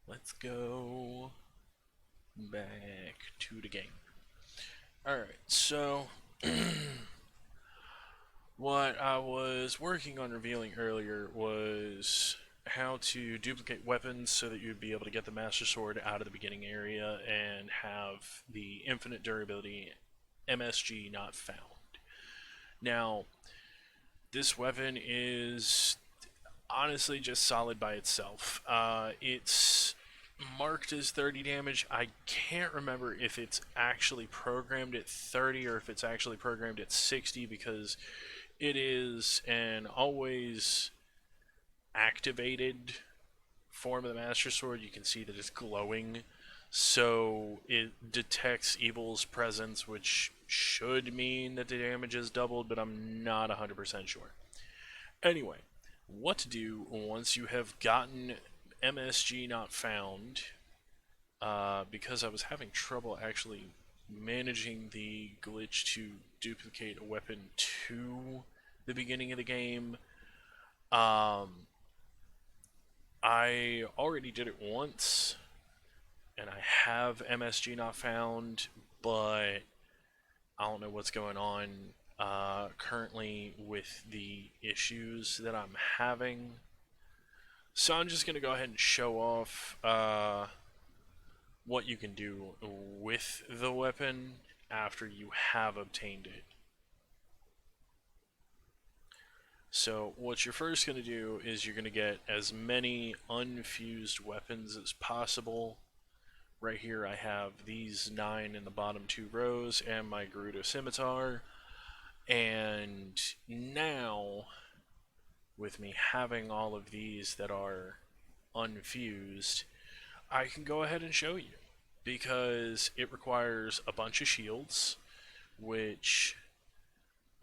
Let's go back to the game. Alright, so what I was working on revealing earlier was how to duplicate weapons so that you'd be able to get the Master Sword out of the beginning area and have the infinite durability MSG not found. Now, this weapon is honestly just solid by itself. It's marked as 30 damage. I can't remember if it's actually programmed at 30 or if it's actually programmed at 60 because it is an always activated form of the Master Sword. You can see that it's glowing, so it detects evil's presence, which should mean that the damage is doubled, but I'm not 100% sure. Anyway, what to do once you have gotten MSG not found, because I was having trouble actually managing the glitch to duplicate a weapon to the beginning of the game. I already did it once, and I have MSG not found, but I don't know what's going on currently with the issues that I'm having. So I'm just going to go ahead and show off what you can do with the weapon after you have obtained it. So what you're first going to do is you're going to get as many unfused weapons as possible. Right here I have these 9 in the bottom 2 rows and my Gerudo Scimitar. And now, with me having all of these that are unfused, I can go ahead and show you. Because it requires a bunch of shields, which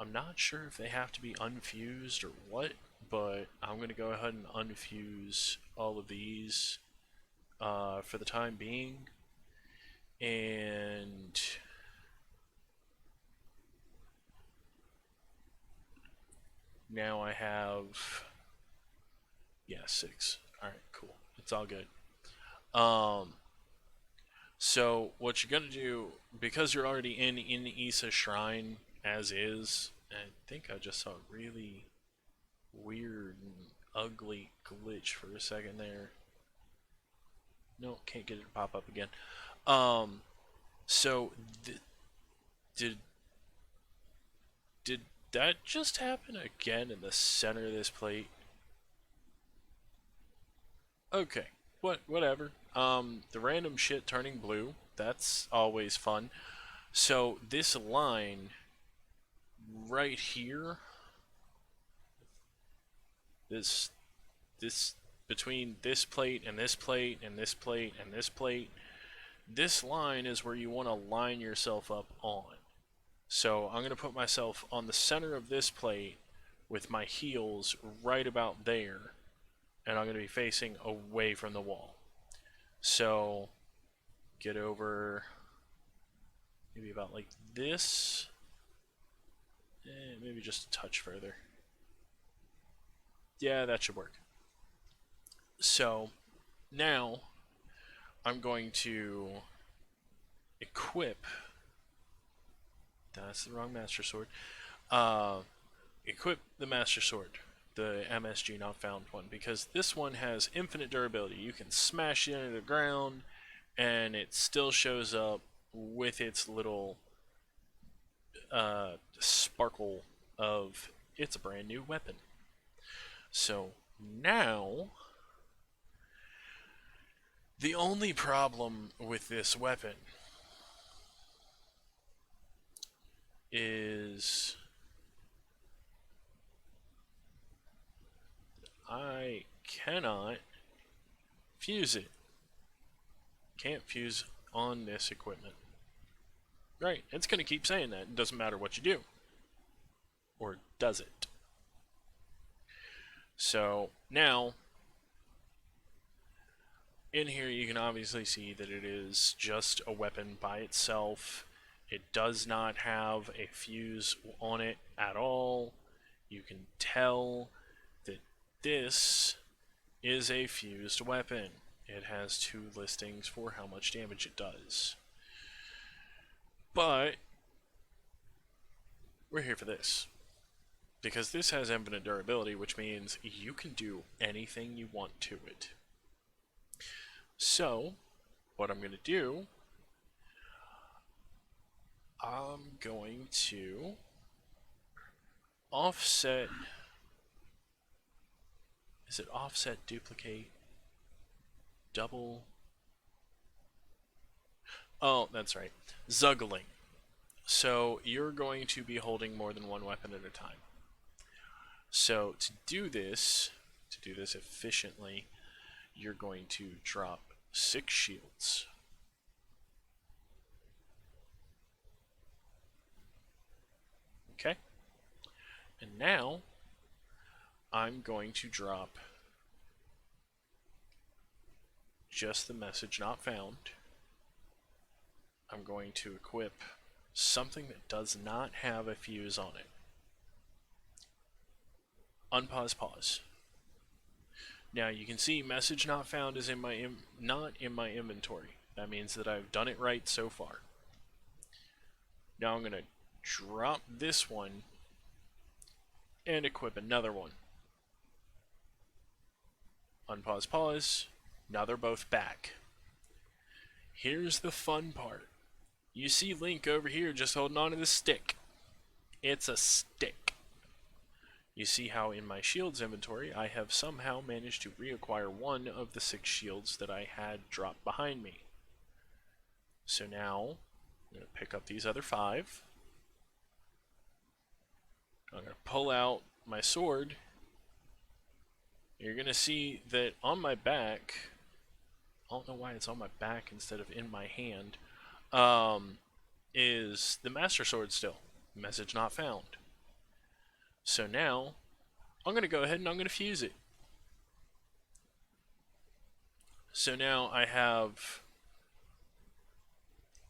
I'm not sure if they have to be unfused or what, but I'm going to go ahead and unfuse all of these for the time being. And now I have, yeah, 6. Alright, cool. It's all good. So what you're going to do, because you're already in Isa's shrine as is, I think I just saw a really weird and ugly glitch for a second there. No, can't get it to pop up again. So did that just happen again in the center of this plate? Okay, whatever. The random shit turning blue, that's always fun. So this line right here, this between this plate and this plate and this plate and this plate, this line is where you want to line yourself up on. So I'm going to put myself on the center of this plate with my heels right about there, and I'm going to be facing away from the wall. So get over maybe about like this, and maybe just a touch further. Yeah, that should work. So now I'm going to equip. That's the wrong Master Sword. Equip the Master Sword, the MSG not found one, because this one has infinite durability. You can smash it into the ground, and it still shows up with its little sparkle of it's a brand new weapon. So now, the only problem with this weapon is I cannot fuse it. Can't fuse on this equipment. Right, it's going to keep saying that. It doesn't matter what you do. Or does it? So now, in here you can obviously see that it is just a weapon by itself. It does not have a fuse on it at all. you can tell that this is a fused weapon. It has 2 listings for how much damage it does. But we're here for this. Because this has infinite durability, which means you can do anything you want to it. So, what I'm going to do, I'm going to offset. Is it offset, duplicate, double? Oh, that's right. Zuggling. So you're going to be holding more than one weapon at a time. So to do this efficiently, you're going to drop 6 shields. Okay? And now, I'm going to drop just the message not found. I'm going to equip something that does not have a fuse on it. Unpause, pause. Now you can see message not found is not in my inventory. That means that I've done it right so far. Now I'm going to drop this one and equip another one. Unpause, pause. Now they're both back. Here's the fun part. You see Link over here just holding on to the stick. It's a stick. You see how in my shields inventory I have somehow managed to reacquire 1 of the 6 shields that I had dropped behind me. So now I'm going to pick up these other 5. I'm going to pull out my sword. You're going to see that on my back, I don't know why it's on my back instead of in my hand, is the Master Sword still. Message not found. So now, I'm going to go ahead and I'm going to fuse it. So now I have...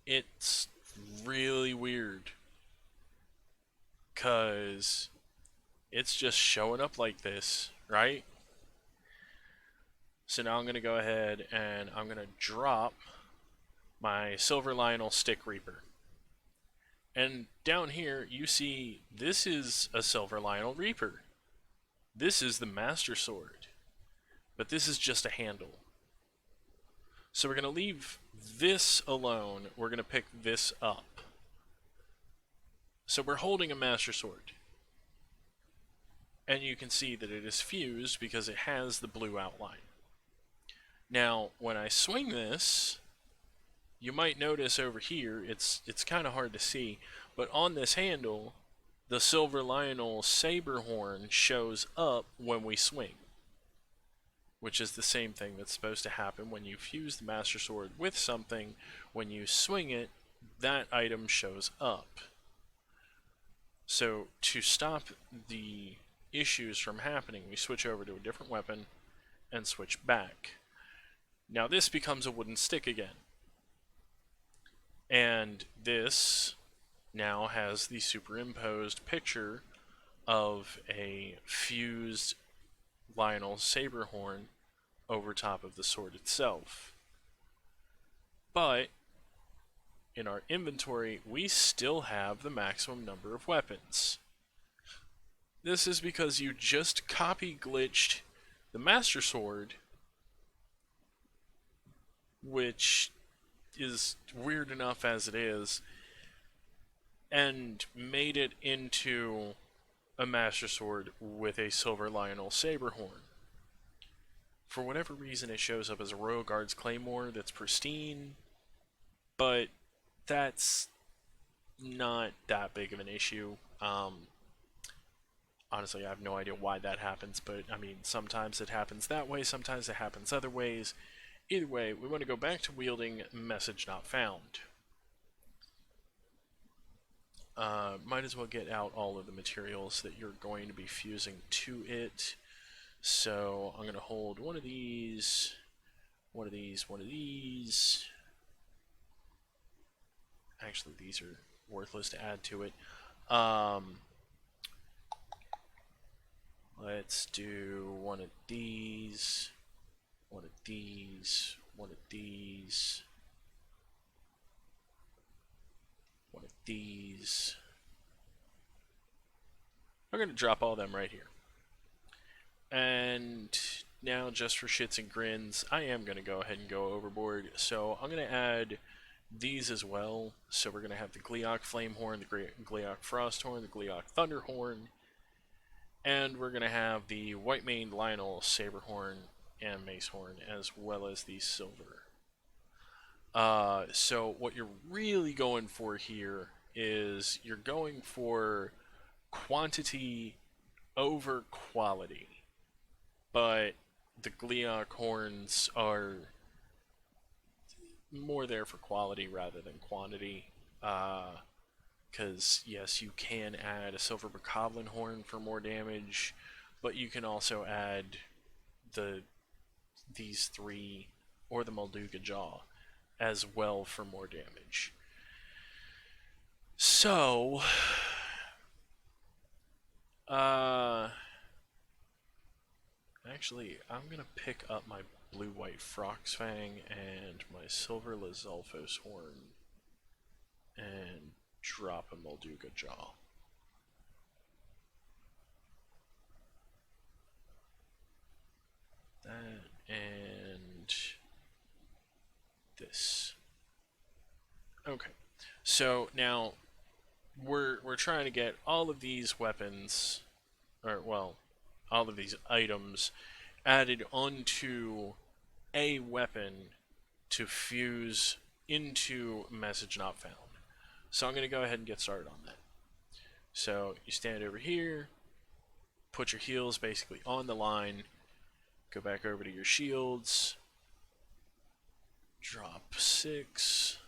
It's really weird. Because it's just showing up like this, right? So now I'm going to go ahead and I'm going to drop my Silver Lionel Stick Reaper. And down here, you see this is a Silver Lionel Reaper. This is the Master Sword. But this is just a handle. So we're going to leave this alone. We're going to pick this up. So we're holding a Master Sword. And you can see that it is fused because it has the blue outline. Now, when I swing this, you might notice over here, it's kind of hard to see, but on this handle, the Silver Lionel saber horn shows up when we swing, which is the same thing that's supposed to happen when you fuse the Master Sword with something. When you swing it, that item shows up. So to stop the issues from happening, we switch over to a different weapon and switch back. Now this becomes a wooden stick again. And this now has the superimposed picture of a fused Lionel saber horn over top of the sword itself. But in our inventory, we still have the maximum number of weapons. This is because you just copy glitched the Master Sword, which is weird enough as it is, and made it into a Master Sword with a Silver Lionel saber horn. For whatever reason, it shows up as a Royal Guards Claymore that's pristine, but that's not that big of an issue. Honestly, I have no idea why that happens, but I mean, sometimes it happens that way, sometimes it happens other ways. Either way, we want to go back to wielding message not found. Might as well get out all of the materials that you're going to be fusing to it. So I'm going to hold one of these, one of these, one of these. Actually, these are worthless to add to it. Let's do one of these, one of these, one of these, one of these. I'm going to drop all them right here. And now, just for shits and grins, I am going to go ahead and go overboard. So I'm going to add these as well. So we're going to have the Gleeok Flamehorn, the Gleeok Frosthorn, the Gleeok Thunderhorn, and we're going to have the White-maned Lionel Saberhorn and Macehorn, as well as the Silver. So what you're really going for here is you're going for quantity over quality. But the Gleeok horns are more there for quality rather than quantity. Because, yes, you can add a Silver Bokoblin horn for more damage, but you can also add these three or the Molduga Jaw as well for more damage. So, actually, I'm going to pick up my blue-white Froxfang and my silver Lizalfos horn and drop a Molduga Jaw. That and this. Okay, so now we're trying to get all of these weapons, or well, all of these items added onto a weapon to fuse into Message Not Found. So I'm going to go ahead and get started on that. So you stand over here, put your heals basically on the line, go back over to your shields, drop 6.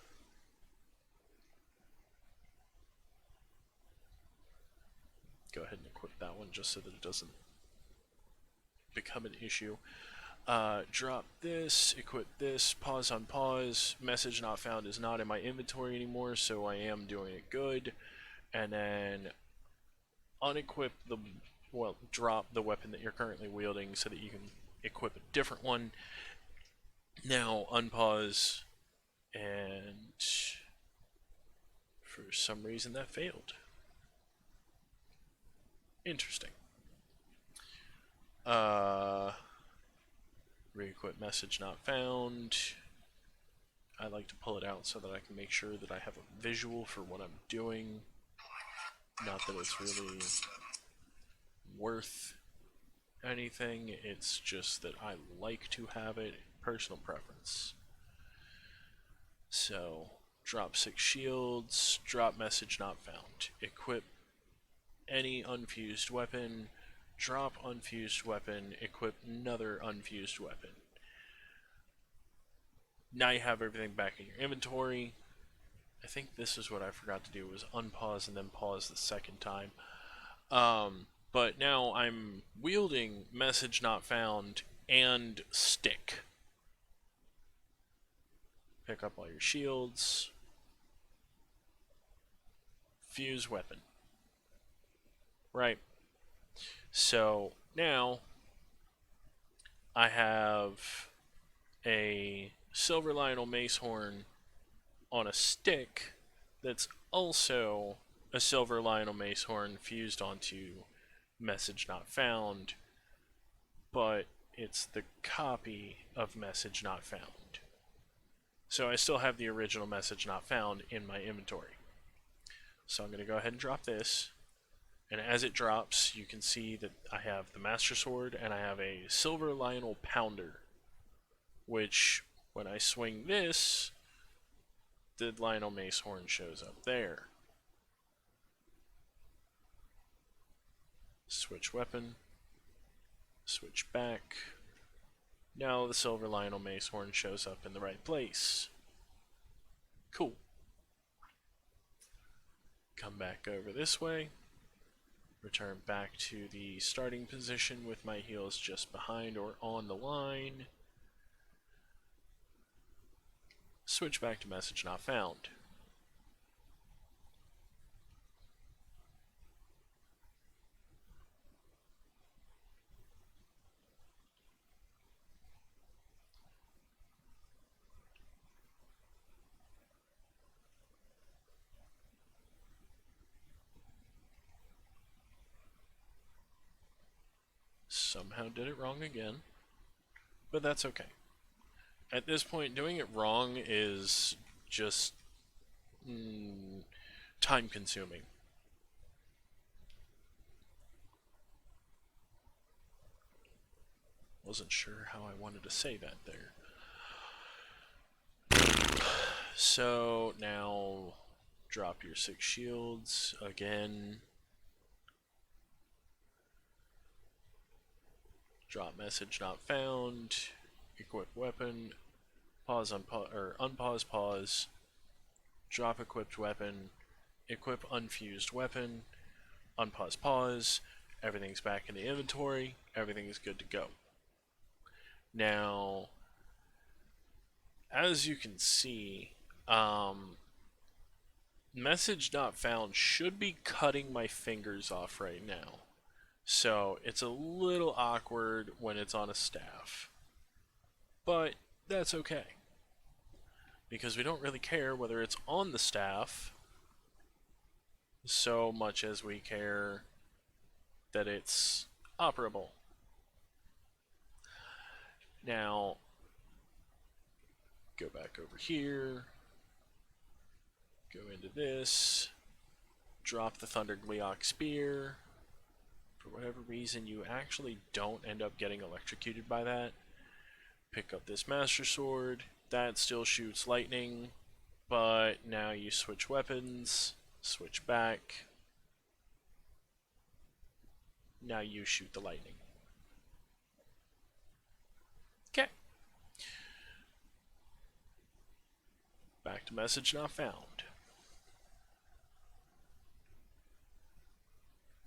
Go ahead and equip that one just so that it doesn't become an issue. Drop this, equip this, pause on pause. Message Not Found is not in my inventory anymore, so I am doing it good. And then unequip the, well, drop the weapon that you're currently wielding so that you can equip a different one. Now unpause, and for some reason that failed. Interesting. Re-equip Message Not Found. I like to pull it out so that I can make sure that I have a visual for what I'm doing. Not that it's really worth anything, it's just that I like to have it. Personal preference. So, drop 6 shields, drop Message Not Found. Equip any unfused weapon, drop unfused weapon, equip another unfused weapon. Now you have everything back in your inventory. I think this is what I forgot to do, was unpause and then pause the second time. But now I'm wielding Message Not Found and Stick. Pick up all your shields. Fuse weapon. Right. So now I have a Silver Lionel Macehorn on a stick that's also a Silver Lionel Macehorn fused onto Message Not Found, but it's the copy of Message Not Found. So I still have the original Message Not Found in my inventory. So I'm going to go ahead and drop this. And as it drops, you can see that I have the Master Sword and I have a Silver Lionel Pounder, which, when I swing this, the Lionel Macehorn shows up there. Switch weapon. Switch back. Now the Silver Lionel Macehorn shows up in the right place. Cool. Come back over this way. Return back to the starting position with my heels just behind or on the line. Switch back to Message Not Found. Somehow did it wrong again, but that's okay. At this point, doing it wrong is just time consuming. Wasn't sure how I wanted to say that there. So now drop your 6 shields again. Drop message not found. Equip weapon. Pause, unpause, or unpause, pause. Drop equipped weapon. Equip unfused weapon. Unpause, pause. Everything's back in the inventory. Everything is good to go. Now, as you can see, message not found should be cutting my fingers off right now. So it's a little awkward when it's on a staff. But that's okay. Because we don't really care whether it's on the staff so much as we care that it's operable. Now, go back over here, go into this, drop the Thunder Gleeok Spear. For whatever reason, you actually don't end up getting electrocuted by that. Pick up this Master Sword. That still shoots lightning, but now you switch weapons, switch back. Now you shoot the lightning. Okay. Back to message not found.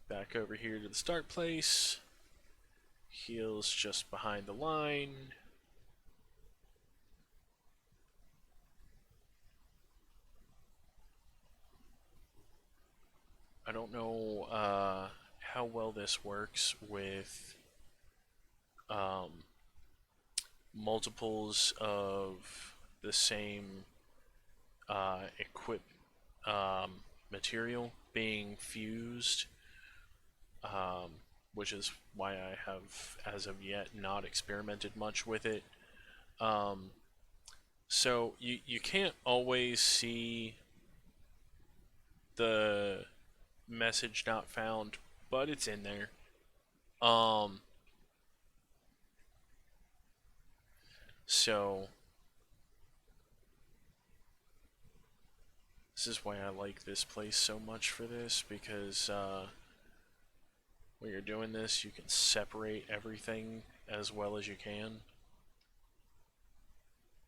Back over here to the start place. Heals just behind the line. I don't know how well this works with multiples of the same equip material being fused, which is why I have, as of yet, not experimented much with it. So you can't always see the message not found, but it's in there. So this is why I like this place so much for this, because when you're doing this, you can separate everything as well as you can.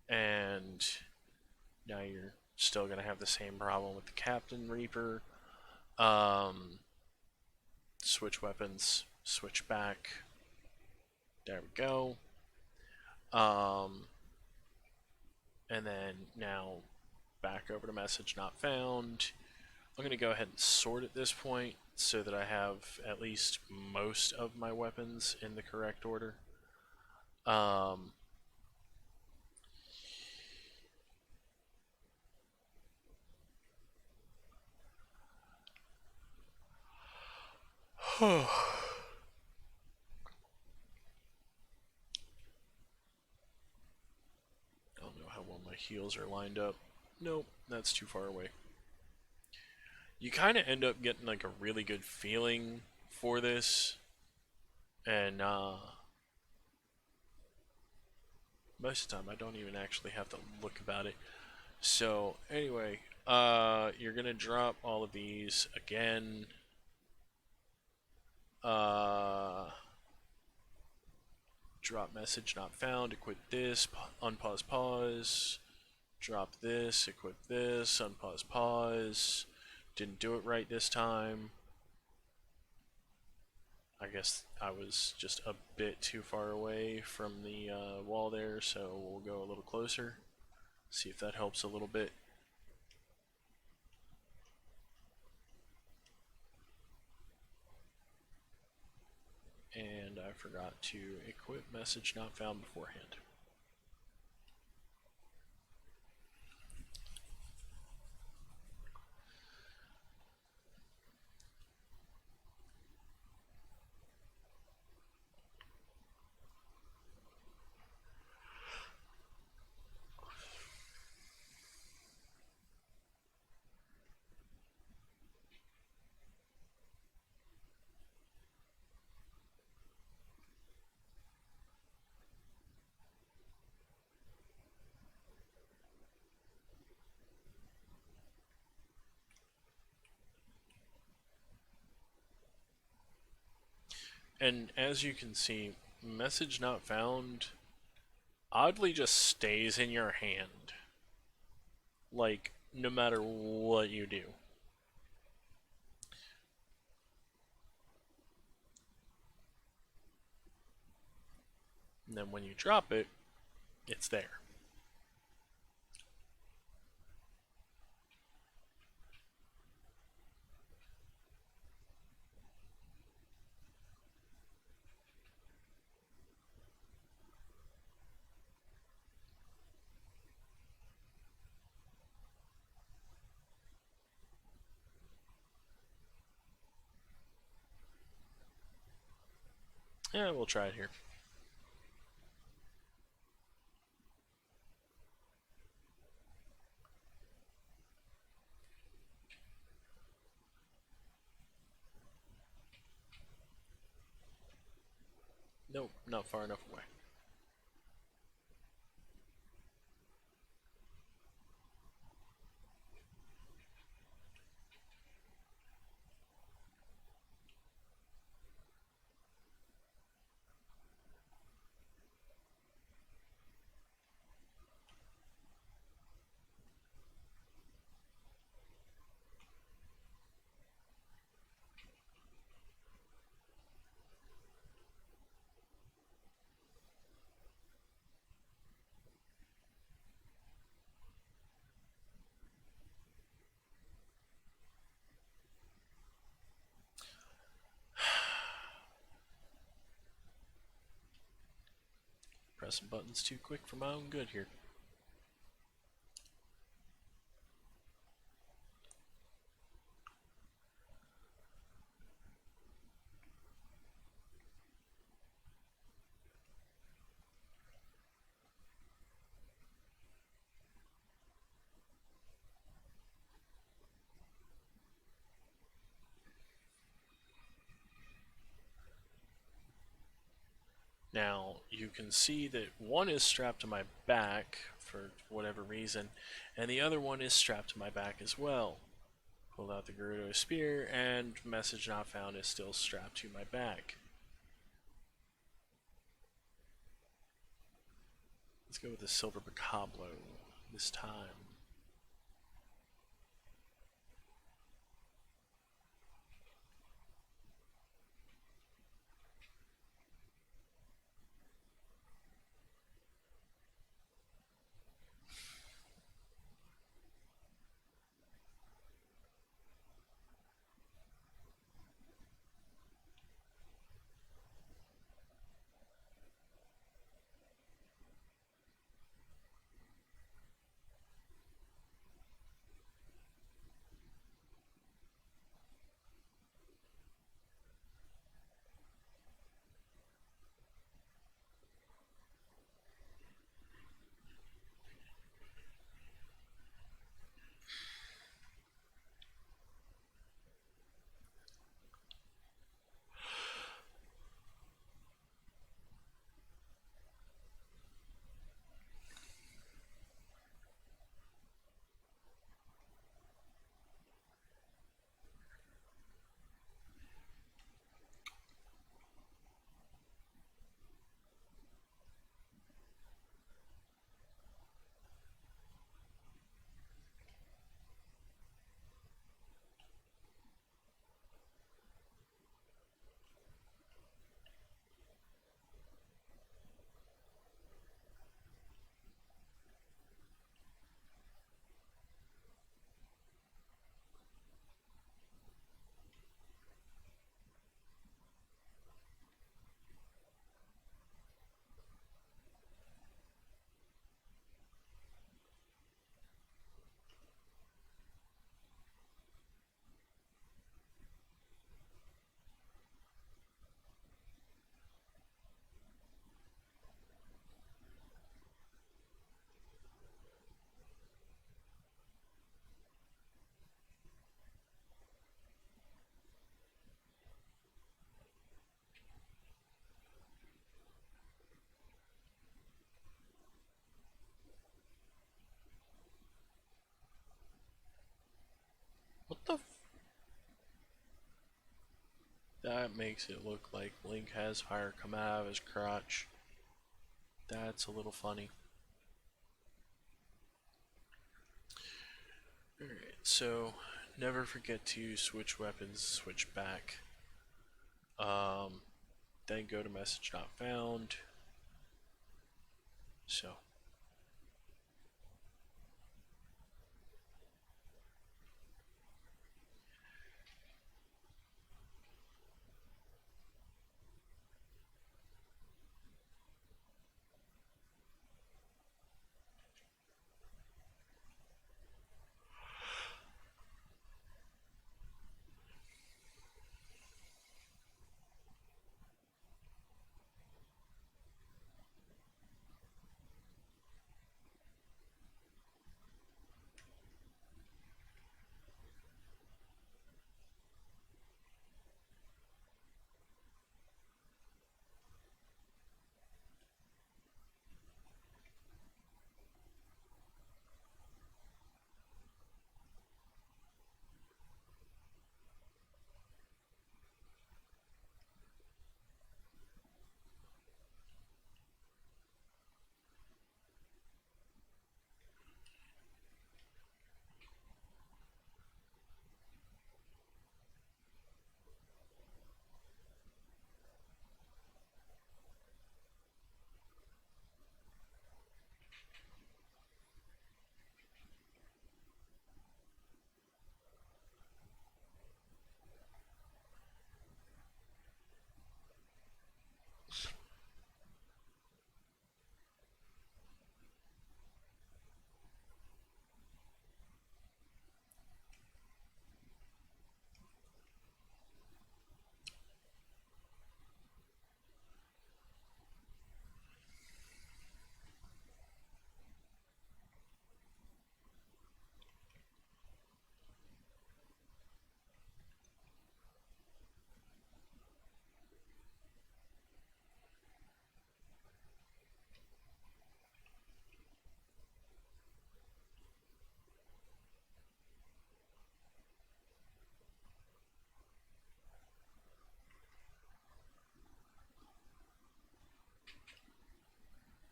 And now you're still going to have the same problem with the Captain Reaper. Switch weapons, switch back. There we go. And then now back over to message not found. I'm going to go ahead and sort at this point so that I have at least most of my weapons in the correct order. I don't know how well my heals are lined up. Nope, that's too far away. You kind of end up getting like a really good feeling for this, and most of the time I don't even actually have to look about it. So anyway, you're gonna drop all of these again. Drop message not found, equip this, unpause, pause. Drop this, equip this, unpause, pause. Didn't do it right this time. I guess I was just a bit too far away from the wall there, so we'll go a little closer. See if that helps a little bit. And I forgot to equip message not found beforehand. And as you can see, message not found oddly just stays in your hand. Like, no matter what you do. And then when you drop it, it's there. Yeah, we'll try it here. Nope, not far enough away. Pressing buttons too quick for my own good here. Now, you can see that one is strapped to my back for whatever reason, and the other one is strapped to my back as well. Pull out the Gerudo Spear, and message not found is still strapped to my back. Let's go with the Silver Bacablo this time. That makes it look like Link has fire come out of his crotch. That's a little funny. Alright, so never forget to switch weapons, switch back. Then go to message not found. So.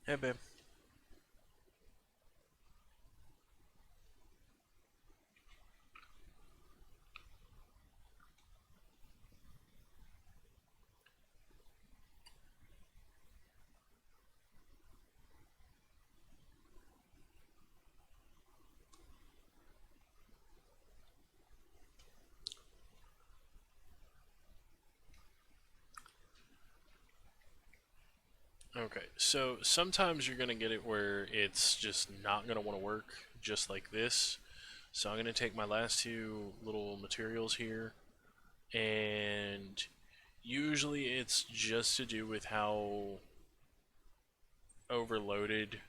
Hey, babe. Okay, so sometimes you're going to get it where it's just not going to want to work, just like this. So I'm going to take my last two little materials here, and usually it's just to do with how overloaded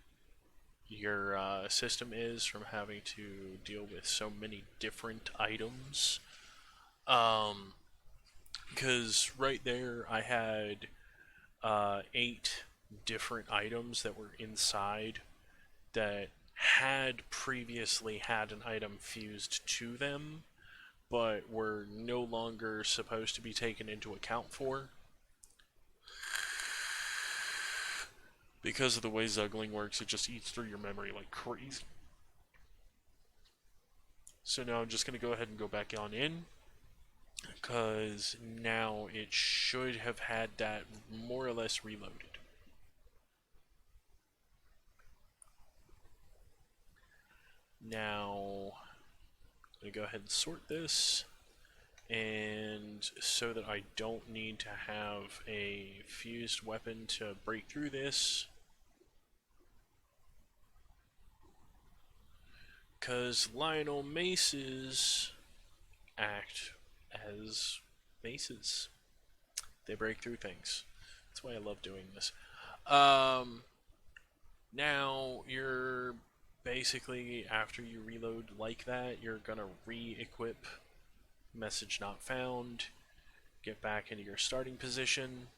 your system is from having to deal with so many different items. Um, because right there I had 8 different items that were inside that had previously had an item fused to them, but were no longer supposed to be taken into account for. Because of the way Zuggling works, it just eats through your memory like crazy. So now I'm just going to go ahead and go back on in, because now it should have had that more or less reloaded. Now, I'm going to go ahead and sort this, and so that I don't need to have a fused weapon to break through this, because Lionel maces act as maces. They break through things. That's why I love doing this. Um, Now, you're basically, after you reload like that, you're gonna re-equip message not found, get back into your starting position.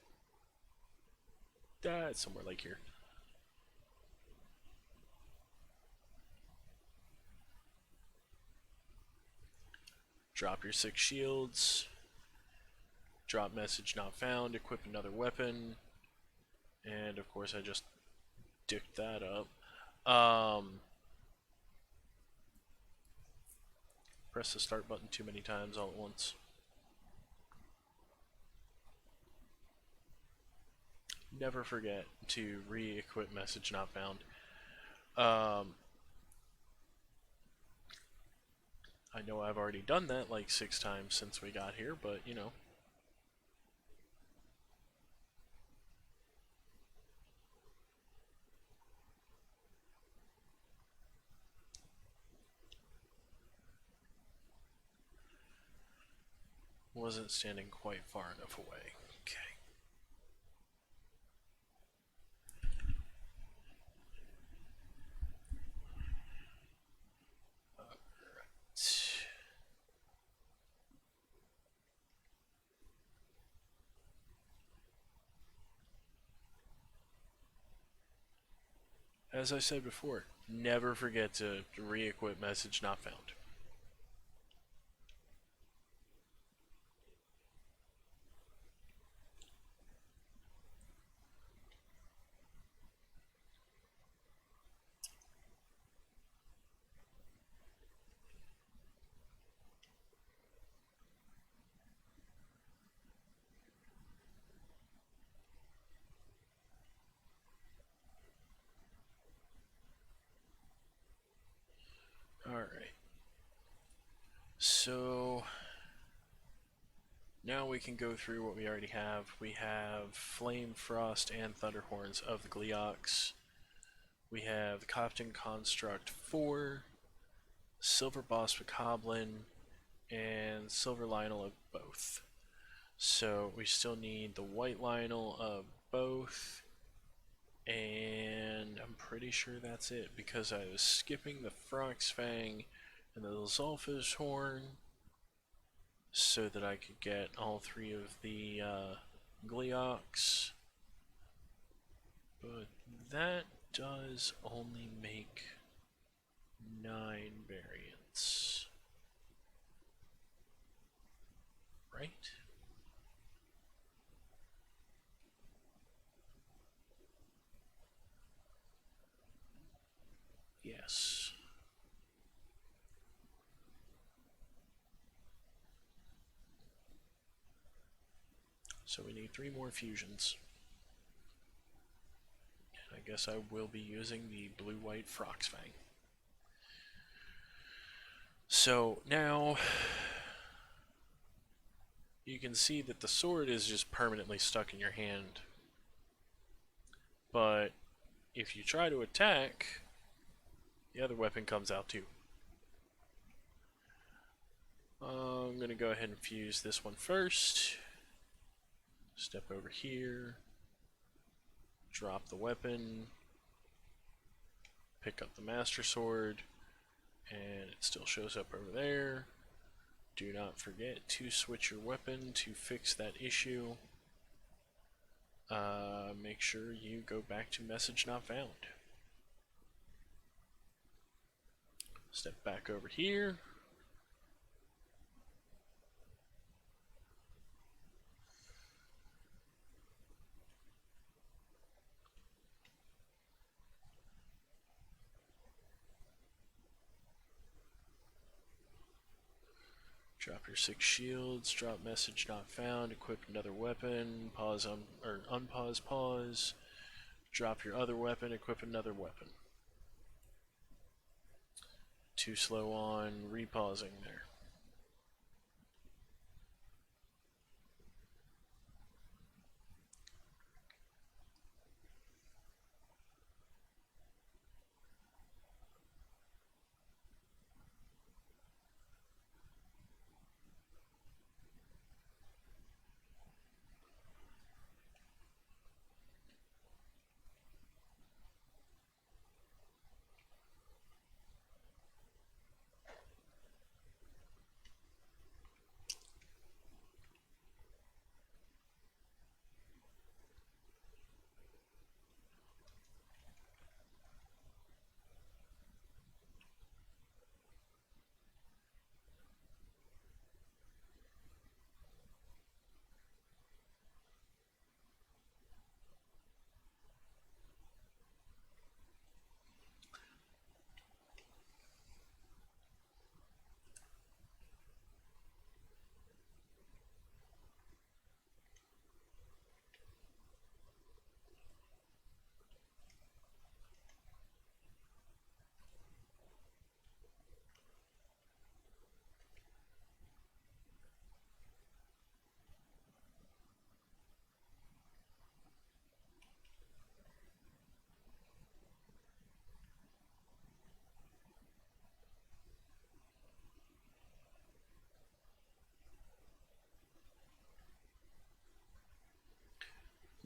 That's somewhere like here. Drop your 6 shields. drop message not found, equip another weapon, and of course I just dicked that up. Press the start button too many times all at once. Never forget to re-equip message not found. I know I've already done that like 6 times since we got here, but you know. Wasn't standing quite far enough away. Okay. As I said before, never forget to re-equip message not found. Alright. So now we can go through what we already have. We have Flame, Frost, and Thunderhorns of the Gleox. We have Copton Construct 4, Silver Boss Bokoblin, and Silver Lionel of both. So we still need the White Lionel of both, and I'm pretty sure that's it because I was skipping the Froxfang and the Zolfish Horn so that I could get all 3 of the Gleox. But that does only make 9 variants. Right? Yes. So we need 3 more fusions. I guess I will be using the blue-white Froxfang. So now you can see that the sword is just permanently stuck in your hand. But if you try to attack, the other weapon comes out too. I'm going to go ahead and fuse this one first. Step over here. Drop the weapon. Pick up the Master Sword. And it still shows up over there. Do not forget to switch your weapon to fix that issue. Make sure you go back to message not found. Step back over here. Drop your 6 shields, drop message not found, equip another weapon, pause on, or unpause, pause, drop your other weapon, equip another weapon. Too slow on repausing there.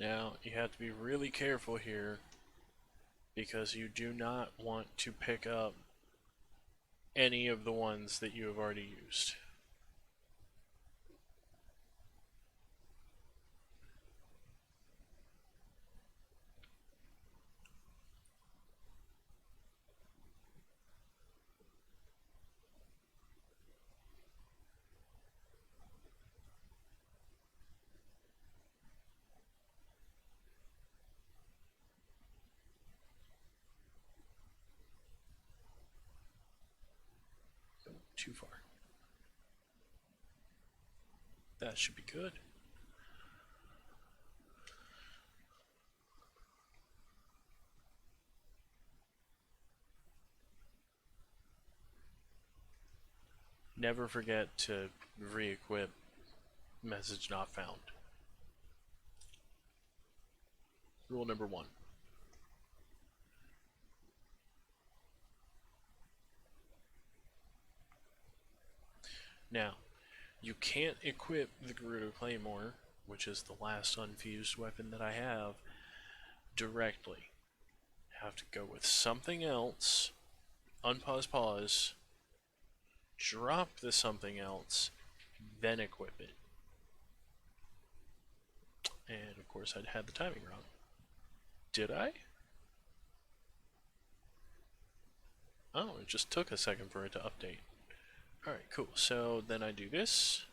Now, you have to be really careful here because you do not want to pick up any of the ones that you have already used. Too far. That should be good. Never forget to re-equip message not found. Rule number 1. Now, you can't equip the Gerudo Claymore, which is the last unfused weapon that I have, directly. Have to go with something else, unpause, pause, drop the something else, then equip it. And of course I'd had the timing wrong. Did I? Oh, it just took a second for it to update. Alright, cool. So then I do this.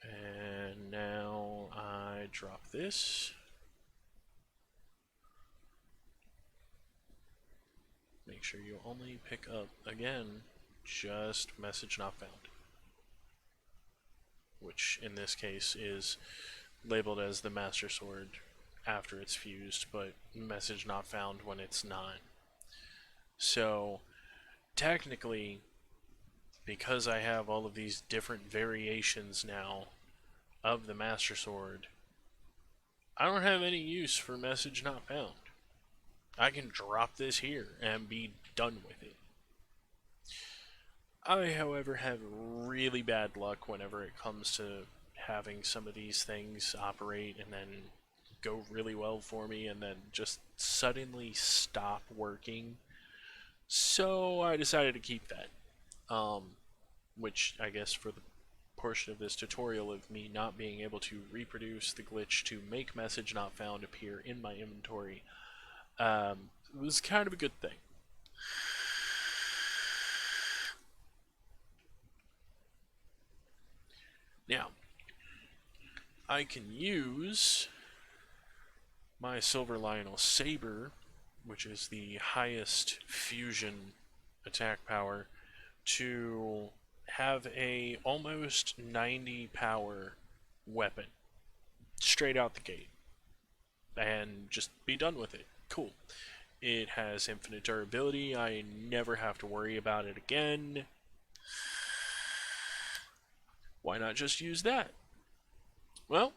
And now I drop this. Make sure you only pick up, again, just message not found. Which in this case is labeled as the Master Sword after it's fused, but message not found when it's not. So technically, because I have all of these different variations now of the Master Sword, I don't have any use for message not found. I can drop this here and be done with it. I, however, have really bad luck whenever it comes to having some of these things operate and then go really well for me and then just suddenly stop working. So I decided to keep that. Which I guess for the portion of this tutorial of me not being able to reproduce the glitch to make message not found appear in my inventory was kind of a good thing. Now, I can use my Silver Lionel Saber, which is the highest fusion attack power, to have a almost 90 power weapon straight out the gate and just be done with it. Cool. It has infinite durability. I never have to worry about it again. Why not just use that? Well,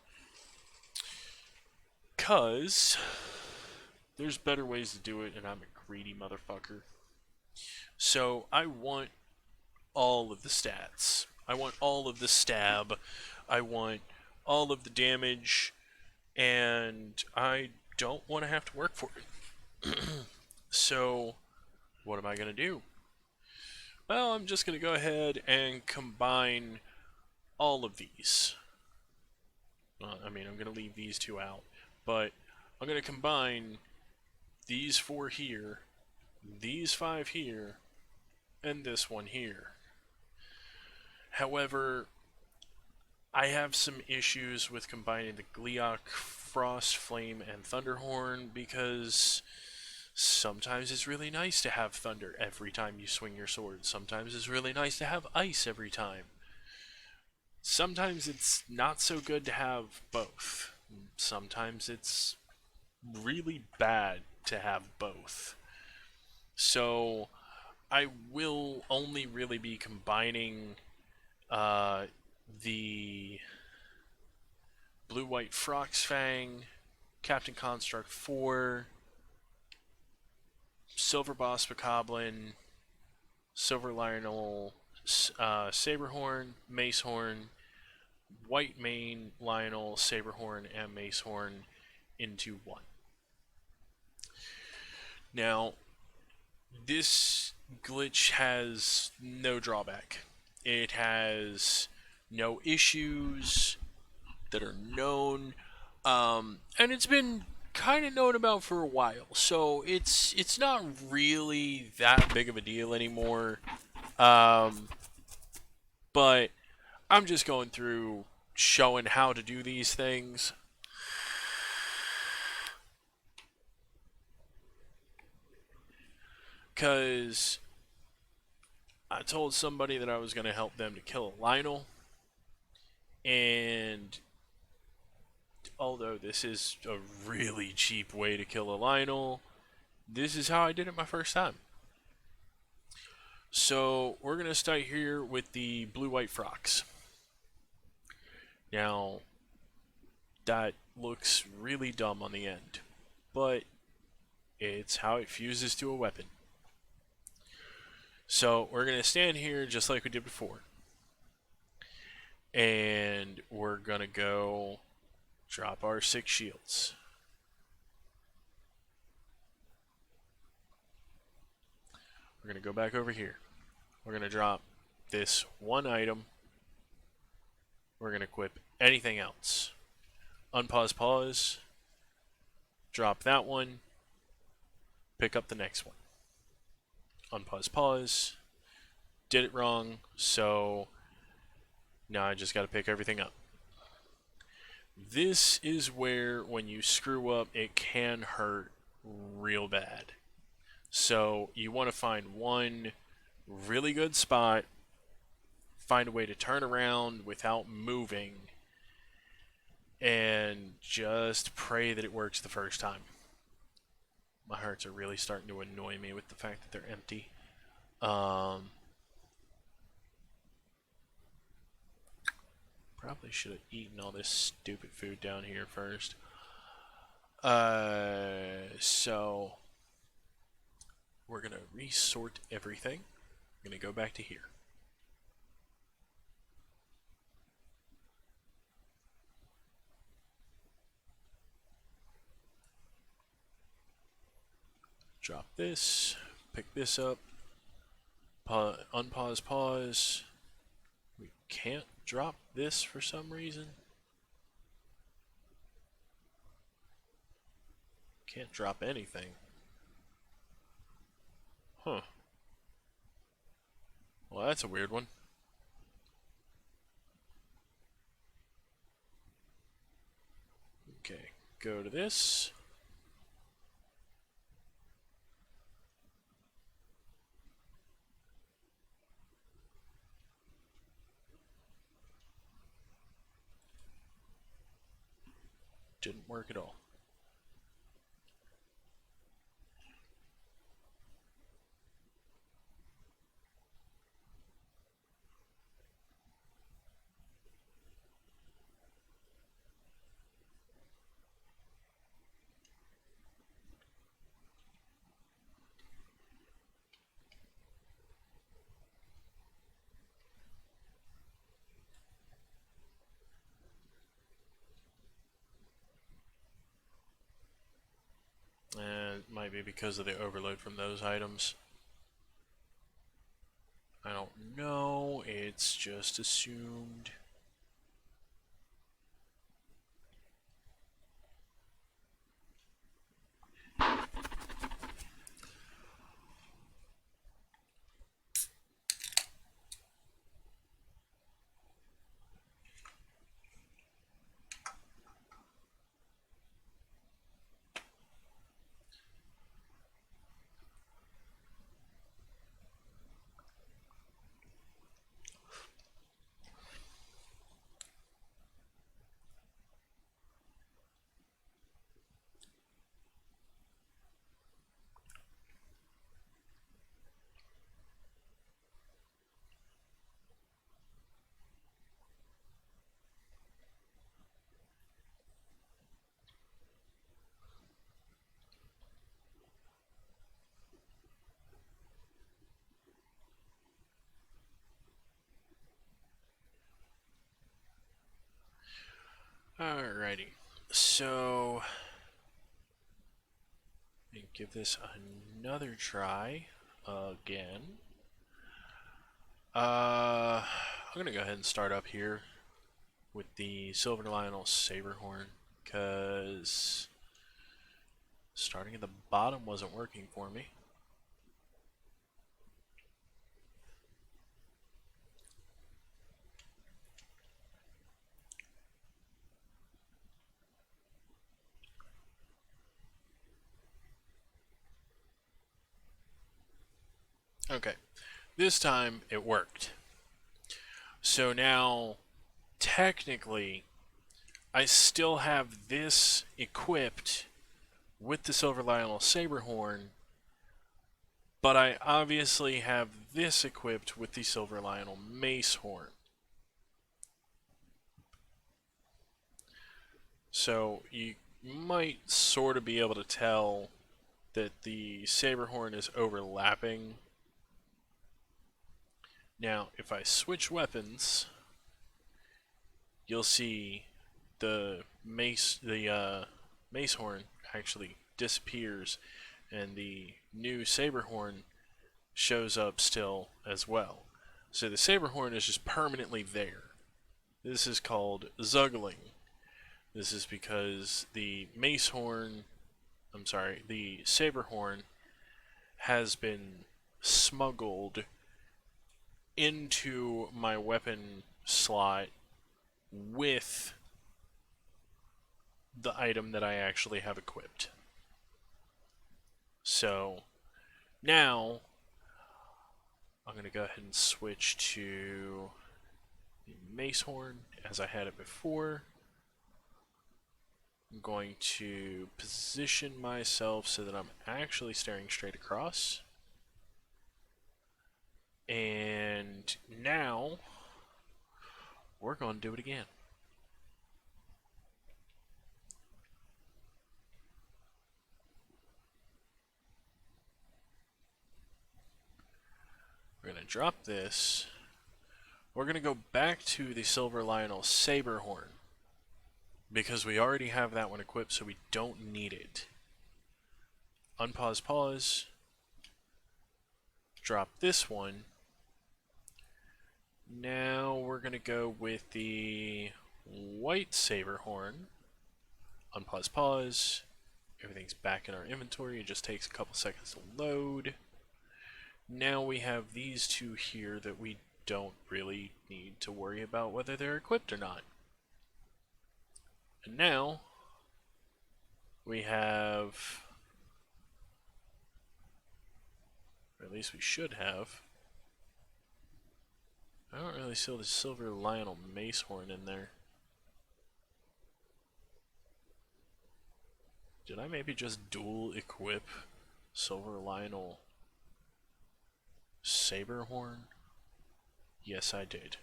because there's better ways to do it, and I'm a greedy motherfucker. So I want all of the stats. I want all of the stab. I want all of the damage, and I don't want to have to work for it. So, what am I going to do? Well, I'm just going to go ahead and combine all of these. I'm going to leave these two out, but I'm going to combine these 4 here, these 5 here, and this one here. However, I have some issues with combining the Gleeok, Frost, Flame, and Thunderhorn because sometimes it's really nice to have thunder every time you swing your sword. Sometimes it's really nice to have ice every time. Sometimes it's not so good to have both. Sometimes it's really bad to have both. So I will only really be combining the Blue-White Froxfang, Captain Construct 4, Silver Boss Bokoblin, Silver Lionel Saberhorn, Macehorn, White Mane, Lionel, Saberhorn, and Macehorn into one. Now, this glitch has no drawback. It has no issues that are known, and it's been kind of known about for a while. So it's not really that big of a deal anymore. Um, but I'm just going through showing how to do these things. Because I told somebody that I was going to help them to kill a Lionel. And although this is a really cheap way to kill a Lionel, this is how I did it my first time. So we're going to start here with the blue-white frocks. Now, that looks really dumb on the end, but it's how it fuses to a weapon. So we're going to stand here just like we did before. And we're going to go drop our 6 shields. We're going to go back over here. We're going to drop this one item. We're going to equip anything else. Unpause, pause. Drop that one. Pick up the next one. Unpause, pause. Did it wrong, so now I just got to pick everything up. This is where, when you screw up, it can hurt real bad. So you want to find one really good spot, find a way to turn around without moving, and just pray that it works the first time. My hearts are really starting to annoy me with the fact that they're empty. Probably should have eaten all this stupid food down here first. So we're going to resort everything. I'm going to go back to here. Drop this, pick this up, unpause, pause. We can't drop this for some reason. Can't drop anything. Huh. Well, that's a weird one. Okay, go to this. Didn't work at all. It might be because of the overload from those items. I don't know, it's just assumed. Alrighty. So, give this another try again. I'm gonna go ahead and start up here with the Silver Lionel Saberhorn, because starting at the bottom wasn't working for me. Okay, this time it worked. So now, technically, I still have this equipped with the Silver Lionel Saberhorn, but I obviously have this equipped with the Silver Lionel Macehorn. So you might sort of be able to tell that the Saberhorn is overlapping. Now, if I switch weapons, you'll see the Macehorn actually disappears, and the new Saberhorn shows up still as well. So the Saberhorn is just permanently there. This is called Zuggling. This is because the Saberhorn has been smuggled into my weapon slot with the item that I actually have equipped. So now I'm going to go ahead and switch to the Macehorn as I had it before. I'm going to position myself so that I'm actually staring straight across. And now we're going to do it again. We're going to drop this. We're going to go back to the Silver Lionel Saberhorn, because we already have that one equipped, so we don't need it. Unpause, pause. Drop this one. Now we're going to go with the White Saberhorn. Unpause, pause. Everything's back in our inventory. It just takes a couple seconds to load. Now we have these two here that we don't really need to worry about whether they're equipped or not. And now we have, or at least we should have, I don't really see the Silver Lionel Macehorn in there. Did I maybe just dual equip Silver Lionel Saberhorn? Yes, I did.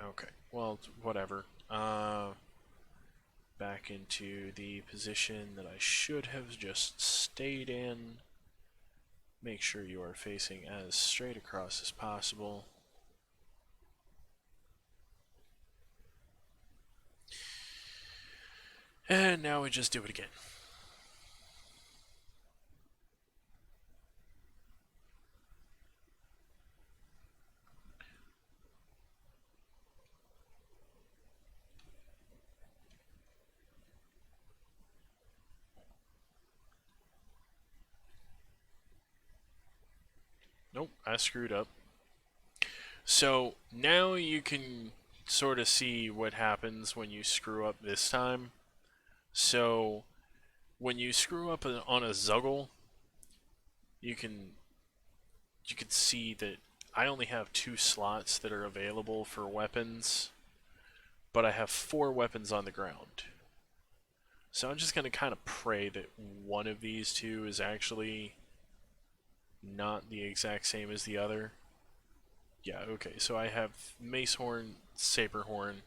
Okay, well, whatever. Back into the position that I should have just stayed in. Make sure you are facing as straight across as possible. And now we just do it again. Nope, I screwed up. So now you can sort of see what happens when you screw up this time. So when you screw up on a Zuggle, you can see that I only have 2 slots that are available for weapons, but I have 4 weapons on the ground. So I'm just going to kind of pray that one of these two is actually not the exact same as the other. Yeah, okay, so I have Macehorn, Saberhorn,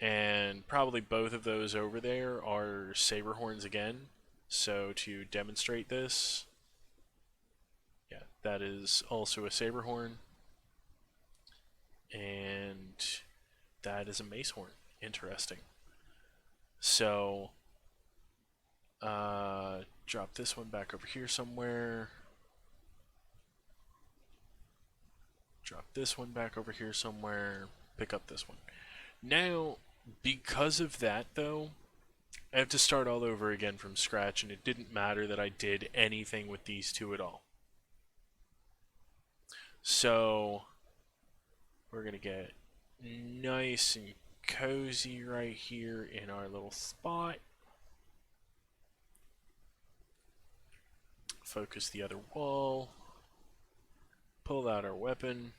and probably both of those over there are Saberhorns again. So to demonstrate this, yeah, that is also a Saberhorn, and that is a Macehorn. Interesting. So, drop this one back over here somewhere. Drop this one back over here somewhere. Pick up this one. Now, because of that, though, I have to start all over again from scratch, and it didn't matter that I did anything with these two at all. So, we're going to get nice and cozy right here in our little spot. Focus the other wall. Pull out our weapon.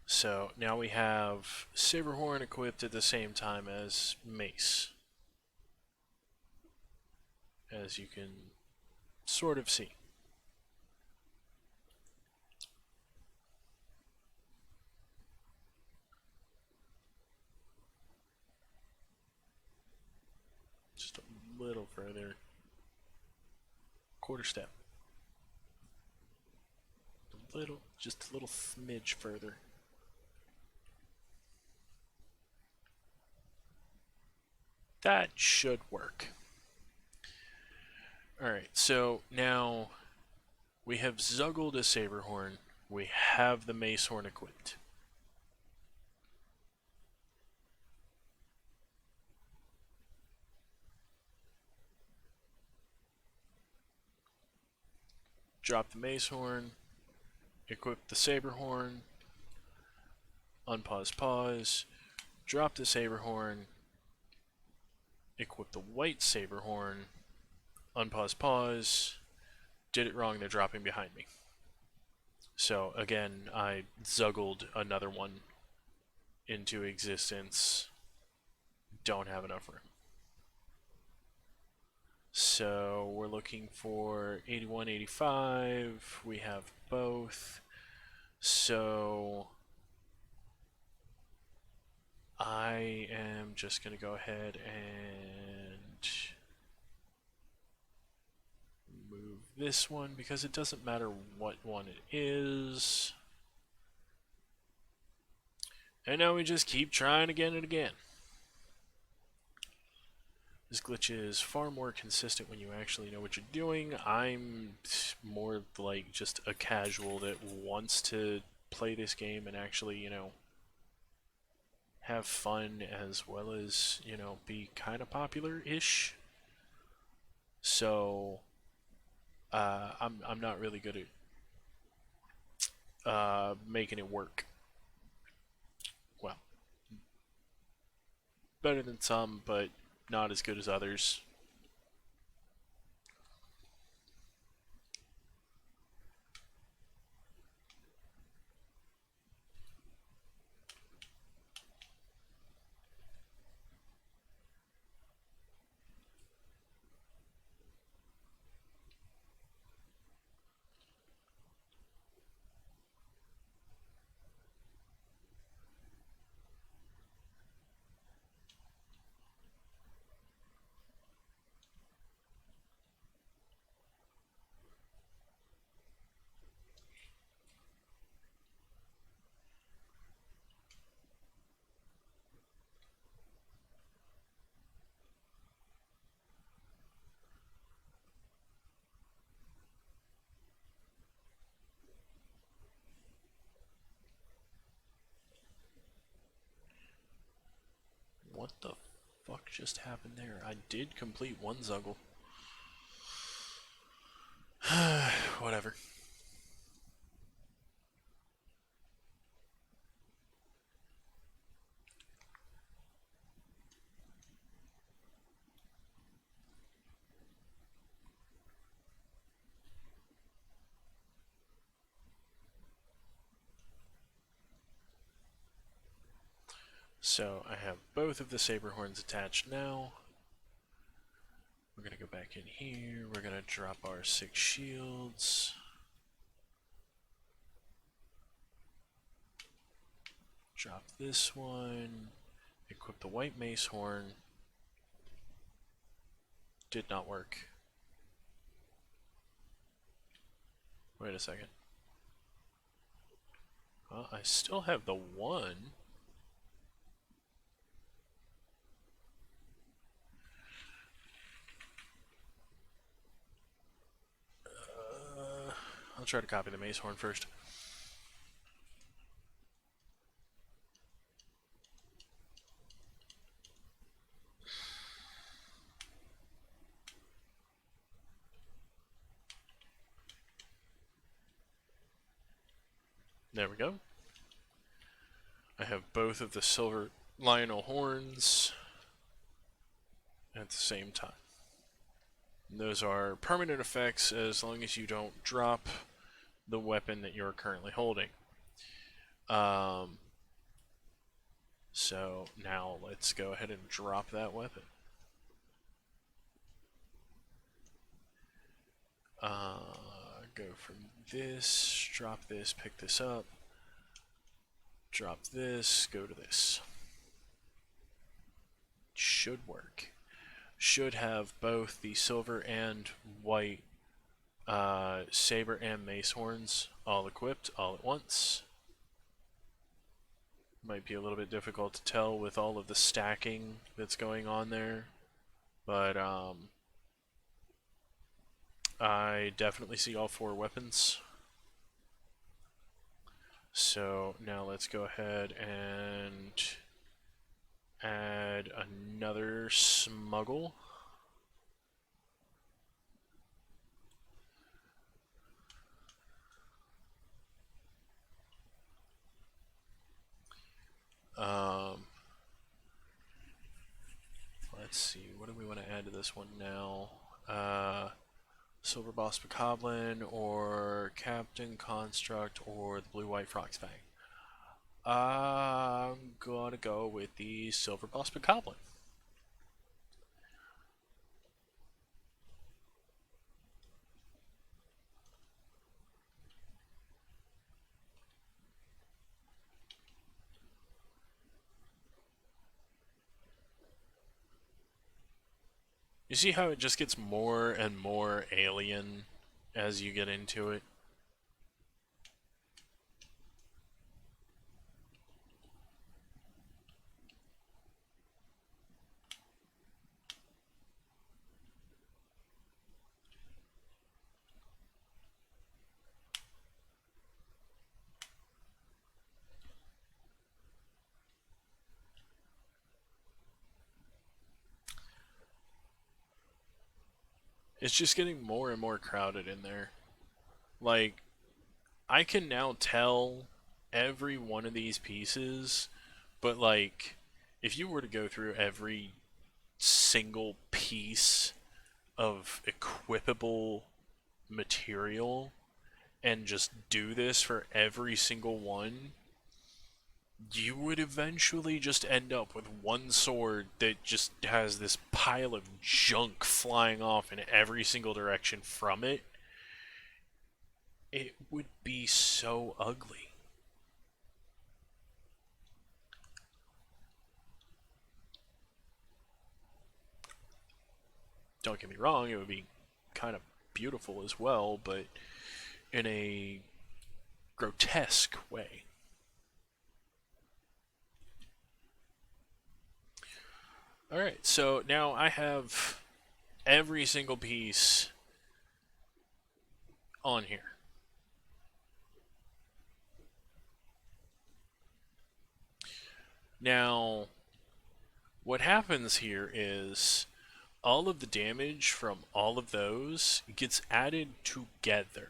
So now we have Saberhorn equipped at the same time as Mace, as you can sort of see. Just a little further. Quarter step. Just a little smidge further. That should work. Alright, so now we have Zuggled a Saberhorn. We have the Macehorn equipped. Drop the Macehorn. Equip the Saberhorn. Unpause, pause. Drop the Saberhorn. Equip the White Saberhorn. Unpause, pause. Did it wrong, they're dropping behind me. So again, I Zuggled another one into existence. Don't have enough room. So we're looking for 81, 85. We have both. So I am just going to go ahead and move this one because it doesn't matter what one it is. And now we just keep trying again and again. This glitch is far more consistent when you actually know what you're doing. I'm more like just a casual that wants to play this game and actually, you know, have fun as well as, you know, be kind of popular-ish. So, I'm not really good at making it work. Well, better than some, but not as good as others. What the fuck just happened there? I did complete one Zuggle. Whatever. So I have both of the Saberhorns attached now. We're going to go back in here. We're going to drop our 6 shields. Drop this one. Equip the white mace horn. Did not work. Wait a second. Well, I still have the one. I'll try to copy the mace horn first. There we go. I have both of the silver Lionel horns at the same time. And those are permanent effects as long as you don't drop the weapon that you're currently holding. So now let's go ahead and drop that weapon. Go from this, drop this, pick this up, drop this, go to this. Should work. Should have both the silver and white saber and mace horns all equipped all at once. Might be a little bit difficult to tell with all of the stacking that's going on there, but I definitely see all four weapons. So now let's go ahead and add another smuggle. Let's see, what do we want to add to this one now? Silver Boss Bokoblin, or Captain Construct, or the Blue-White Froxfang. I'm gonna go with the Silver Boss Bokoblin. You see how it just gets more and more alien as you get into it? It's just getting more and more crowded in there. Like, I can now tell every one of these pieces, but like, if you were to go through every single piece of equipable material and just do this for every single one, you would eventually just end up with one sword that just has this pile of junk flying off in every single direction from it. It would be so ugly. Don't get me wrong, it would be kind of beautiful as well, but in a grotesque way. Alright, so now I have every single piece on here. Now, what happens here is all of the damage from all of those gets added together.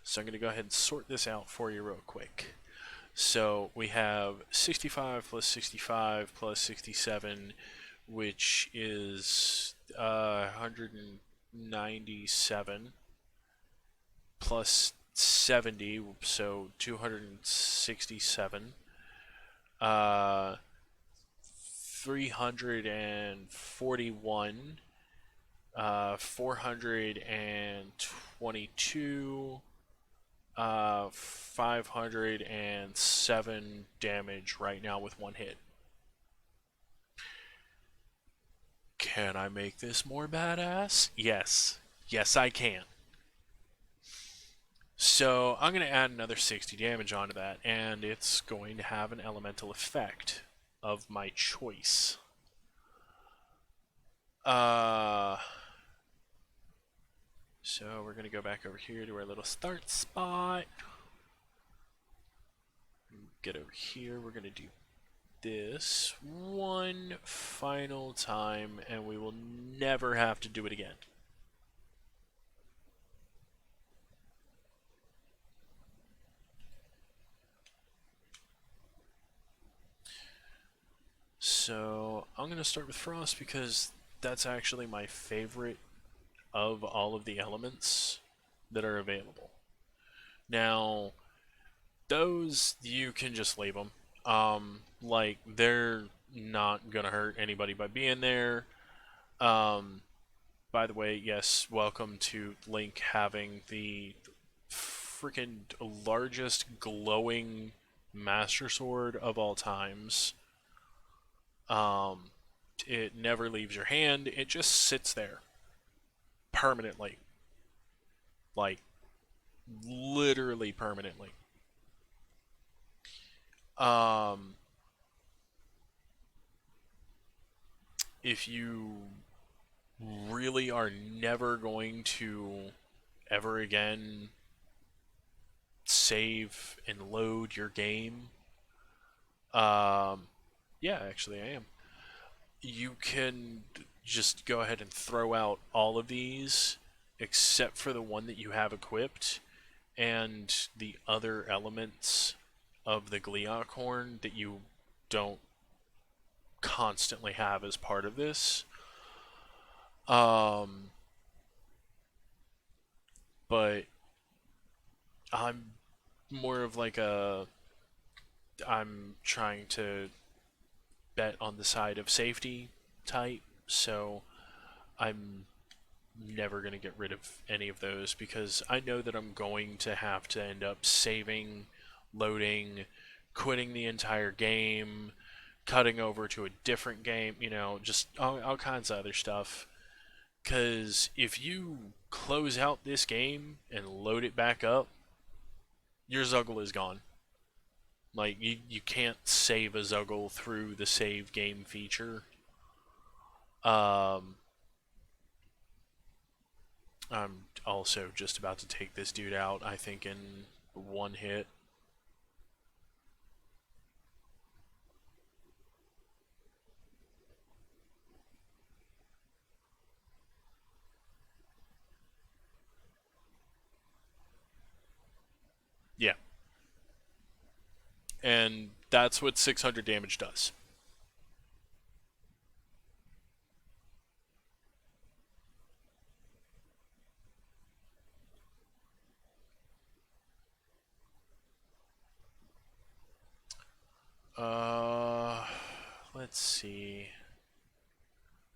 So I'm going to go ahead and sort this out for you real quick. So we have 65 plus 65 plus 67, which is 197, plus 70, so 267. 341, 422, 507 damage right now with one hit. Can I make this more badass? Yes. Yes, I can. So I'm going to add another 60 damage onto that, and it's going to have an elemental effect of my choice. So we're going to go back over here to our little start spot. Get over here. We're going to do this one final time, and we will never have to do it again. So I'm going to start with Frost because that's actually my favorite of all of the elements that are available. Now, those you can just leave them. Like they're not gonna hurt anybody by being there. Um, by the way, yes, welcome to Link having the freaking largest glowing Master Sword of all times. Um, it never leaves your hand. It just sits there permanently, like literally permanently. Um, if you really are never going to ever again save and load your game, um, yeah, actually, I am. You can just go ahead and throw out all of these except for the one that you have equipped and the other elements of the Gleeok horn that you don't constantly have as part of this. Um, but I'm more of like a I'm trying to bet on the side of safety type, so I'm never going to get rid of any of those because I know that I'm going to have to end up saving, loading, quitting the entire game, cutting over to a different game, just all kinds of other stuff. Because if you close out this game and load it back up, your Zuggle is gone. Like, you can't save a Zuggle through the save game feature. Um, I'm also just about to take this dude out, I think, in one hit. Yeah. And that's what 600 damage does. Uh, let's see.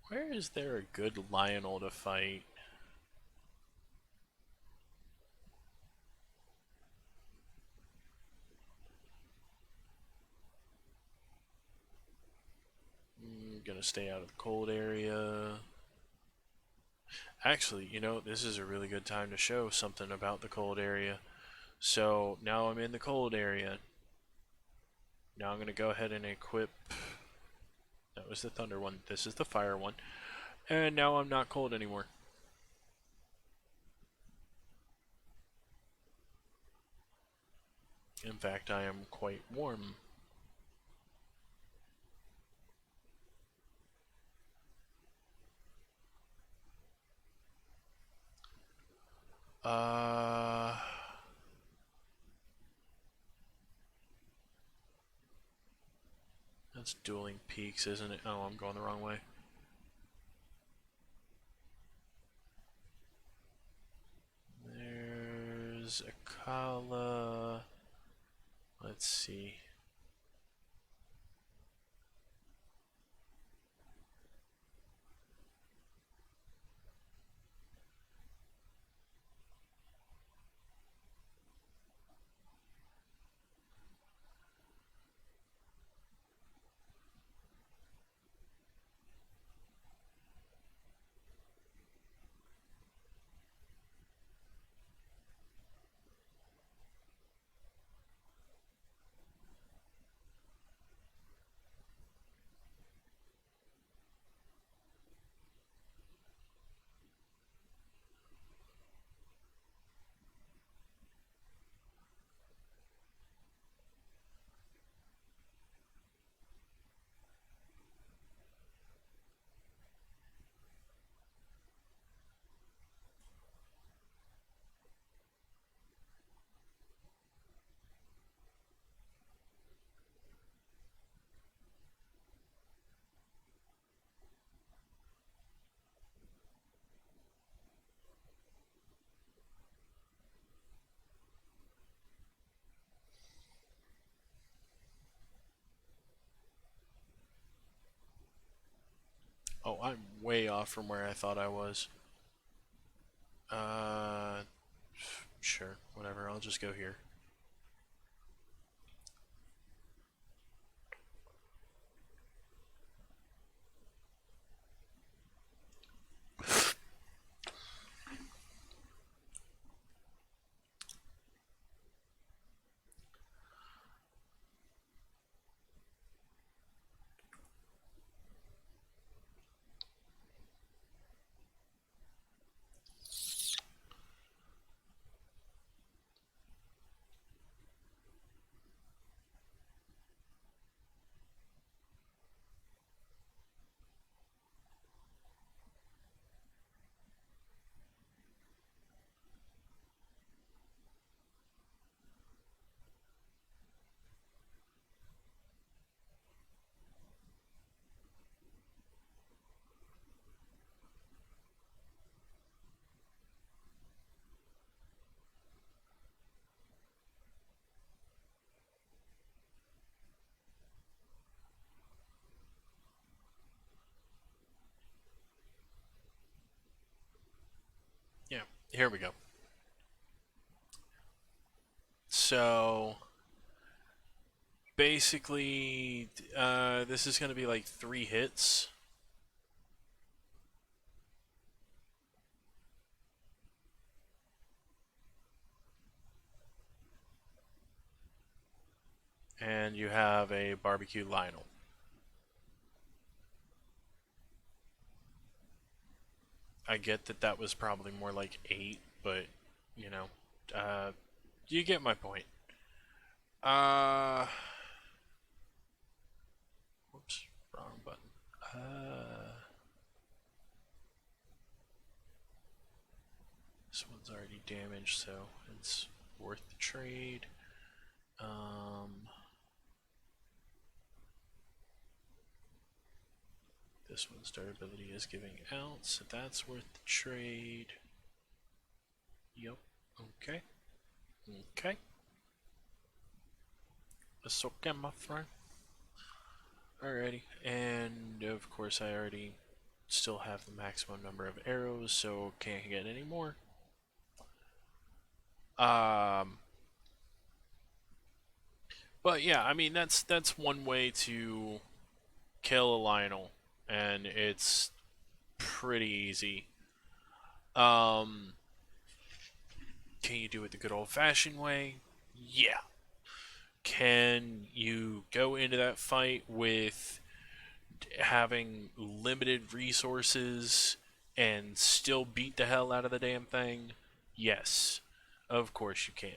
Where is there a good Lionel to fight? I'm gonna stay out of the cold area. Actually, this is a really good time to show something about the cold area. So now I'm in the cold area. Now I'm gonna go ahead and equip. That was the thunder one. This is the fire one. And now I'm not cold anymore. In fact, I am quite warm. Uh, that's Dueling Peaks, isn't it? Oh, I'm going the wrong way. There's Akala. Let's see. Oh, I'm way off from where I thought I was. Uh, sure, whatever. I'll just go here. Yeah, here we go. So basically, this is going to be like 3 hits. And you have a barbecue Lionel. I get that that was probably more like 8, but, you know, uh, you get my point. Uh, whoops, wrong button. This one's already damaged, so it's worth the trade. This one's durability is giving out, so that's worth the trade. Yep. Okay. Okay. It's okay, my friend. Alrighty. And of course, I already still have the maximum number of arrows, so can't get any more. Um, but yeah, I mean that's one way to kill a Lionel, and it's pretty easy. Um, can you do it the good old-fashioned way? Yeah. Can you go into that fight with having limited resources and still beat the hell out of the damn thing? Yes. Of course you can.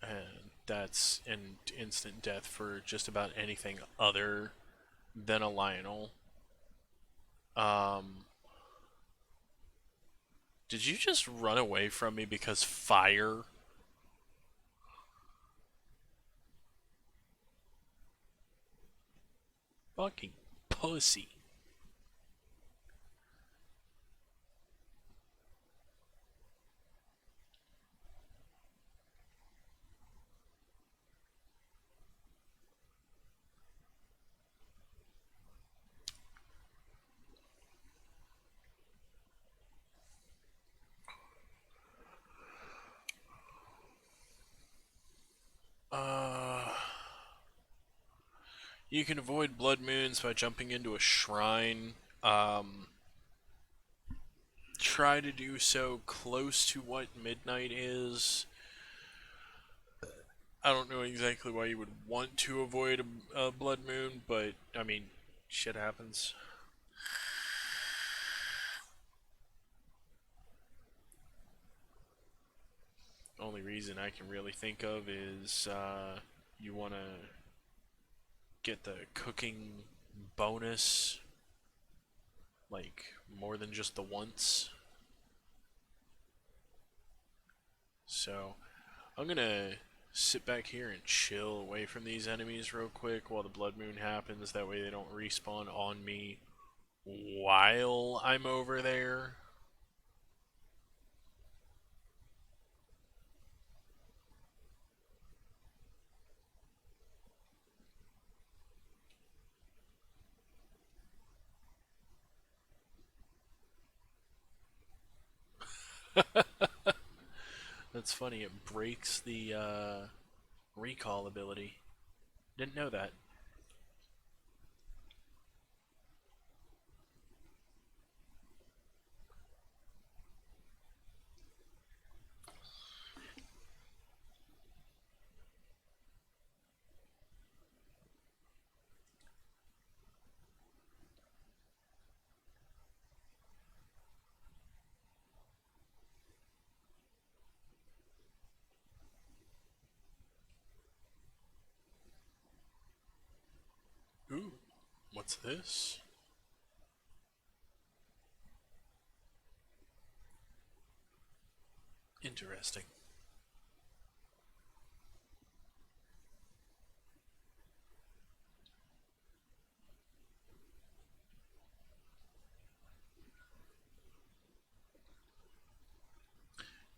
And that's an instant death for just about anything other than a Lionel. Um, did you just run away from me because fire? Fucking pussy. Uh, you can avoid blood moons by jumping into a shrine. Um, Try to do so close to what midnight is. I don't know exactly why you would want to avoid a blood moon, but I mean, shit happens. Only reason I can really think of is you want to get the cooking bonus, like more than just the once. So I'm gonna sit back here and chill away from these enemies real quick while the blood moon happens. That way they don't respawn on me while I'm over there. That's funny. It breaks the recall ability. Didn't know that. Ooh, what's this? Interesting.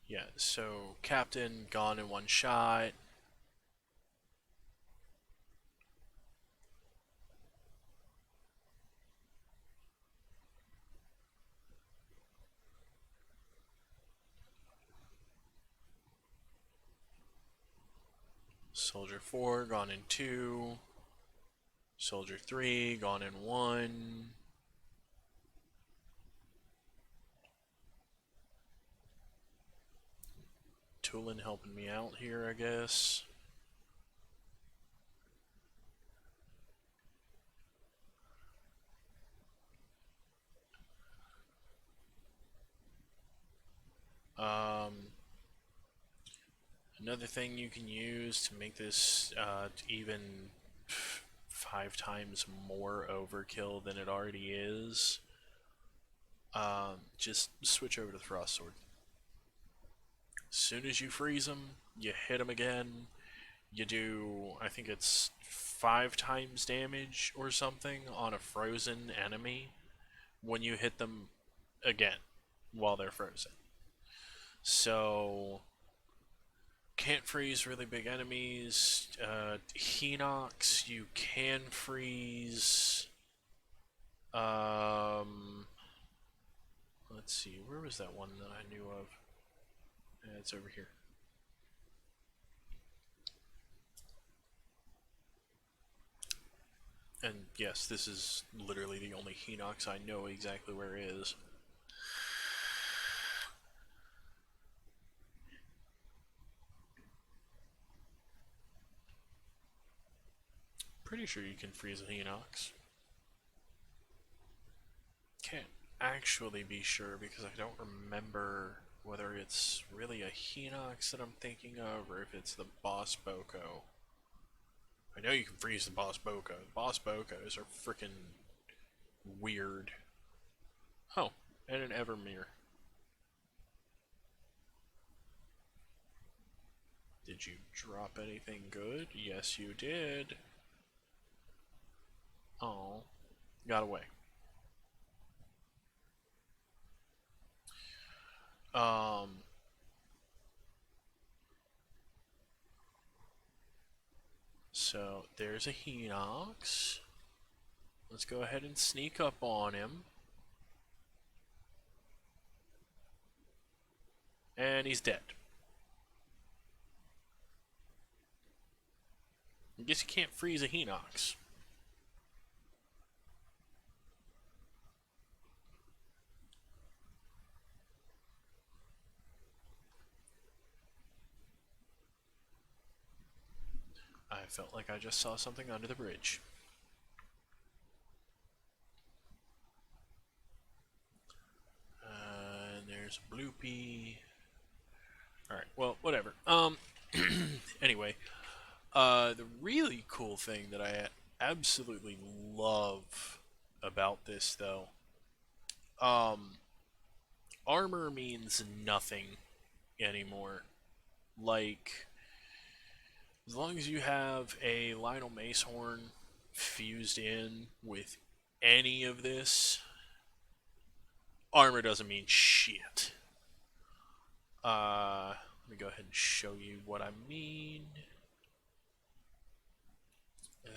Yeah, so Captain gone in one shot. Soldier 4 gone in 2. Soldier 3 gone in 1. Tulin helping me out here, I guess. Um, Another thing you can use to make this even 5 times more overkill than it already is, just switch over to the Frost Sword. As soon as you freeze them, you hit them again. You do, I think it's 5 times damage or something on a frozen enemy when you hit them again while they're frozen. So can't freeze really big enemies. Hinox, you can freeze. Um, let's see, where was that one that I knew of? It's over here. And yes, this is literally the only Hinox I know exactly where it is. Pretty sure you can freeze a Hinox. Can't actually be sure because I don't remember whether it's really a Hinox that I'm thinking of or if it's the Boss Boko. I know you can freeze the Boss Boko. The Boss Bokos are freaking weird. Oh, and an Evermere. Did you drop anything good? Yes, you did. Oh, got away. Um, so there's a Hinox. Let's go ahead and sneak up on him. And he's dead. I guess you can't freeze a Hinox. I felt like I just saw something under the bridge. And there's a bloopy. Alright, well, whatever. Anyway, the really cool thing that I absolutely love about this, though, um, armor means nothing anymore. Like, as long as you have a Lionel Macehorn fused in with any of this, armor doesn't mean shit. Let me go ahead and show you what I mean. And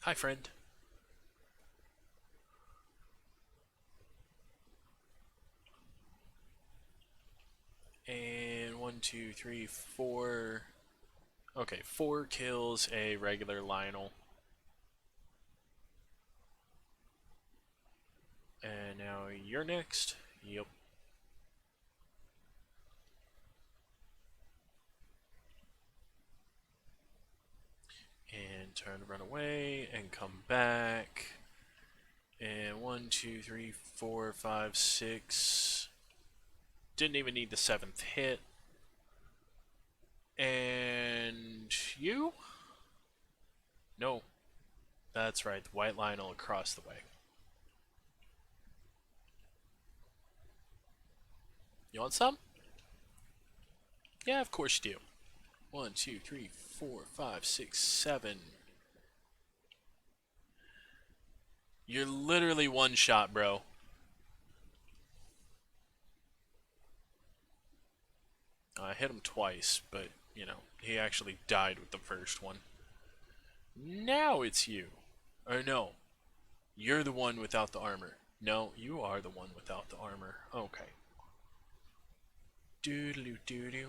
Hi, friend. And one, two, three, four. Okay, four kills a regular Lionel. And now you're next. Yep. And turn to run away and come back. And one, two, three, four, five, six. Didn't even need the seventh hit. And you? No, that's right. The white Lionel across the way. You want some? Yeah, of course you do. One, two, three, four, five, six, seven. You're literally one shot, bro. I hit him twice, but, you know, he actually died with the first one. Now it's you. Or no, you're the one without the armor. No, you are the one without the armor. Okay. Doodaloo doodoo.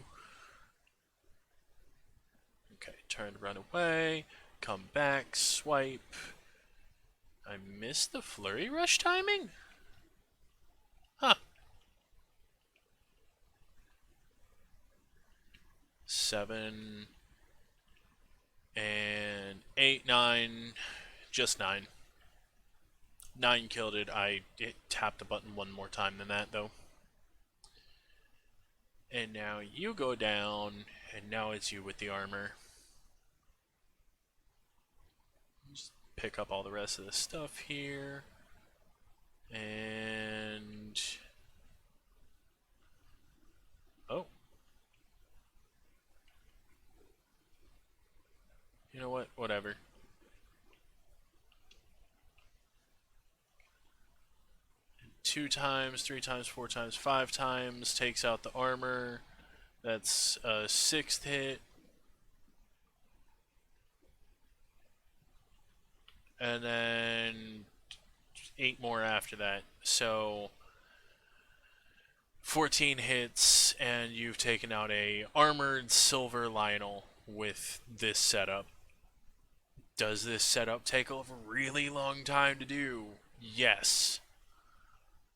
Okay, turn, run away. Come back, swipe. I missed the flurry rush timing? Huh. 7 and 8, 9, just 9. 9 killed it. I tapped the button one more time than that, though. And now you go down, and now it's you with the armor. Just pick up all the rest of the stuff here. And... oh. You know what? Whatever. 2 times, 3 times, 4 times, 5 times. Takes out the armor. That's a 6th hit. And then 8 more after that. So 14 hits, and you've taken out a armored silver Lionel with this setup. Does this setup take a really long time to do? Yes.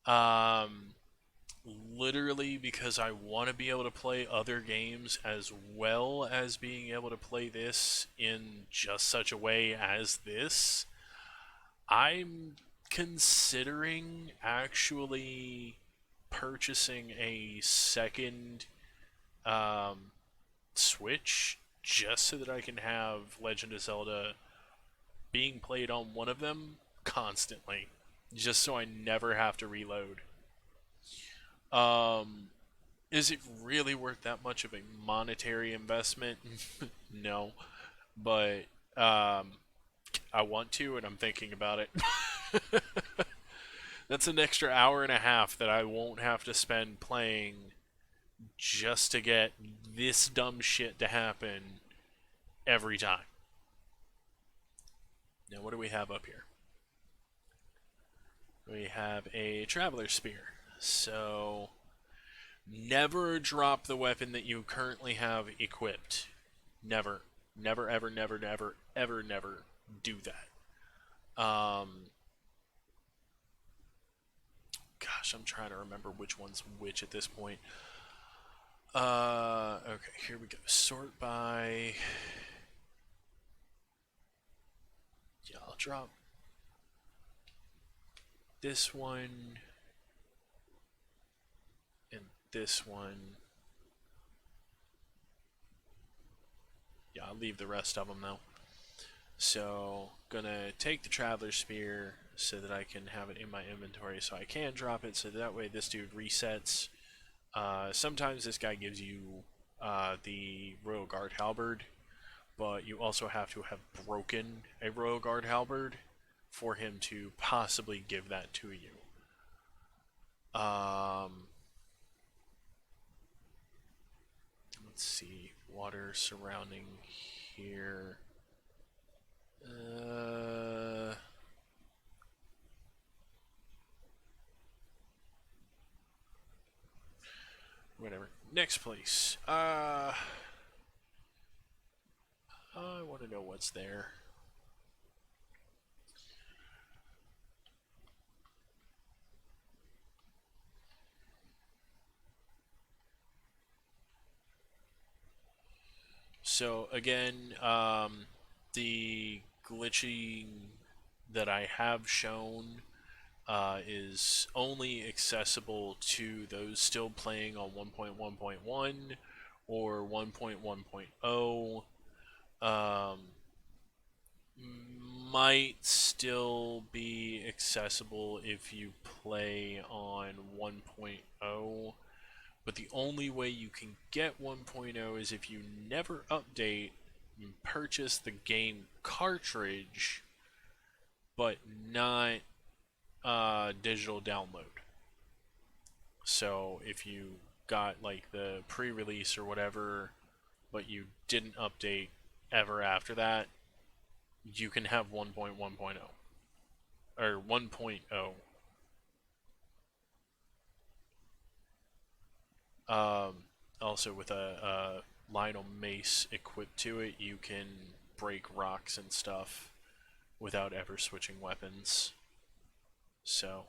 Um, Literally because I want to be able to play other games as well as being able to play this in just such a way as this. I'm considering actually purchasing a second um, Switch just so that I can have Legend of Zelda being played on one of them constantly, just so I never have to reload. Um, is it really worth that much of a monetary investment? No, but um, I want to, and I'm thinking about it. That's an extra hour and a half that I won't have to spend playing just to get this dumb shit to happen every time. Now, what do we have up here? We have a Traveler Spear. So, never drop the weapon that you currently have equipped. Never. Never, ever, never, never, ever, never do that. Gosh, I'm trying to remember which one's which at this point. Okay, here we go. Sort by. Yeah, I'll drop this one and this one. Yeah, I'll leave the rest of them though. So, gonna take the Traveler Spear so that I can have it in my inventory so I can drop it so that way this dude resets. Sometimes this guy gives you the Royal Guard Halberd, but you also have to have broken a Royal Guard Halberd for him to possibly give that to you. Let's see, water surrounding here. Next place. I want to know what's there. So again, the glitching that I have shown is only accessible to those still playing on 1.1.1 or 1.1.0. Um, might still be accessible if you play on 1.0, but the only way you can get 1.0 is if you never update and purchase the game cartridge, but not digital download. So if you got like the pre-release or whatever, but you didn't update ever after that, you can have 1.1.0 or 1.0. Also, with a Lionel Mace equipped to it, you can break rocks and stuff without ever switching weapons. So,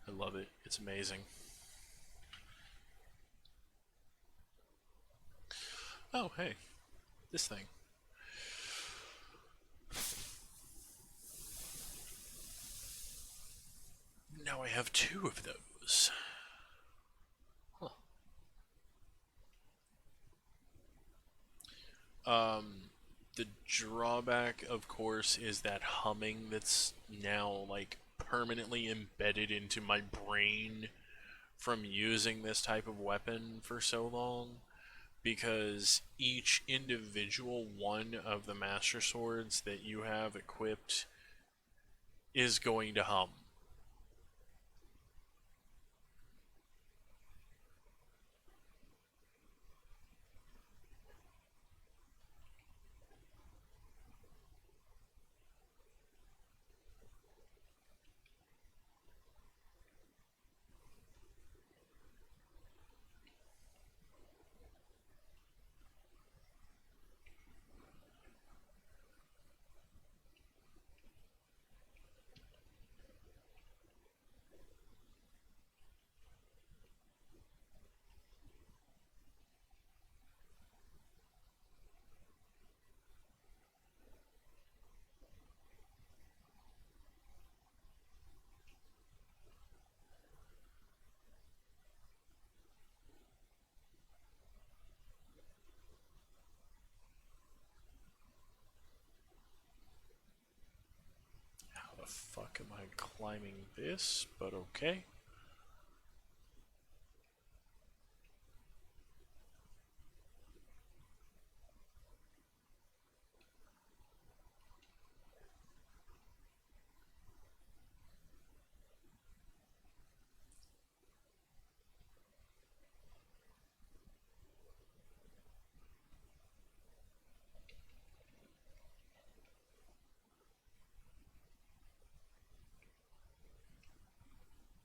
I love it. It's amazing. Oh, hey, this thing. Now I have two of those. Huh. The drawback, of course, is that humming that's now like permanently embedded into my brain from using this type of weapon for so long, because each individual one of the Master Swords that you have equipped is going to hum. How the fuck am I climbing this? But okay.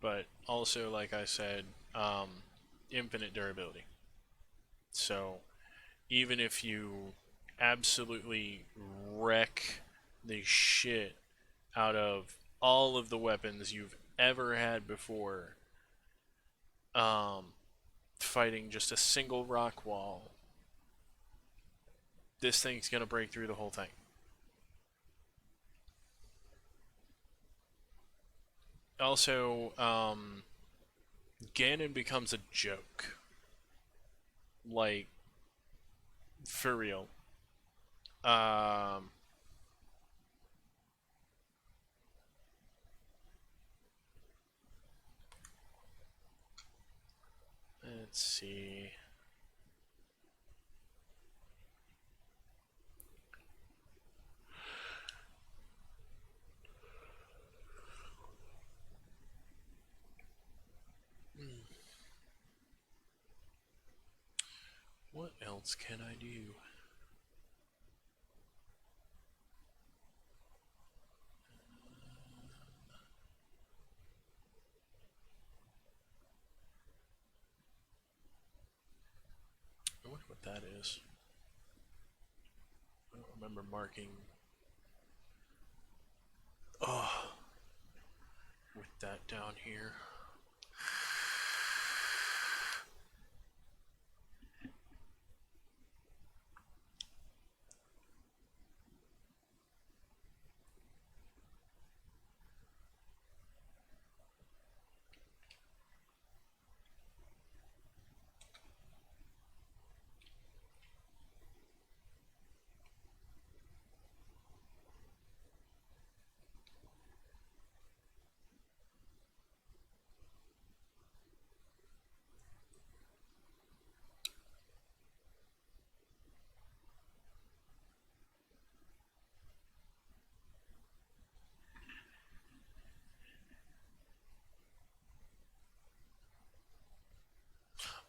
But also, like I said, infinite durability. So even if you absolutely wreck the shit out of all of the weapons you've ever had before, um, fighting just a single rock wall, this thing's gonna break through the whole thing. Also, Ganon becomes a joke. Like, for real. Um, let's see. What else can I do? what that is. I don't remember marking. Oh, with that down here.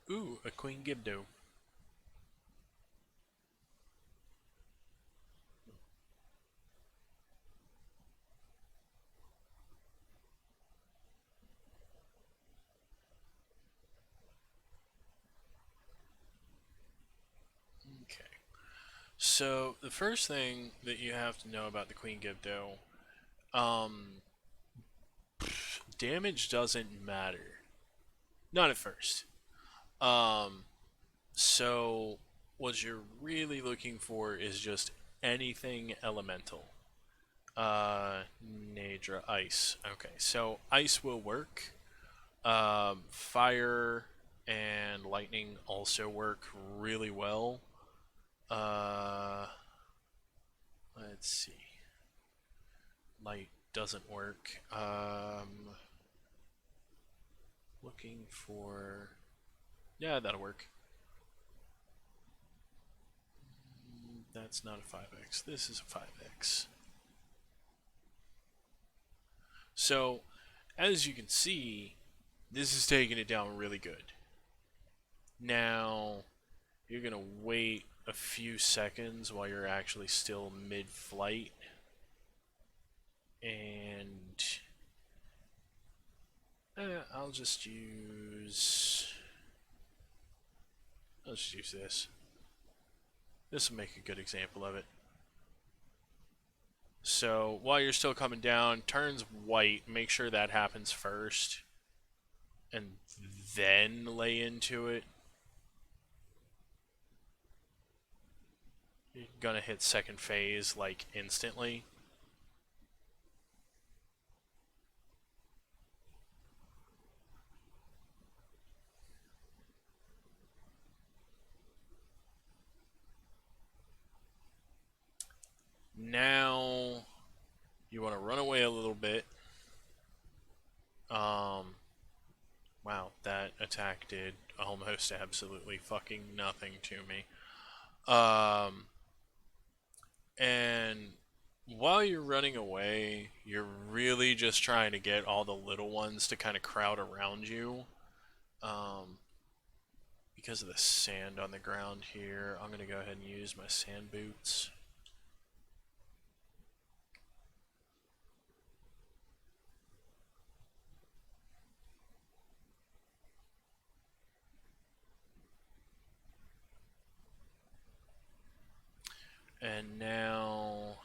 Ooh, a Queen Gibdo. Okay. So the first thing that you have to know about the Queen Gibdo, um, damage doesn't matter. Not at first. Um, so what you're really looking for is just anything elemental. Nadra, ice. Okay, so ice will work. Fire and lightning also work really well. Uh, let's see. Light doesn't work. Looking for. Yeah, that'll work. That's not a 5x. This is a 5x. So, as you can see, this is taking it down really good. Now, you're going to wait a few seconds while you're actually still mid-flight. And I'll just use... Let's just use this. This will make a good example of it. So while you're still coming down, turns white. Make sure that happens first. And then lay into it. You're gonna hit second phase like instantly. Now you want to run away a little bit. Wow, that attack did almost absolutely fucking nothing to me. Um, and while you're running away, you're really just trying to get all the little ones to kind of crowd around you. Um, because of the sand on the ground here, I'm going to go ahead and use my sand boots. And now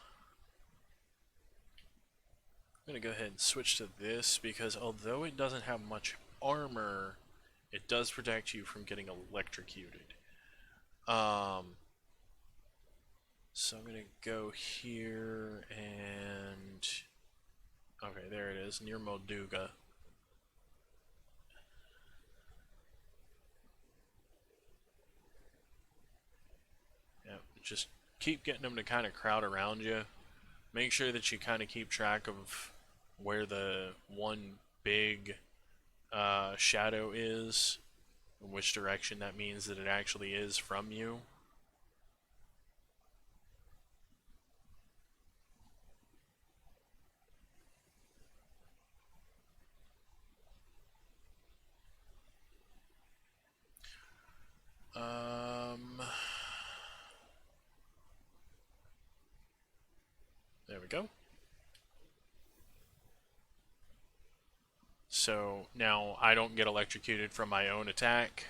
I'm going to go ahead and switch to this because although it doesn't have much armor, it does protect you from getting electrocuted. So I'm going to go here and... Okay, there it is, near Molduga. Yep, just keep getting them to kind of crowd around you. Make sure that you kind of keep track of where the one big shadow is, and which direction that means that it actually is from you. There we go. So now I don't get electrocuted from my own attack.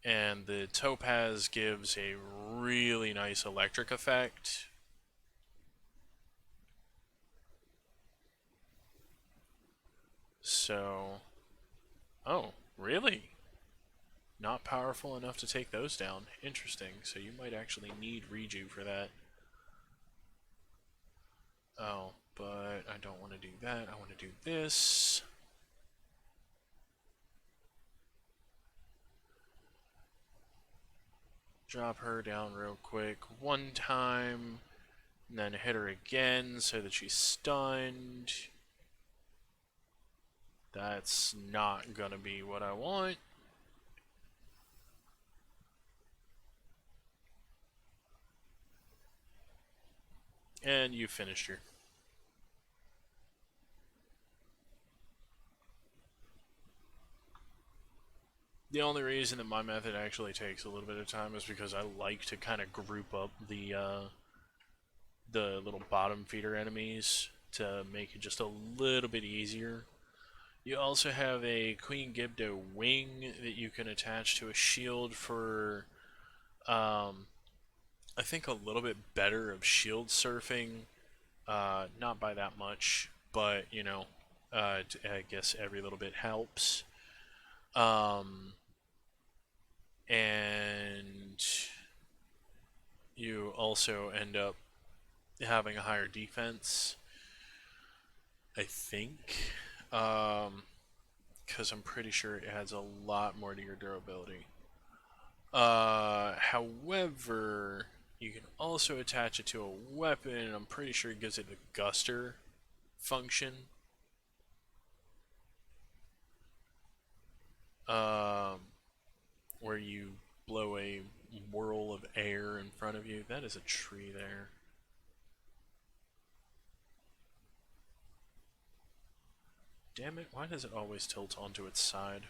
And the topaz gives a really nice electric effect. So, oh, really? Not powerful enough to take those down. Interesting. So you might actually need Reju for that. Oh, but I don't want to do that. I want to do this. Drop her down real quick one time, and then hit her again so that she's stunned. That's not gonna be what I want. And you finished her. The only reason that my method actually takes a little bit of time is because I like to kind of group up the little bottom feeder enemies to make it just a little bit easier. You also have a Queen Gibdo wing that you can attach to a shield for, I think, a little bit better of shield surfing. Not by that much, but I guess every little bit helps. Um, and you also end up having a higher defense, I think, because I'm pretty sure it adds a lot more to your durability. However, you can also attach it to a weapon, and I'm pretty sure it gives it a guster function. Um, where you blow a whirl of air in front of you. That is a tree there. Damn it, why does it always tilt onto its side?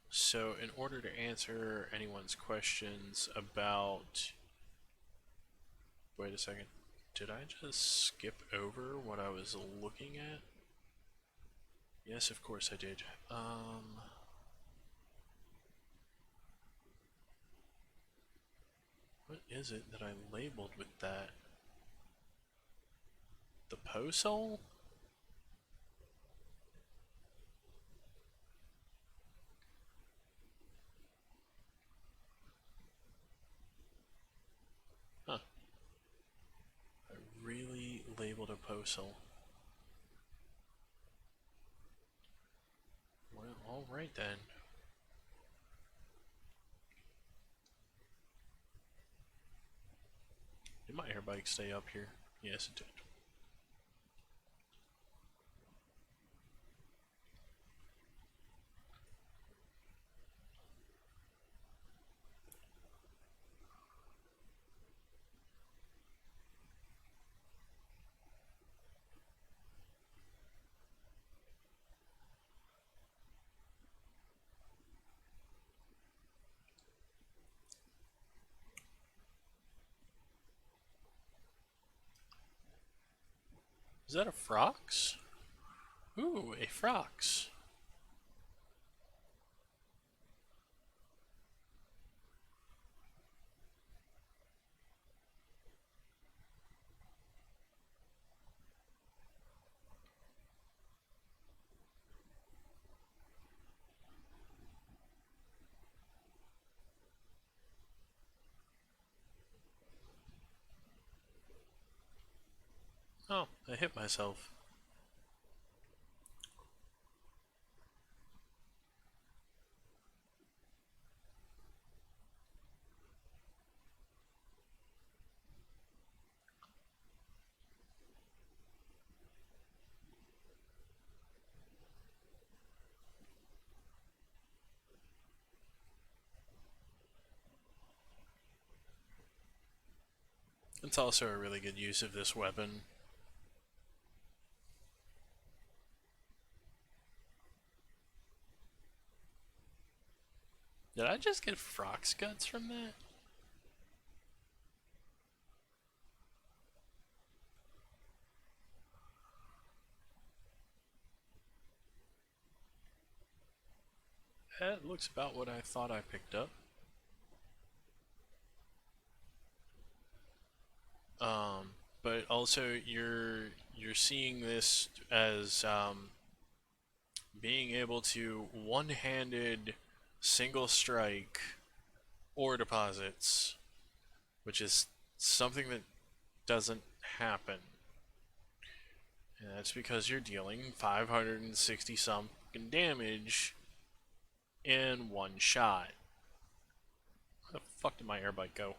So in order to answer anyone's questions about... Wait a second. Did I just skip over what I was looking at? Yes, of course I did. What is it that I labeled with that? The Posol? Huh. I really labeled a Posol. Well, alright then. Did my air bike stay up here? Yes, it did. Is that a Frox? Ooh, a Frox. Oh, I hit myself. It's also a really good use of this weapon. Did I just get Frox Guts from that? That looks about what I thought I picked up. But also you're seeing this as being able to one-handed single strike ore deposits, which is something that doesn't happen. And that's because you're dealing 560 something damage in one shot. Where the fuck did my air bike go?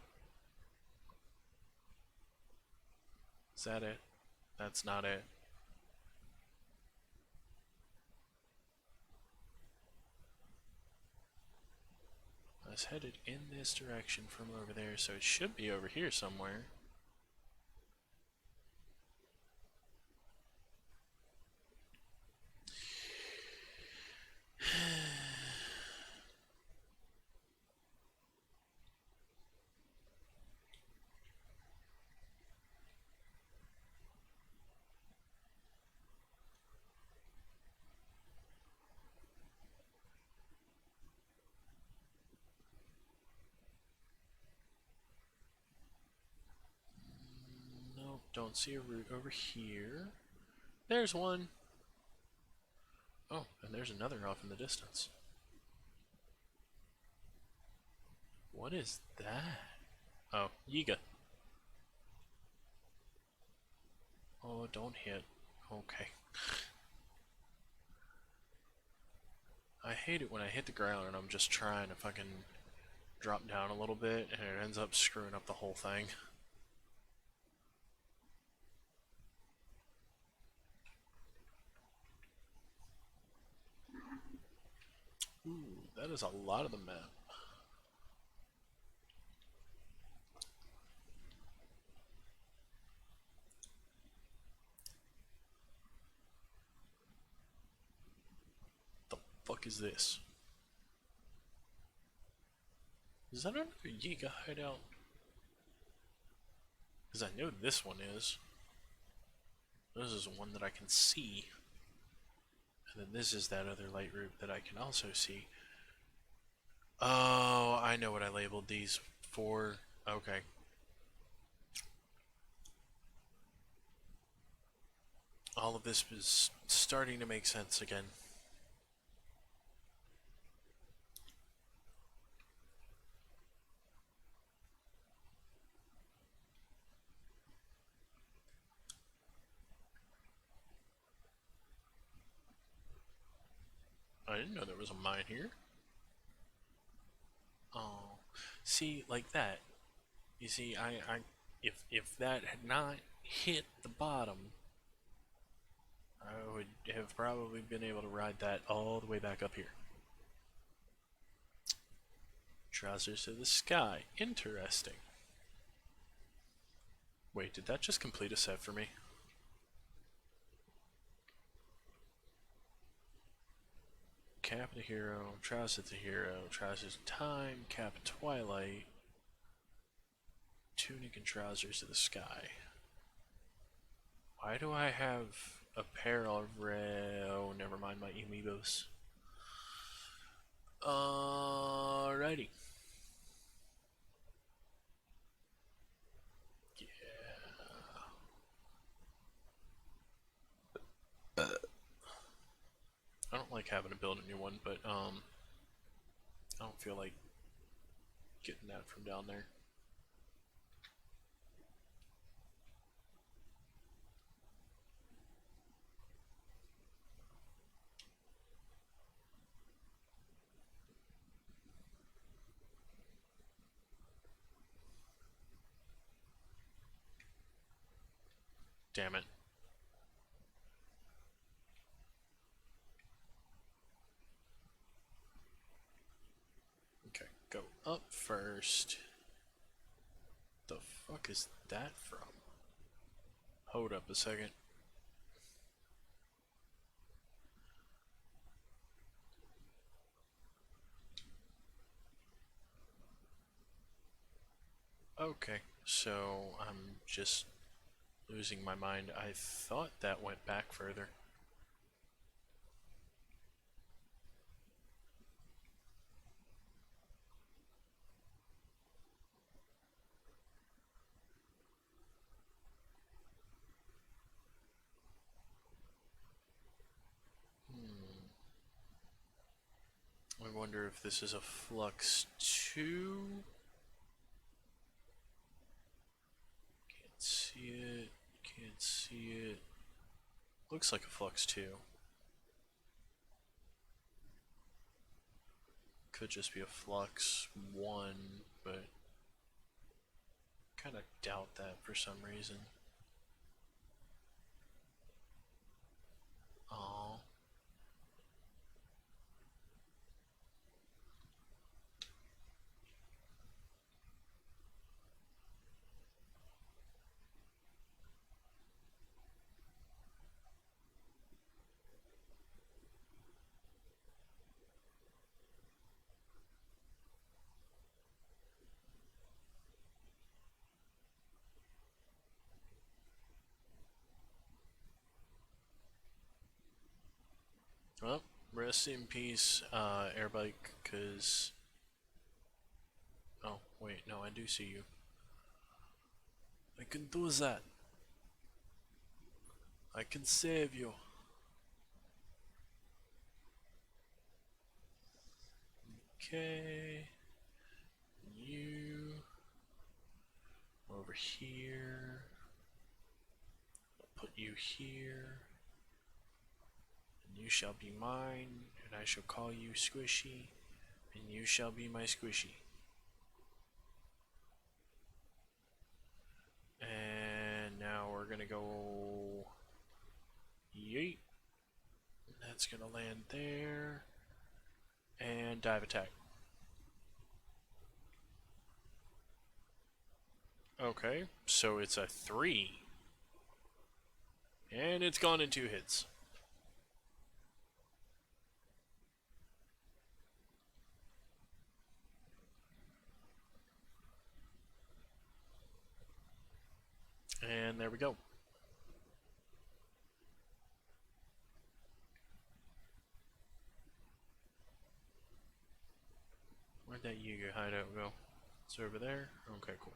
Is that it? That's not it. I was headed in this direction from over there, so it should be over here somewhere. Nope, don't see a route over here. There's one. Oh, and there's another off in the distance. What is that? Oh, Yiga. Oh, don't hit. Okay. I hate it when I hit the ground and I'm just trying to fucking drop down a little bit and it ends up screwing up the whole thing. Ooh, that is a lot of the map. The fuck is this? Is that another Yiga hideout? Because I know this one is. This is one that I can see. And then this is that other light route that I can also see. Oh, I know what I labeled these for. Okay. All of this is starting to make sense again. I didn't know there was a mine here. Oh, see, like that. You see, if that had not hit the bottom, I would have probably been able to ride that all the way back up here. Trousers to the sky. Interesting. Wait, did that just complete a set for me? Cap the hero, trousers the hero, trousers time, cap twilight, tunic and trousers to the sky. Why do I have apparel of red? Oh, never mind my amiibos. Alrighty. Yeah. I don't like having to build a new one, but I don't feel like getting that from down there. Damn it. Okay, go up first. The fuck is that from? Hold up a second. Okay, so I'm just losing my mind. I thought that went back further. I wonder if this is a Flux 2? Can't see it. Can't see it. Looks like a Flux 2. Could just be a Flux 1, but kind of doubt that for some reason. Oh. Well, rest in peace, Airbike, because... Oh, wait, no, I do see you. I can do that. I can save you. Okay. You... Over here. I'll put you here. And you shall be mine, and I shall call you Squishy, and you shall be my Squishy. And now we're gonna go... Yeet. That's gonna land there. And dive attack. Okay, so it's a 3. And it's gone in 2 hits. And there we go. Where'd that Yiga hideout go? It's over there? Okay, cool.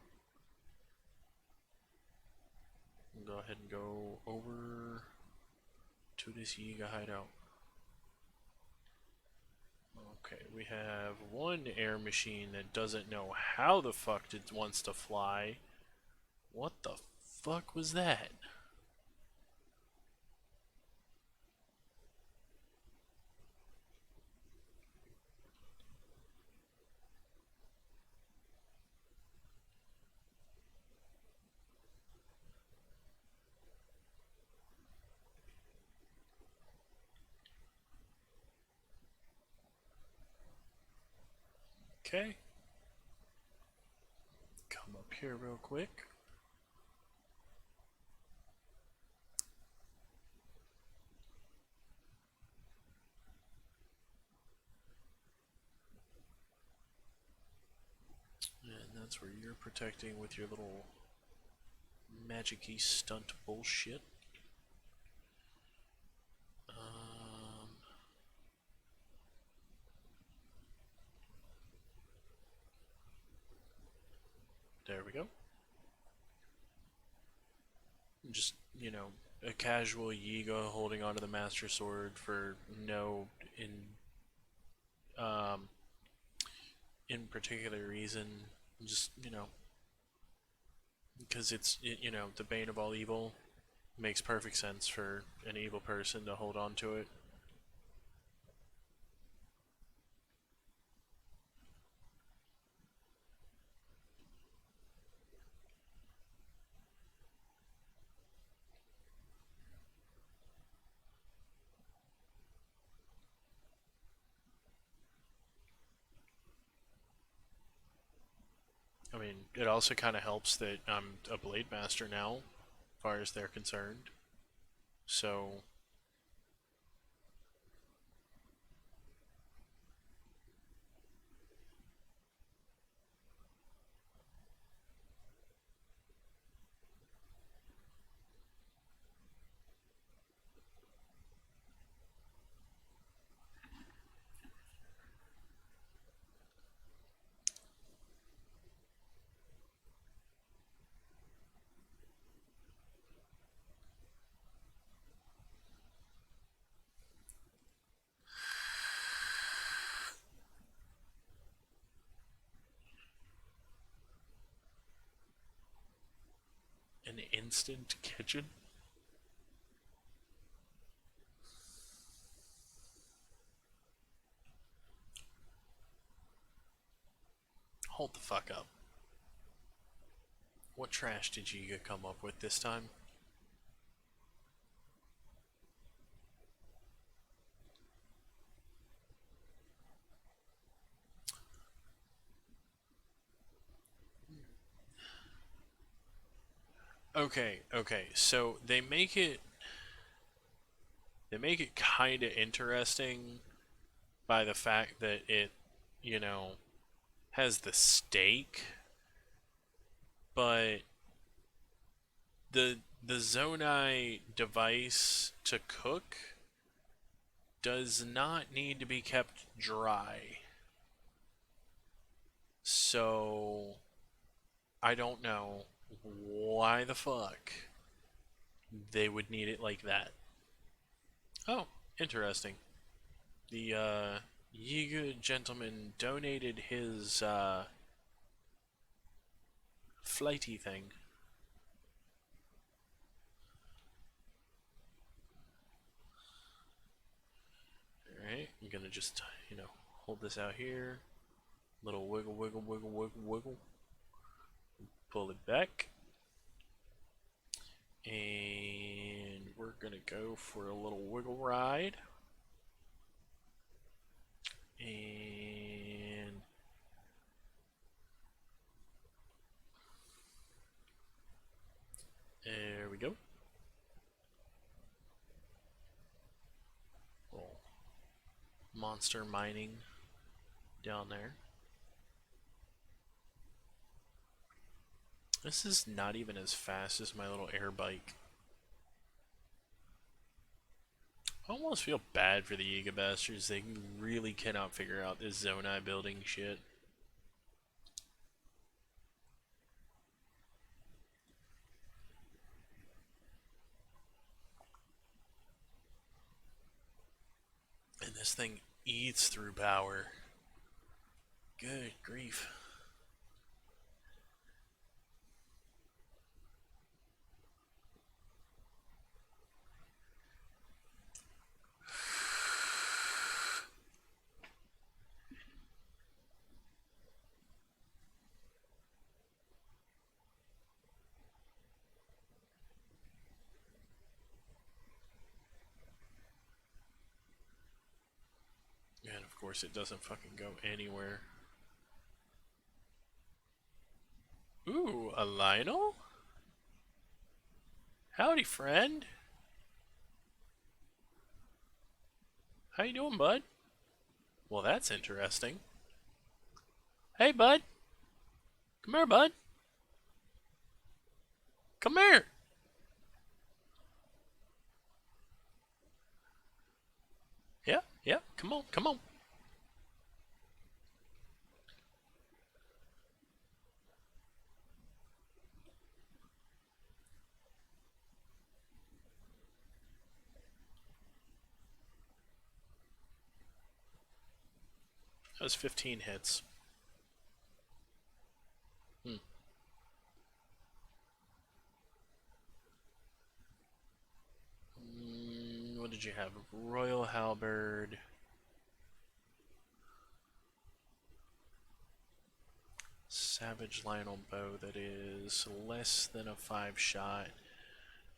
We'll go ahead and go over to this Yiga hideout. Okay, we have one air machine that doesn't know how the fuck it wants to fly. What the fuck was that? Okay. Come up here real quick. And that's where you're protecting with your little magic-y stunt bullshit. There we go. Just, you know, a casual Yiga holding onto the Master Sword for no um, in particular reason. Just, you know, because it's, you know, the bane of all evil. Makes perfect sense for an evil person to hold on to it. I mean, it also kind of helps that I'm a blade master now, as far as they're concerned. So an instant kitchen. Hold the fuck up. What trash did you come up with this time? Okay, okay. So they make it kind of interesting by the fact that it, you know, has the steak, but the Zonai device to cook does not need to be kept dry. So I don't know why the fuck they would need it like that. Oh, interesting. The Yiga gentleman donated his flighty thing. Alright, I'm gonna just, hold this out here. Little wiggle, wiggle, wiggle, wiggle, wiggle. Pull it back. And we're gonna go for a little wiggle ride. And there we go. Little monster mining down there. This is not even as fast as my little air bike. I almost feel bad for the Yiga bastards. They really cannot figure out this Zonai building shit. And this thing eats through power. Good grief. And of course it doesn't fucking go anywhere. Ooh, a Lionel? Howdy, friend. How you doing, bud? Well, that's interesting. Hey, bud. Come here, bud. Come here. Yeah, yeah. Come on, come on. That was 15 hits. Hmm. What did you have? Royal Halberd. Savage Lionel bow that is less than a 5 shot.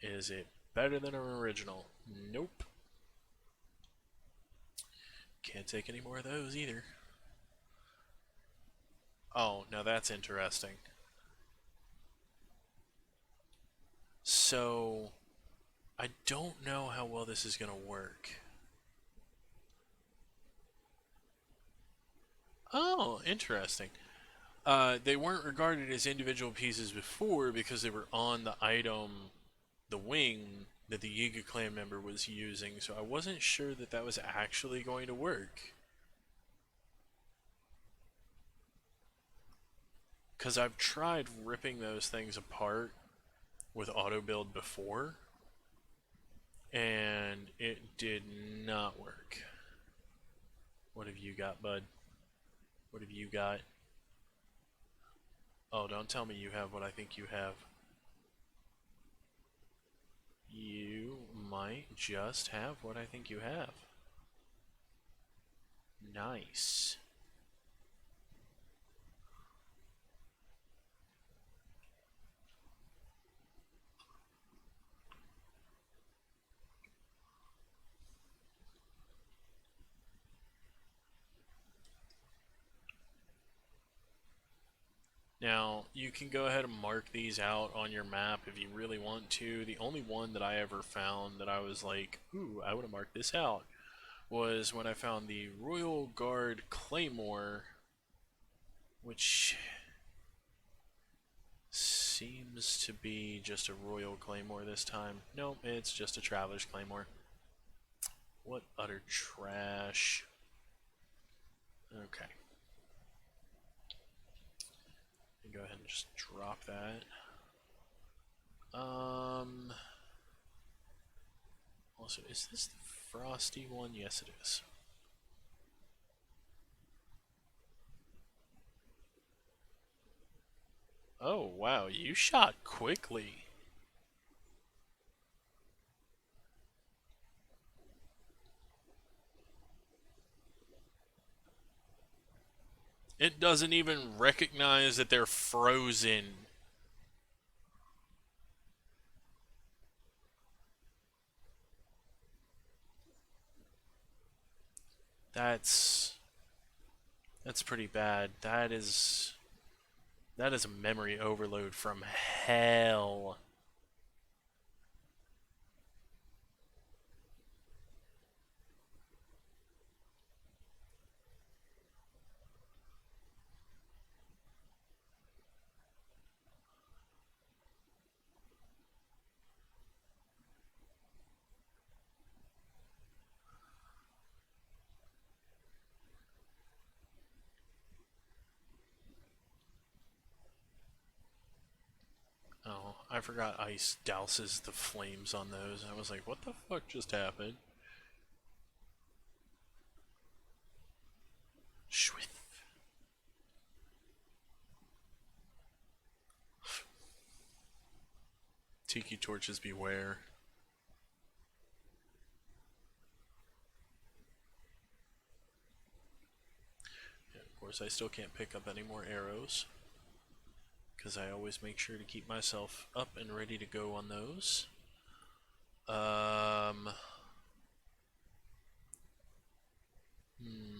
Is it better than an original? Nope. Can't take any more of those either. Oh, now that's interesting. So I don't know how well this is going to work. Oh, interesting. They weren't regarded as individual pieces before because they were on the item, the wing that the Yiga clan member was using, so I wasn't sure that that was actually going to work. Because I've tried ripping those things apart with auto build before, and it did not work. What have you got, bud? What have you got? Oh, don't tell me you have what I think you have. You might just have what I think you have. Nice. Now, you can go ahead and mark these out on your map if you really want to. The only one that I ever found that I was like, ooh, I would have marked this out, was when I found the Royal Guard Claymore, which seems to be just a Royal Claymore this time. Nope, it's just a Traveler's Claymore. What utter trash. Okay. Go ahead and just drop that. Also, is this the frosty one? Yes, it is. Oh, wow, you shot quickly. It doesn't even recognize that they're frozen. That's that's pretty bad. That is a memory overload from hell. Oh, I forgot ice douses the flames on those. I was like, what the fuck just happened? Shwith. Tiki torches beware. Yeah, of course, I still can't pick up any more arrows because I always make sure to keep myself up and ready to go on those. Um. Hmm.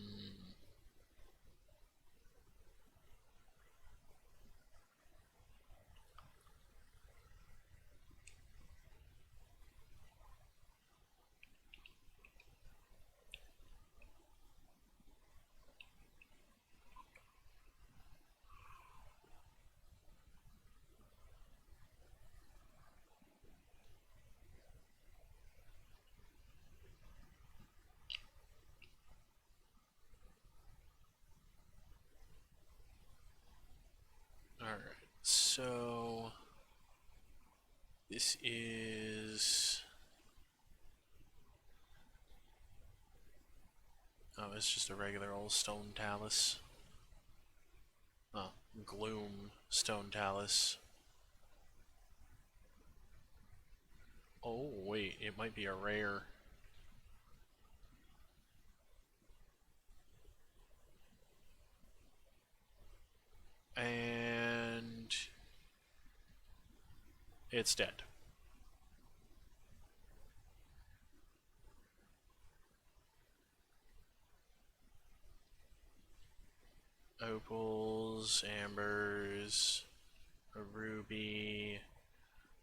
All right. So this is. Oh, it's just a regular old stone talus. Oh, gloom stone talus. Oh, wait, it might be a rare. And it's dead. Opals, ambers, a ruby,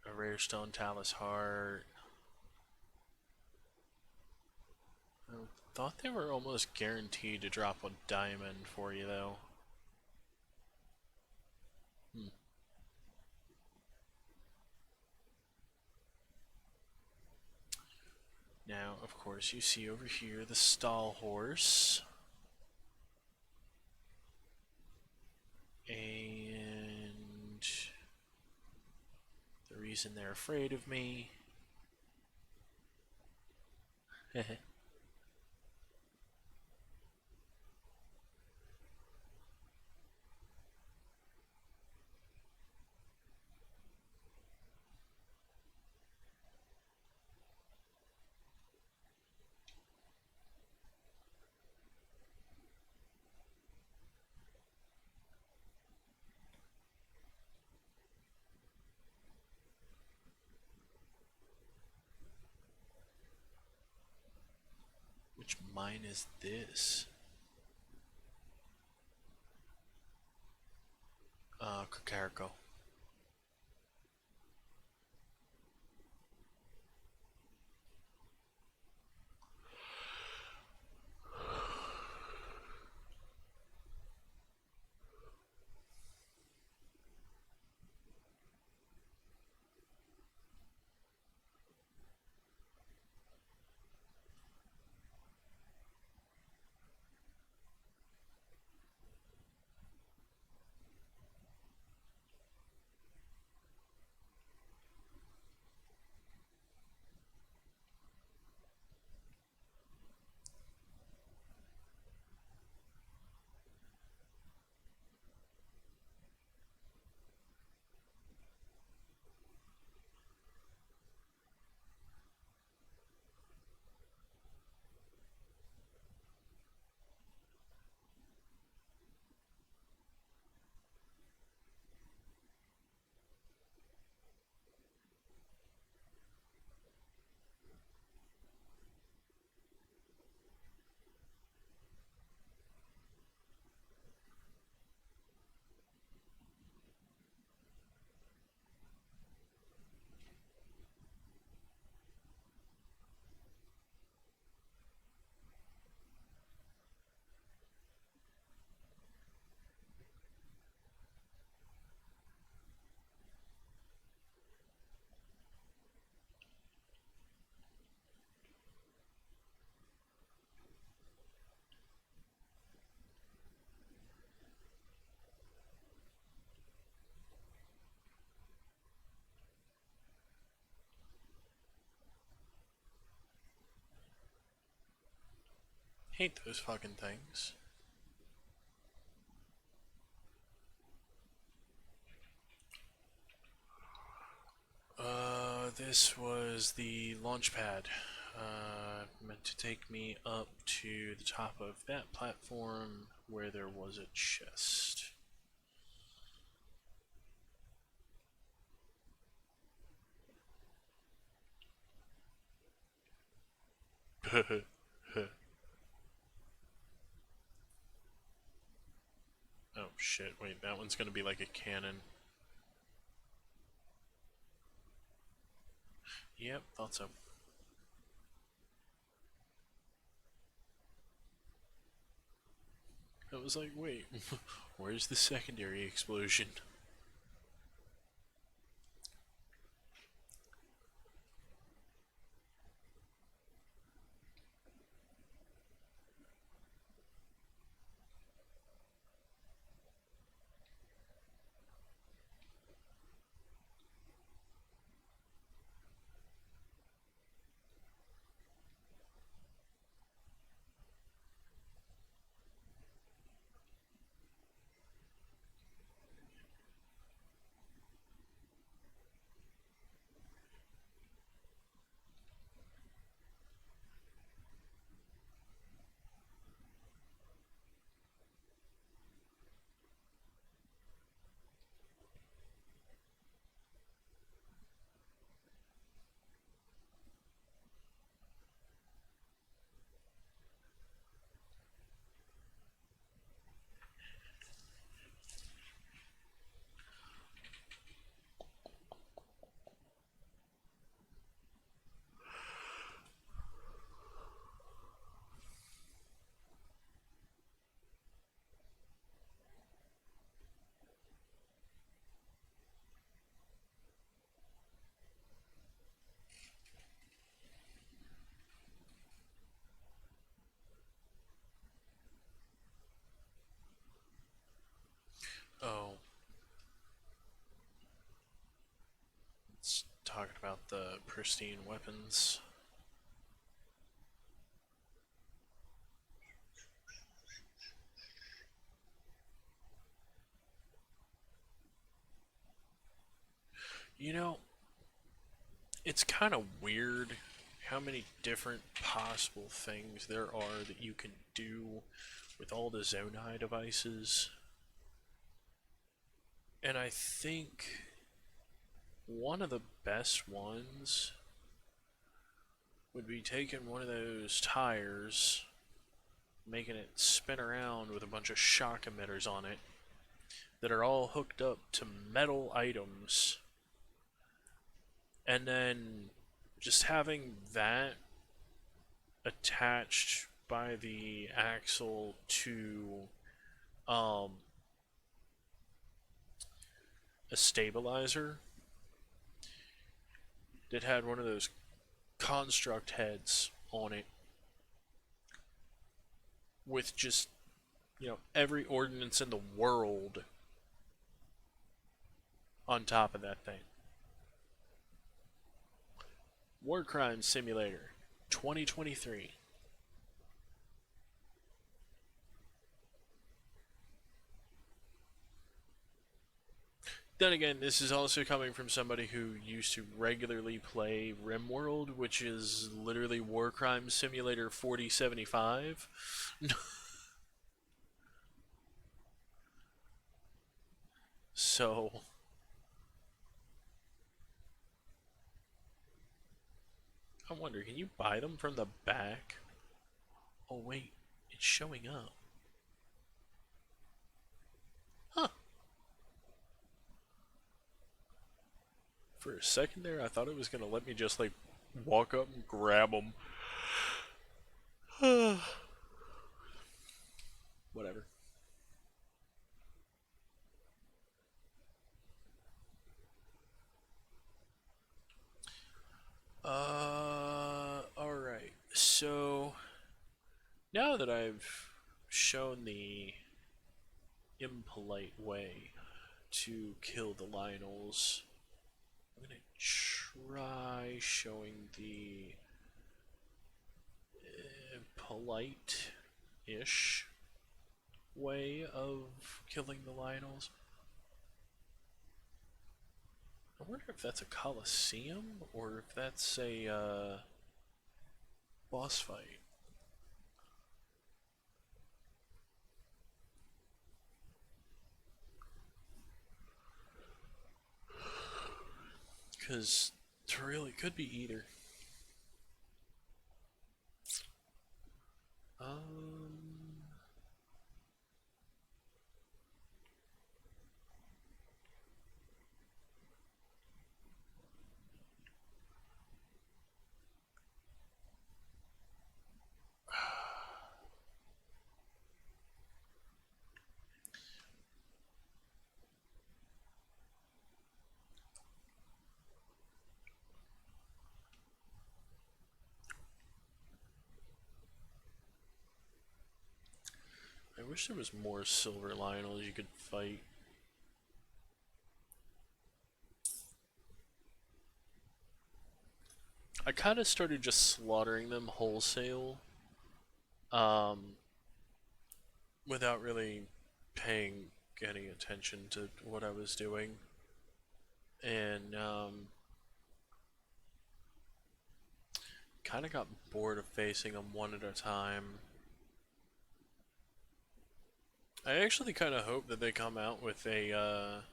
A rare stone talus heart. I thought they were almost guaranteed to drop a diamond for you, though. Hmm. Now, of course, you see over here the stall horse. And the reason they're afraid of me. Which mine is this? Kakariko. Hate those fucking things. This was the launch pad. Meant to take me up to the top of that platform where there was a chest. Oh shit, wait, that one's gonna be like a cannon. Yep, thought so. I was like, wait, where's the secondary explosion? the pristine weapons. You know, it's kind of weird how many different possible things there are that you can do with all the Zonai devices. And I think one of the best ones would be taking one of those tires, making it spin around with a bunch of shock emitters on it that are all hooked up to metal items, and then just having that attached by the axle to um, a stabilizer that had one of those construct heads on it with just, every ordnance in the world on top of that thing. War Crime Simulator 2023. Then again, this is also coming from somebody who used to regularly play RimWorld, which is literally War Crime Simulator 4075. So, I wonder, can you buy them from the back? Oh wait, it's showing up. Huh. For a second there, I thought it was going to let me just, like, walk up and grab them. Whatever. Alright. So, now that I've shown the impolite way to kill the Lionels, I'm gonna try showing the polite-ish way of killing the Lionels. I wonder if that's a Coliseum or if that's a boss fight. Because it really could be either. I wish there was more silver Lionels you could fight. I kind of started just slaughtering them wholesale, um, without really paying any attention to what I was doing, and kind of got bored of facing them one at a time. I actually kind of hope that they come out with a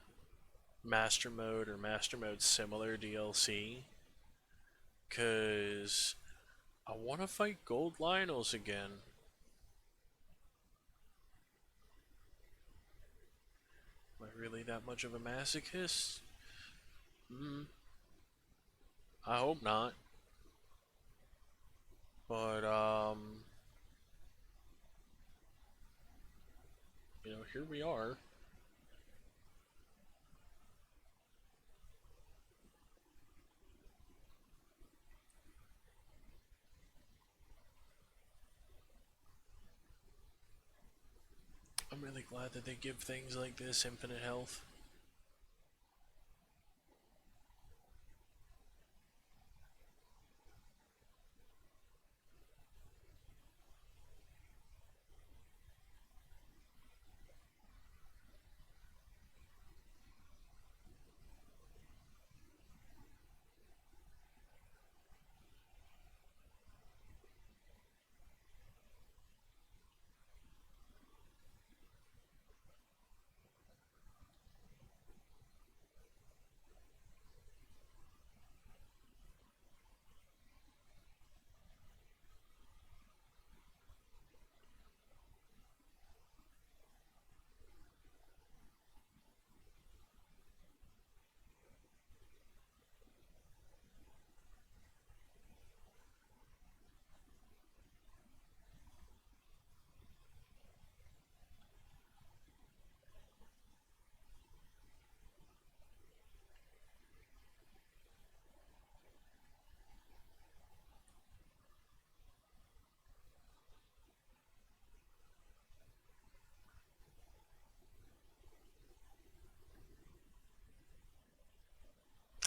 Master Mode or Master Mode similar DLC, because I want to fight Gold Lionels again. Am I really that much of a masochist? I hope not. But, here we are. I'm really glad that they give things like this infinite health.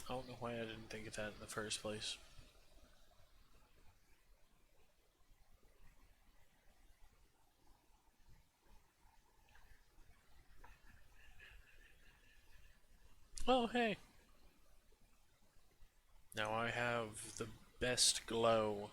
I don't know why I didn't think of that in the first place. Oh, hey. Now I have the best glow.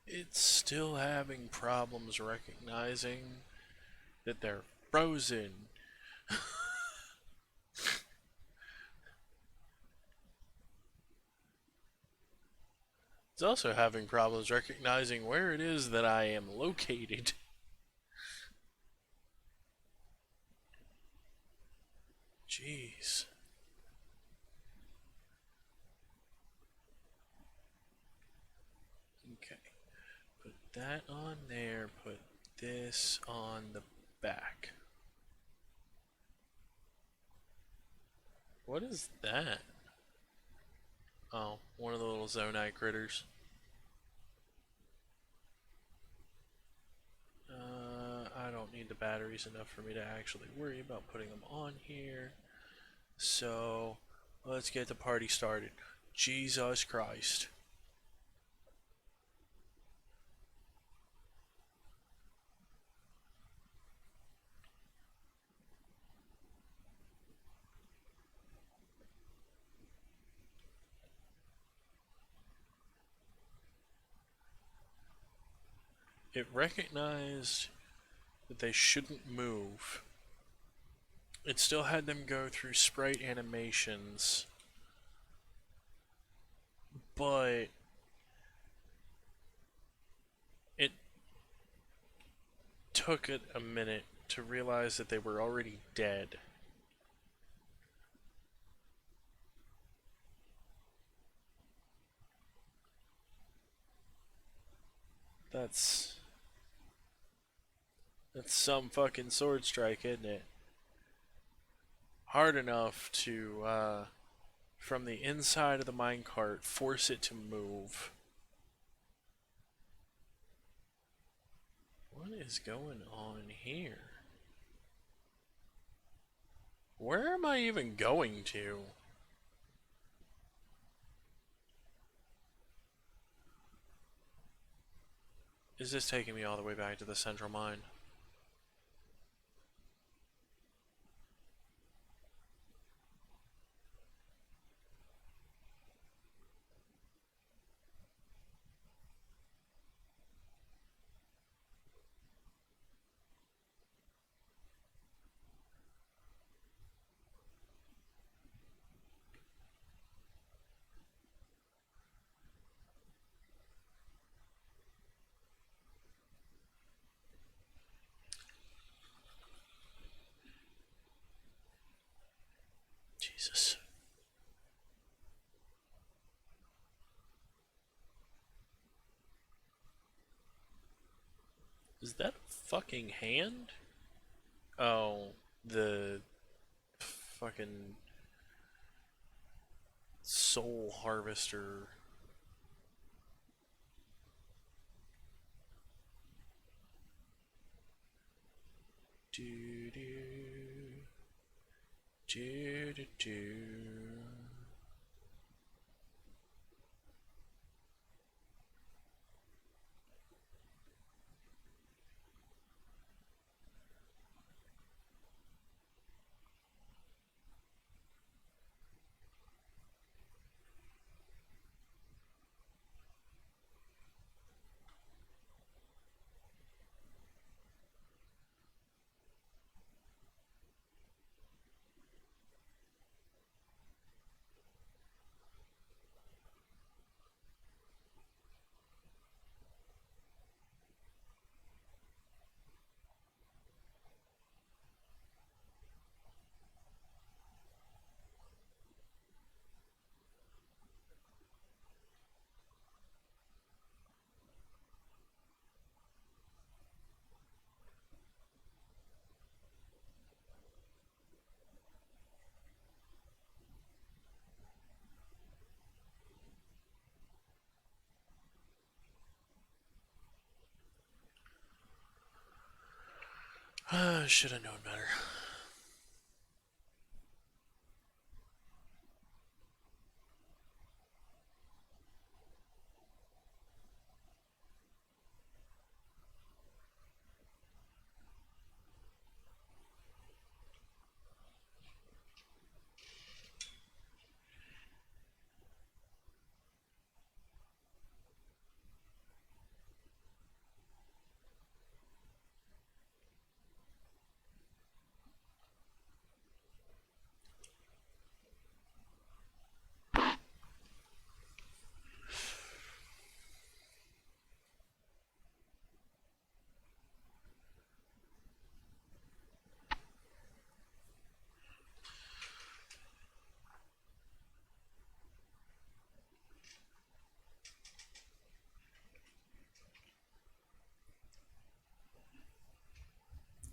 It's still having problems recognizing that they're frozen. It's also having problems recognizing where it is that I am located. Jeez. Okay. Put that on there, put this on the back. What is that? Oh, one of the little Zonite critters. I don't need the batteries enough for me to actually worry about putting them on here. So, let's get the party started. Jesus Christ. It recognized that they shouldn't move. It still had them go through sprite animations, but it took it a minute to realize that they were already dead. That's some fucking sword strike, isn't it? Hard enough to, from the inside of the minecart, force it to move. What is going on here? Where am I even going to? Is this taking me all the way back to the central mine? Jesus. Is that a fucking hand? Oh, the fucking soul harvester. Do do do do do. Should have known better.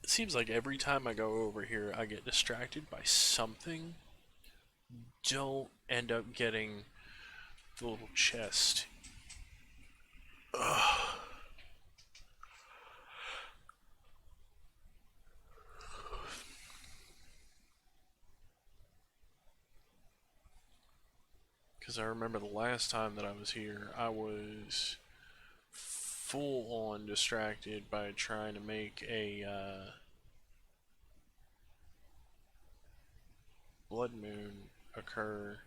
It seems like every time I go over here, I get distracted by something. Don't end up getting the little chest. Ugh. Because I remember the last time that I was here, I was full on distracted by trying to make a blood moon occur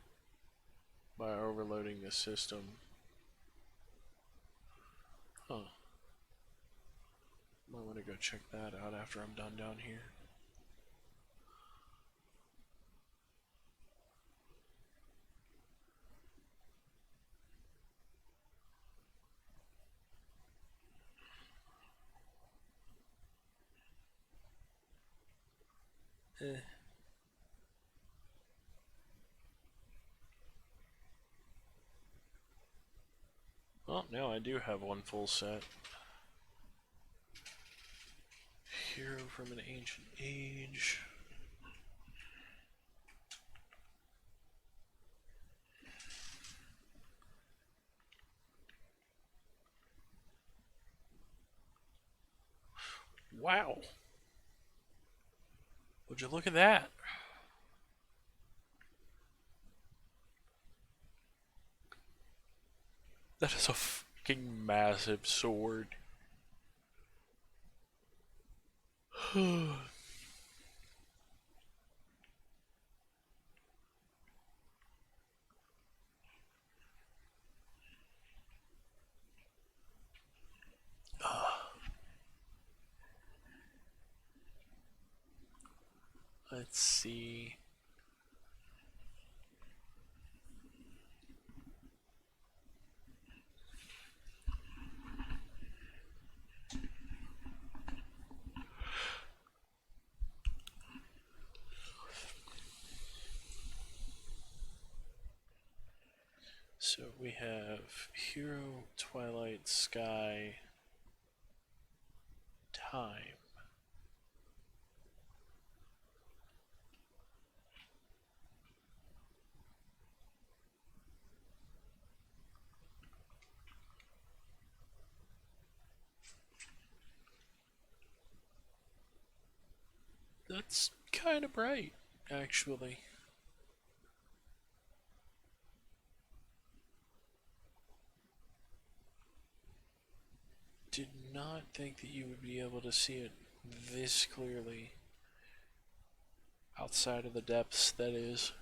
by overloading the system. Huh. Might want to go check that out after I'm done down here. Eh. Well, now I do have one full set. Hero from an ancient age. Wow. Would you look at that? That is a fucking massive sword. Let's see. So we have Hero, Twilight, Sky, Time. That's kind of bright, actually. Did not think that you would be able to see it this clearly. Outside of the depths, that is.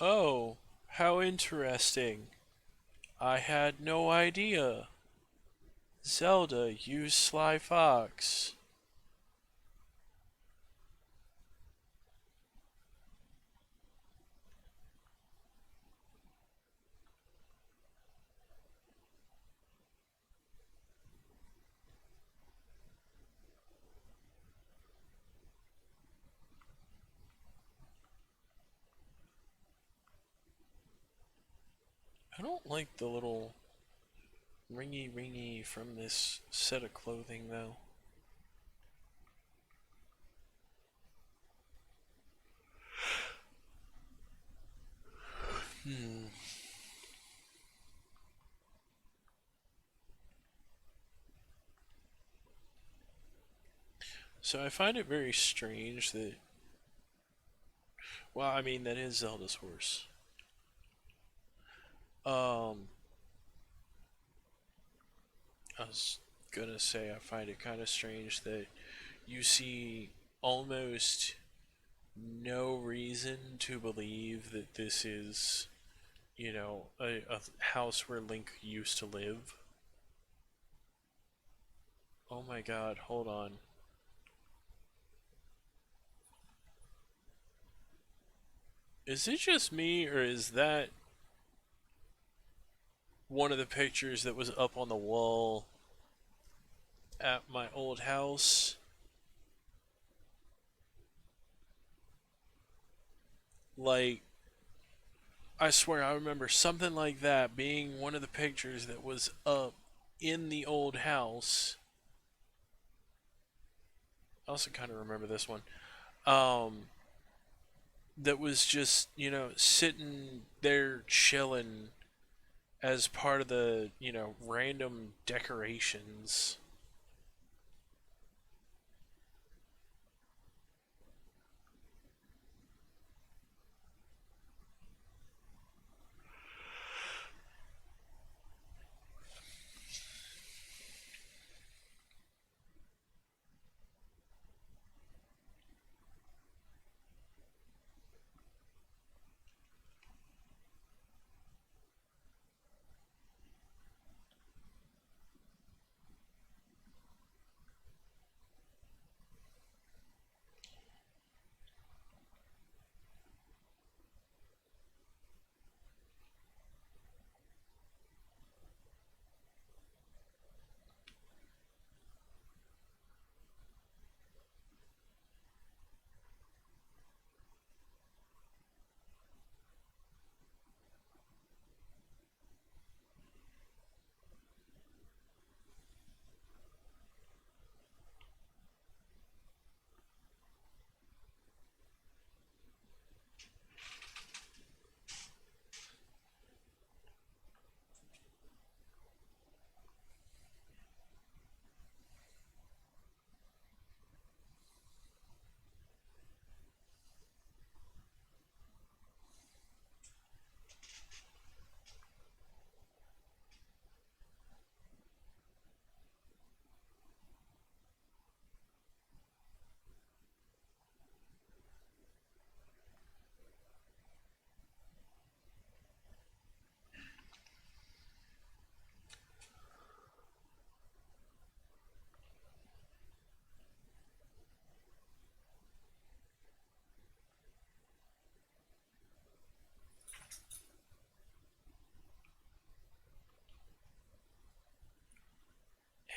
Oh, how interesting. I had no idea. Zelda, you sly fox. I don't like the little ringy ringy from this set of clothing though. Hmm. So I find it very strange that, well, I mean, that is Zelda's horse. Um, I was gonna say I find it kind of strange that you see almost no reason to believe that this is, a house where Link used to live. Oh my god, hold on. Is it just me, or is that one of the pictures that was up on the wall at my old house? Like, I swear I remember something like that being one of the pictures that was up in the old house. I also kind of remember this one. Um, that was just, sitting there chilling as part of the, random decorations.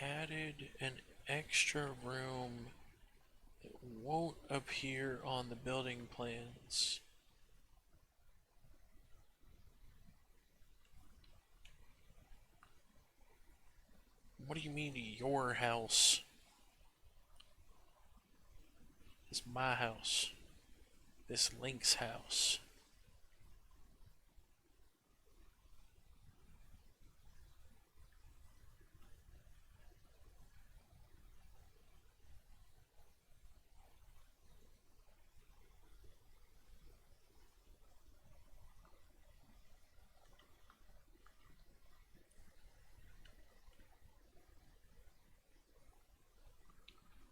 Added an extra room that won't appear on the building plans. What do you mean, your house? It's my house. This Link's house.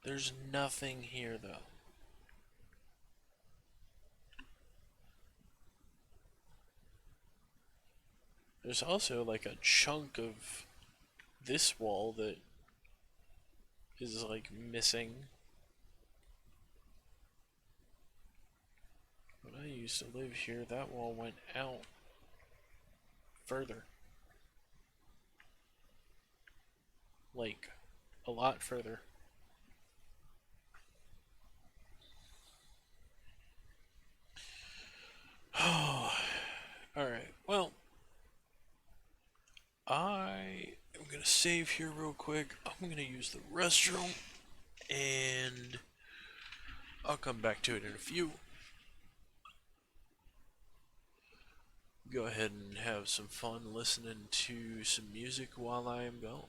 There's nothing here, though. There's also like a chunk of this wall that is like missing. When I used to live here, that wall went out further. Like, a lot further. Oh, alright. Well, I am gonna save here real quick. I'm gonna use the restroom, and I'll come back to it in a few. Go ahead and have some fun listening to some music while I am gone.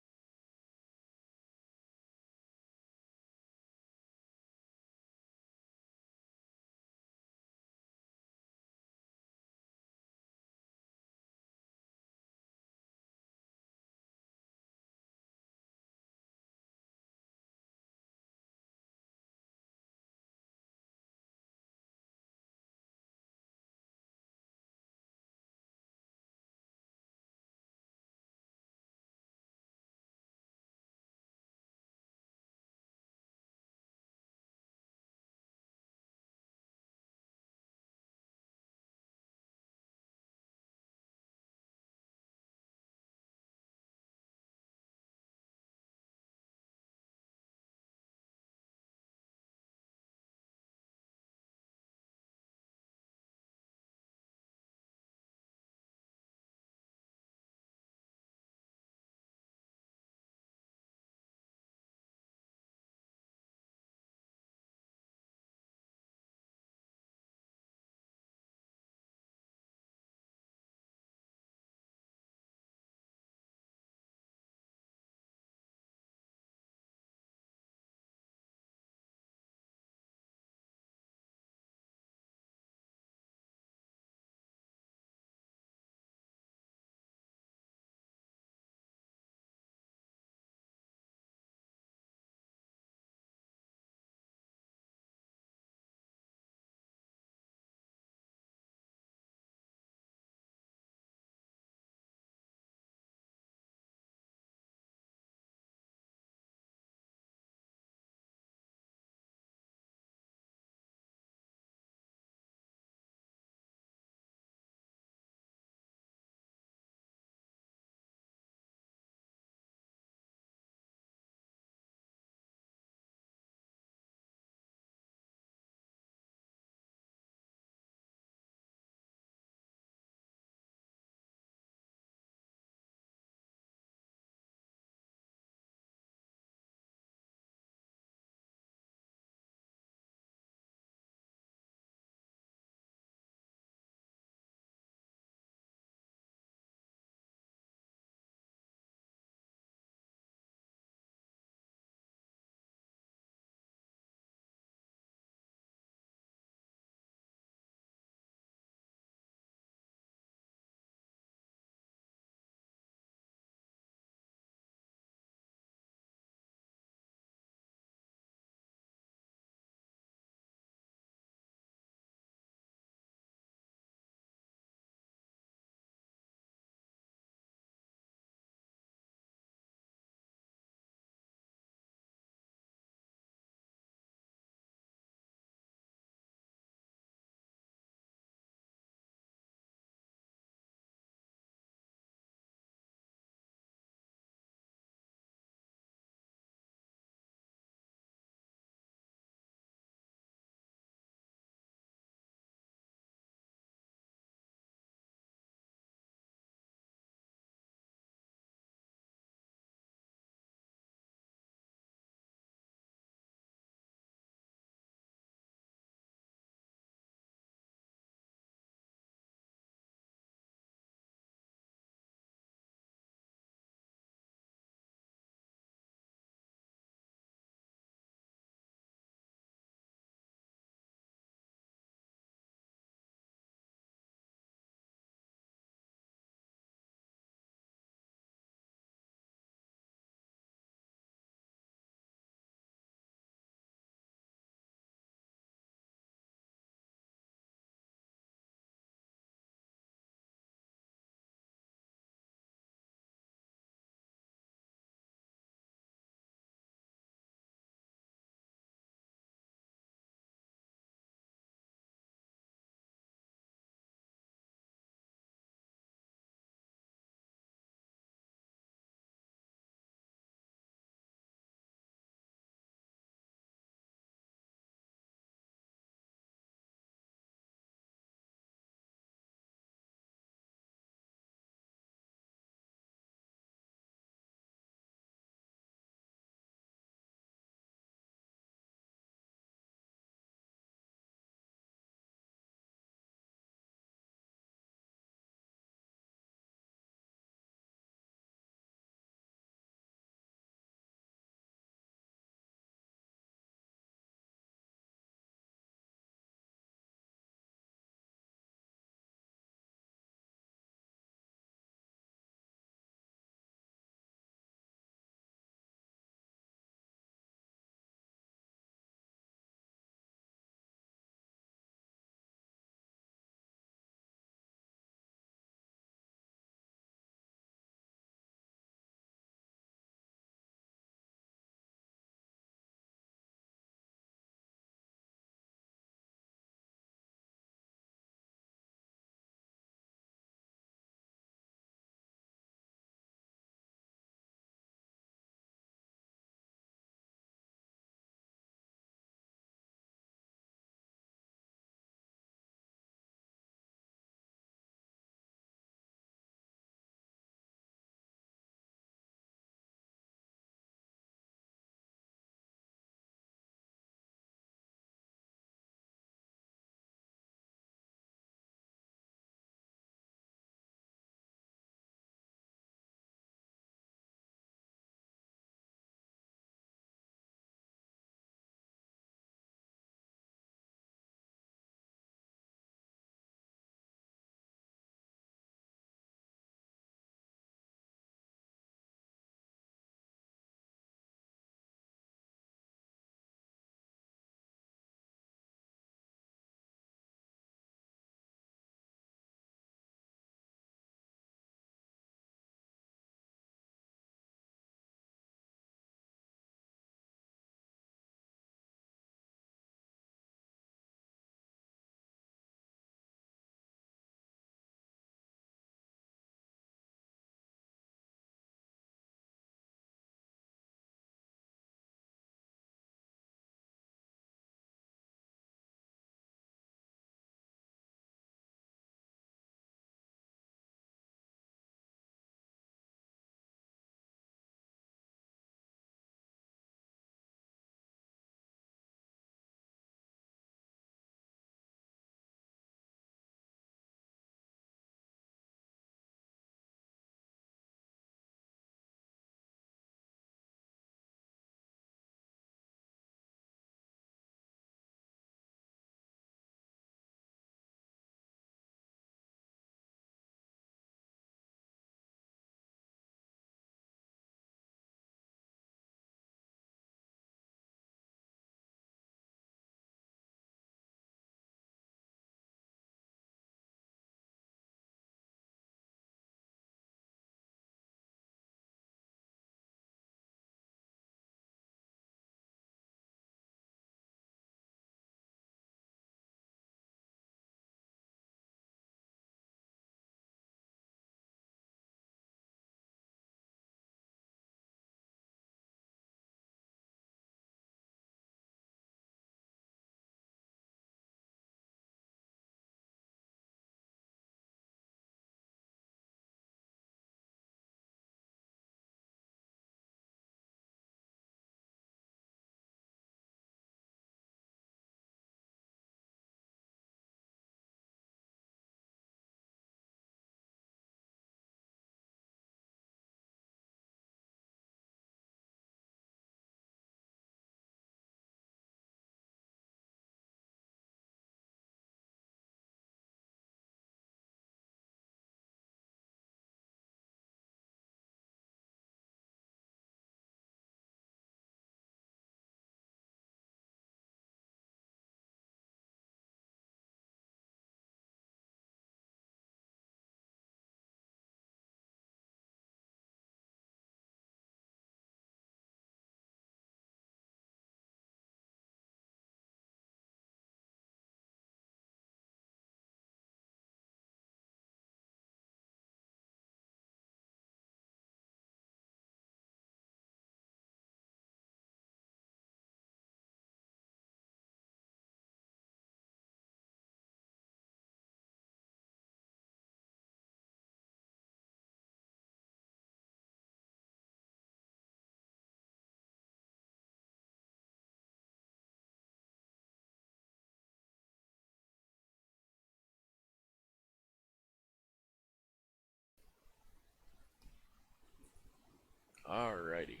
Alrighty.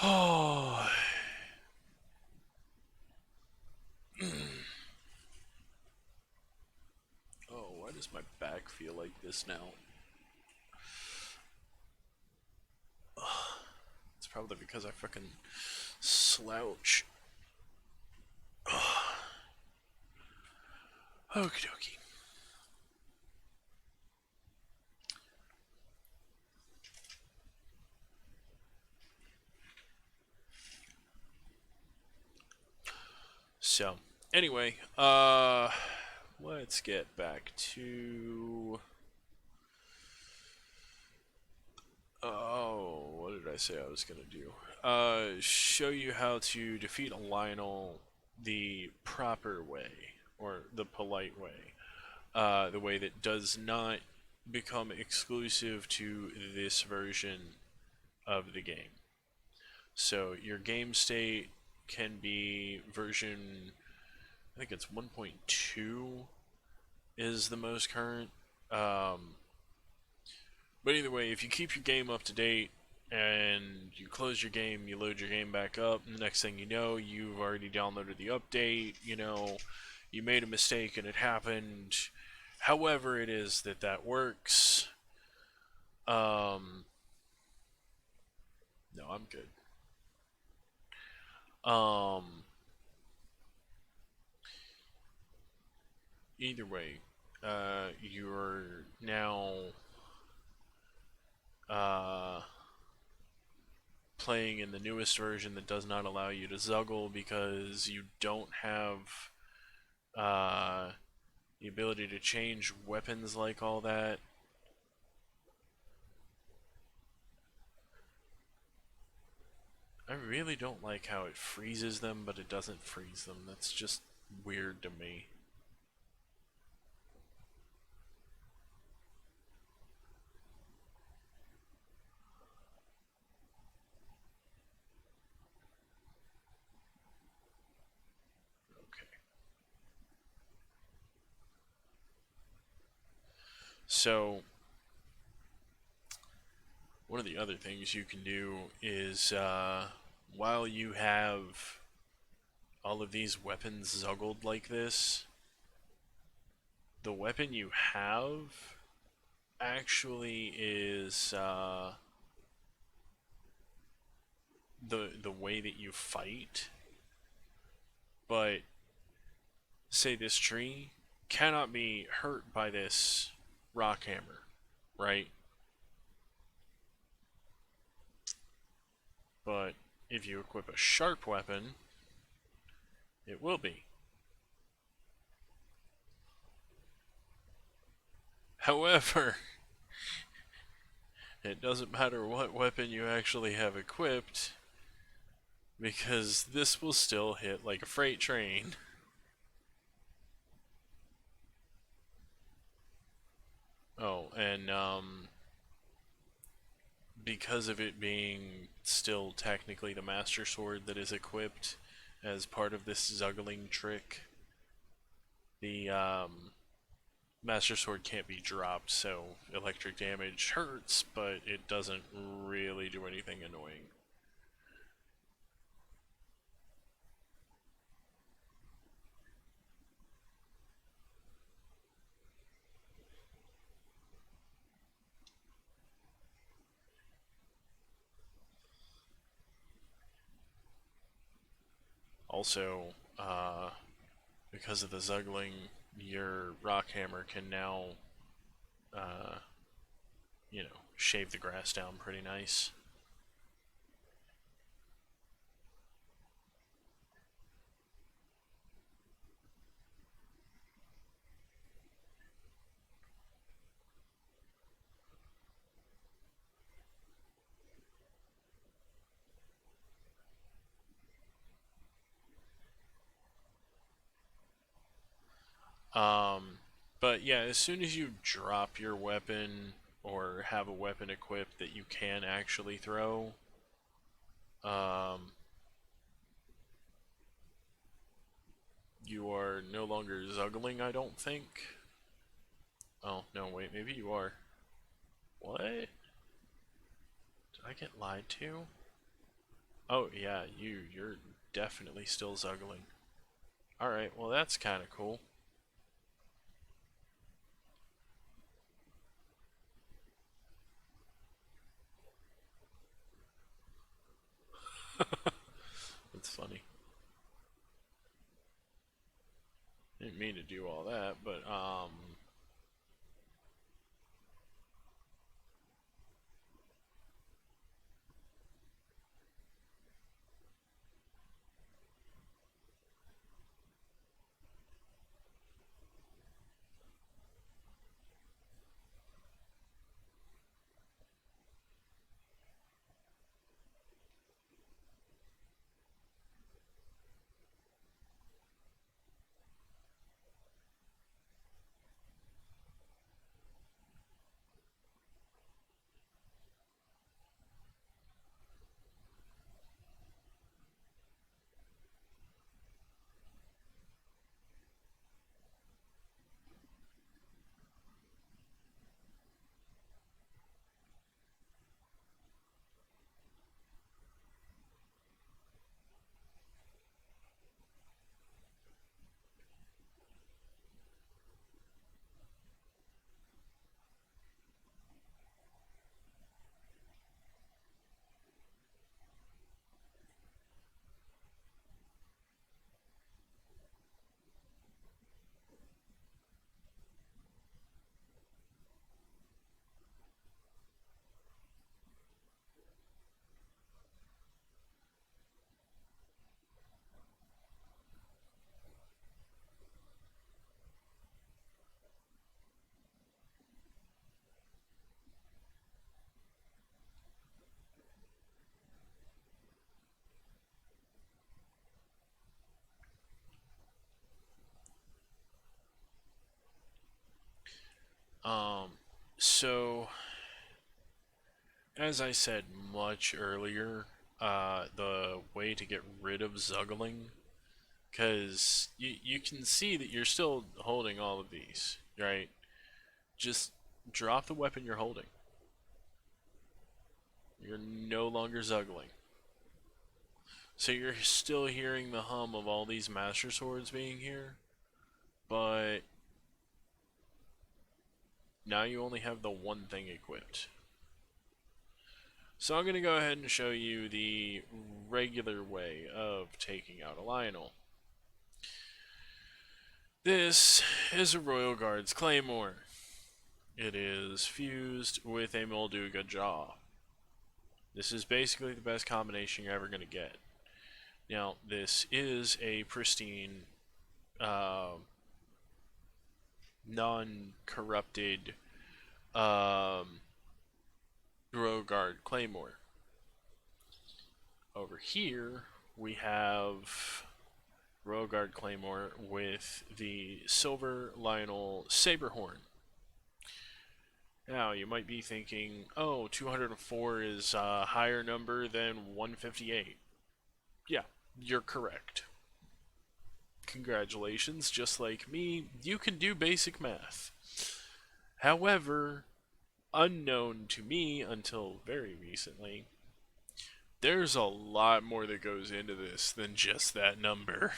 Oh, oh, why does my back feel like this now? It's probably because I fucking slouch. Okie dokie. So, anyway, let's get back to. Oh, what did I say I was gonna do? Show you how to defeat a Lionel the proper way, or the polite way. The way that does not become exclusive to this version of the game. So your game state can be version, I think it's 1.2 is the most current. Um, but either way, if you keep your game up to date and you close your game, you load your game back up, and the next thing you know, you've already downloaded the update, you made a mistake and it happened. However, it is that that works. Um, no, I'm good. Um, Either way, you're now uh, playing in the newest version that does not allow you to zuggle because you don't have uh, the ability to change weapons like all that. I really don't like how it freezes them, but it doesn't freeze them. That's just weird to me. Okay. So, one of the other things you can do is while you have all of these weapons zuggled like this, the weapon you have actually is the way that you fight. But say this tree cannot be hurt by this rock hammer, right? But if you equip a sharp weapon, it will be. However, it doesn't matter what weapon you actually have equipped, because this will still hit like a freight train. Oh, and because of it being still technically the Master Sword that is equipped as part of this Zuggling trick, the Master Sword can't be dropped, so electric damage hurts, but it doesn't really do anything annoying. Also, because of the Zuggling, your rock hammer can now, uh, shave the grass down pretty nice. Um, but yeah, as soon as you drop your weapon or have a weapon equipped that you can actually throw, um, you are no longer Zuggling, I don't think. Oh, no, wait, maybe you are. What? Did I get lied to? Oh yeah, you're definitely still zuggling. Alright, well that's kinda cool. That's funny. Didn't mean to do all that, but um so as I said much earlier, the way to get rid of zuggling, because you can see that you're still holding all of these, right? Just drop the weapon you're holding. You're no longer zuggling. So you're still hearing the hum of all these master swords being here, but now you only have the one thing equipped. So I'm going to go ahead and show you the regular way of taking out a Lionel. This is a Royal Guard's Claymore. It is fused with a Molduga jaw. This is basically the best combination you're ever going to get. Now, this is a pristine, uh, non-corrupted Guard Claymore. Over here, we have Guard Claymore with the Silver Lionel Saberhorn. Now, you might be thinking, oh, 204 is a higher number than 158. Yeah, you're correct. Congratulations, just like me, you can do basic math. However, unknown to me until very recently, there's a lot more that goes into this than just that number.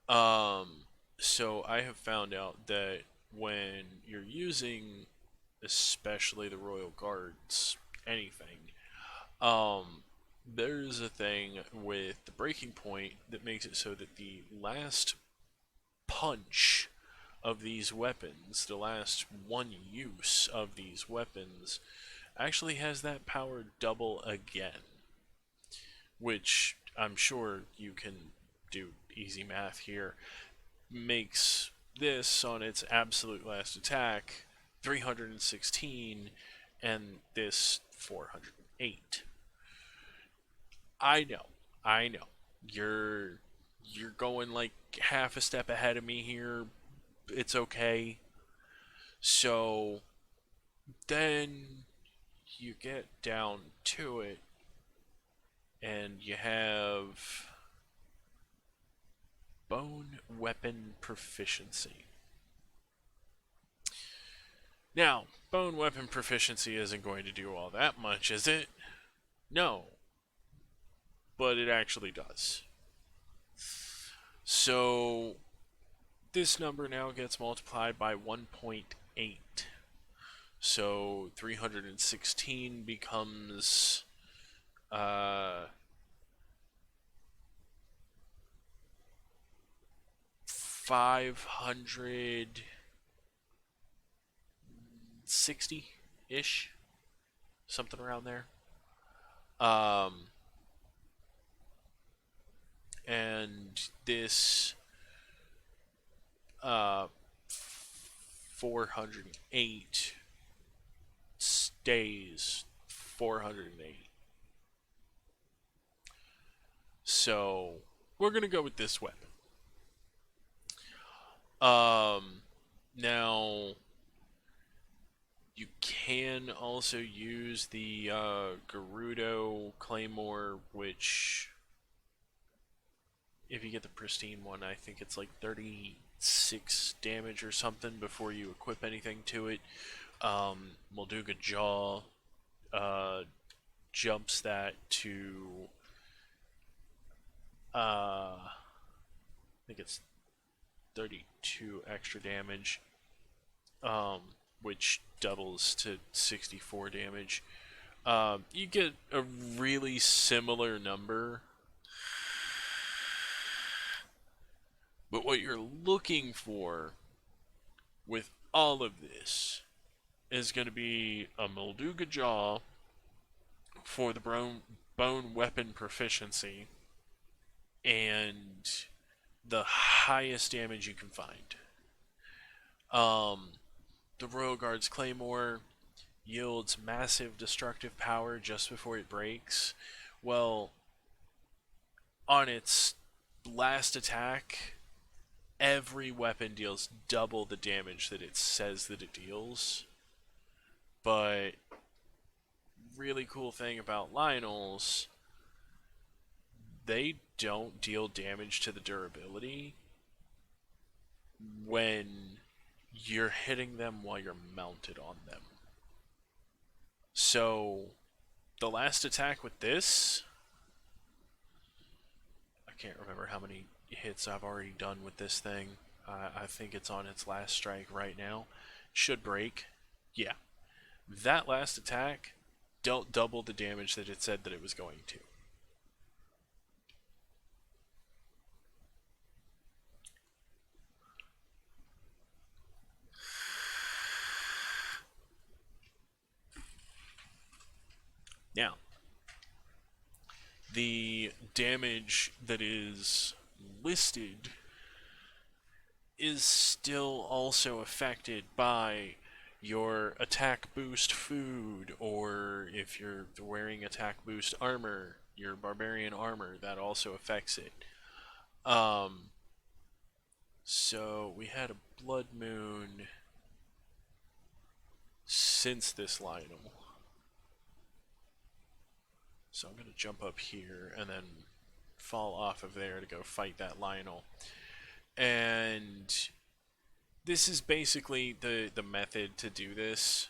Um, so I have found out that when you're using, especially the Royal Guards, anything, um, there's a thing with the breaking point that makes it so that the last punch of these weapons, the last one use of these weapons, actually has that power double again. Which I'm sure you can do easy math here, makes this on its absolute last attack 316 and this 408. I know. I know. You're you're going like half a step ahead of me here. It's okay. So then you get down to it and you have bone weapon proficiency. Now, bone weapon proficiency isn't going to do all that much, is it? No, but it actually does. So this number now gets multiplied by 1.8. So 316 becomes 560 ish, something around there. Um, and this 408 stays 408. So we're gonna go with this weapon. Now you can also use the Gerudo Claymore, which, if you get the pristine one, I think it's like 36 damage or something before you equip anything to it. Molduga Jaw jumps that to, I think it's 32 extra damage, which doubles to 64 damage. You get a really similar number, but what you're looking for with all of this is going to be a Molduga Jaw for the bone weapon proficiency and the highest damage you can find. The Royal Guard's Claymore yields massive destructive power just before it breaks. Well, on its last attack, every weapon deals double the damage that it says that it deals. But really cool thing about Lionels, they don't deal damage to the durability when you're hitting them while you're mounted on them. So the last attack with this, I can't remember how many hits I've already done with this thing. I think it's on its last strike right now. Should break. Yeah. That last attack dealt double the damage that it said that it was going to. Now, the damage that is listed is still also affected by your attack boost food, or if you're wearing attack boost armor, your barbarian armor, that also affects it. Um, so we had a blood moon since this Lionel. So I'm going to jump up here and then fall off of there to go fight that Lionel. And this is basically the method to do this.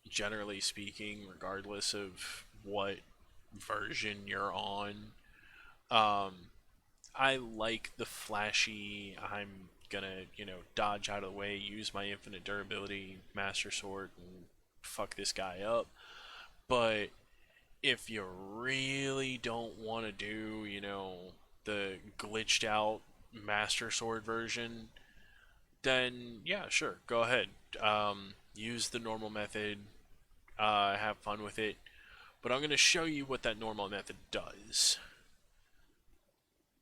Generally speaking, regardless of what version you're on, I like the flashy, I'm gonna, dodge out of the way, use my infinite durability, Master Sword, and fuck this guy up. But if you really don't want to do, the glitched out Master Sword version, then yeah, sure, go ahead. Use the normal method, have fun with it. But I'm going to show you what that normal method does.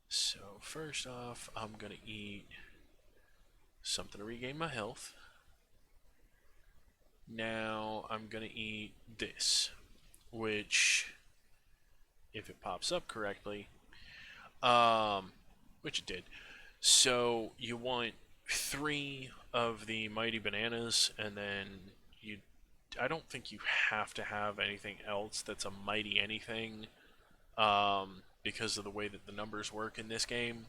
So, first off, I'm going to eat something to regain my health. Now, I'm going to eat this, which, if it pops up correctly, which it did. So you want 3 of the mighty bananas, and then I don't think you have to have anything else that's a mighty anything, because of the way that the numbers work in this game.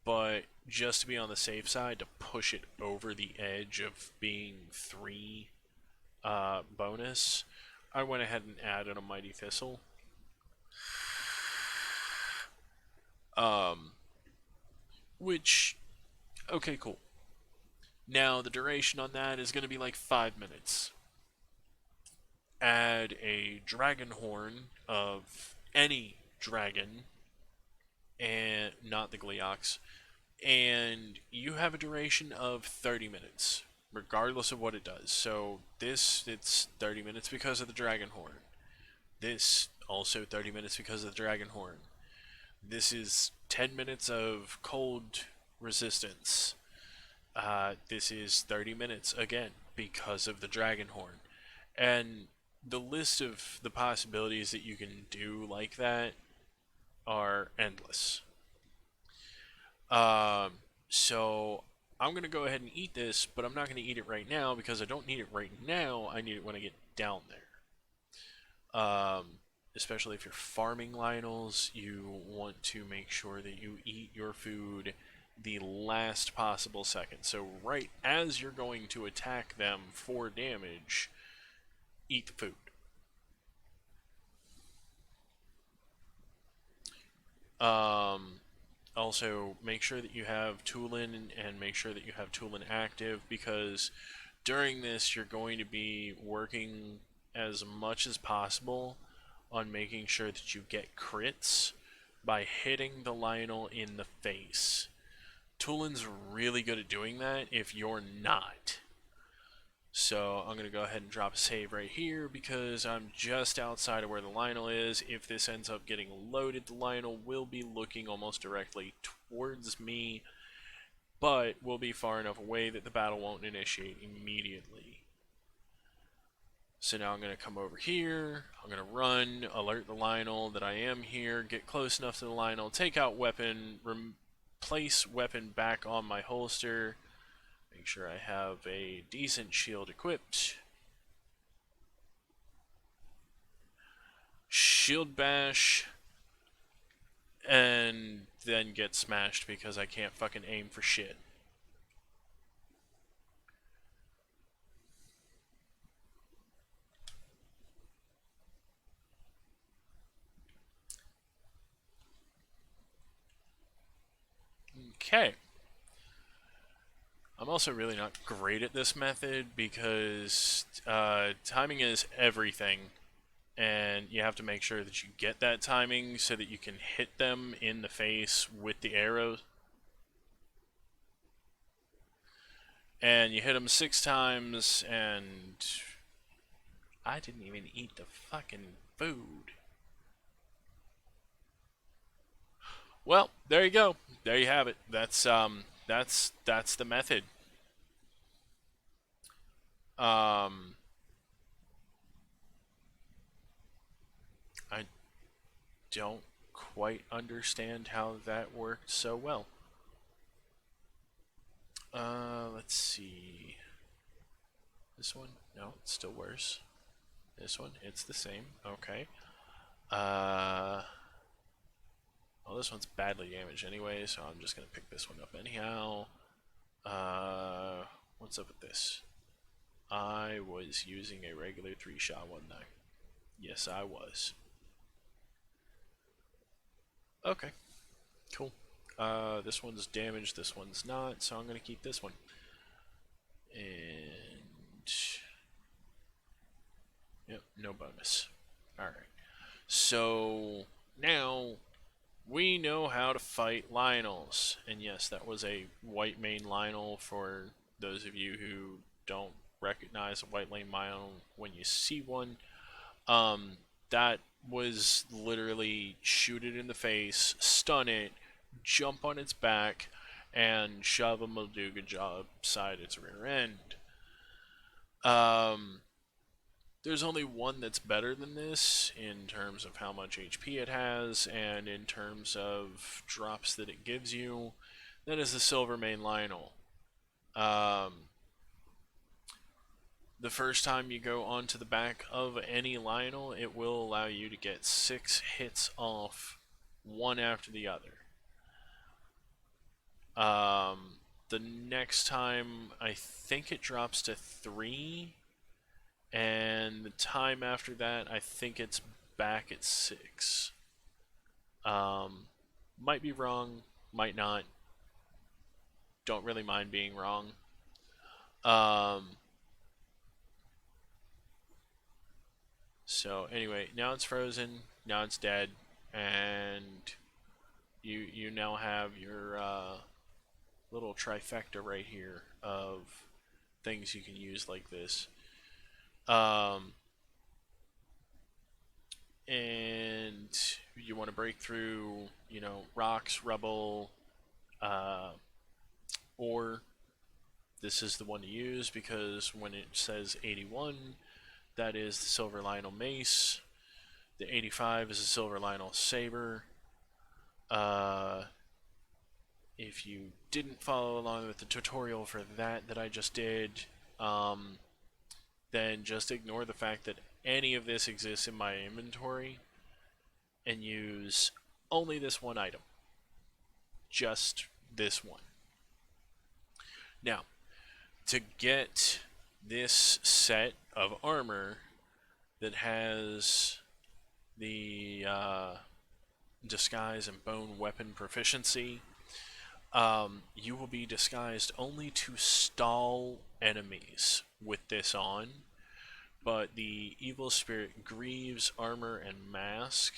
but just to be on the safe side, to push it over the edge of being 3 bonus, I went ahead and added a Mighty Thistle. Um, which, okay, cool. Now, the duration on that is going to be like 5 minutes. Add a dragon horn of any dragon, and not the Gleox, and you have a duration of 30 minutes, regardless of what it does. So this, it's 30 minutes because of the dragon horn. This, also 30 minutes because of the dragon horn. This is 10 minutes of cold resistance. This is 30 minutes again because of the dragon horn. And the list of the possibilities that you can do like that are endless. Um, so I'm going to go ahead and eat this, but I'm not going to eat it right now because I don't need it right now. I need it when I get down there. Especially if you're farming Lionels, you want to make sure that you eat your food the last possible second. So right as you're going to attack them for damage, eat the food. Um, Also, make sure that you have Tulin and make sure that you have Tulin active, because during this you're going to be working as much as possible on making sure that you get crits by hitting the Lionel in the face. Tulin's really good at doing that if you're not. So I'm going to go ahead and drop a save right here because I'm just outside of where the Lionel is. If this ends up getting loaded, the Lionel will be looking almost directly towards me, but will be far enough away that the battle won't initiate immediately. So now I'm going to come over here, I'm going to run, alert the Lionel that I am here, get close enough to the Lionel, take out weapon, place weapon back on my holster, make sure I have a decent shield equipped. Shield bash, and then get smashed because I can't fucking aim for shit. Okay. I'm also really not great at this method because timing is everything, and you have to make sure that you get that timing so that you can hit them in the face with the arrows. And you hit them 6 times, and I didn't even eat the fucking food. Well, there you go. There you have it. That's the method. Um, I don't quite understand how that worked so well. Let's see. This one? No, it's still worse. This one? It's the same. Okay. Well, this one's badly damaged anyway, so I'm just gonna pick this one up anyhow. What's up with this? I was using a regular 3-shot one though. Yes, I was. Okay, cool. This one's damaged, this one's not, so I'm gonna keep this one. And yep, no bonus. Alright. So now we know how to fight Lionels. And yes, that was a white mane Lionel for those of you who don't recognize a white mane Lionel when you see one. That was literally shoot it in the face, stun it, jump on its back, and shove a Molduga jaw upside its rear end. There's only one that's better than this in terms of how much HP it has and in terms of drops that it gives you. That is the Silvermane Lionel. The first time you go onto the back of any Lionel, it will allow you to get 6 hits off, one after the other. Um, the next time, I think it drops to 3, and the time after that, I think it's back at 6. Um, might be wrong, might not. Don't really mind being wrong. Um, so anyway, now it's frozen. Now it's dead, and you now have your little trifecta right here of things you can use like this. Um, and you want to break through, rocks, rubble, uh, ore. This is the one to use because when it says 81, that is the Silver Lionel Mace. The 85 is the Silver Lionel Saber. Uh, if you didn't follow along with the tutorial for that I just did, um, then just ignore the fact that any of this exists in my inventory and use only this one item. Just this one. Now, to get this set of armor that has the disguise and bone weapon proficiency, you will be disguised only to stall enemies with this on, but the Evil Spirit Greaves armor and mask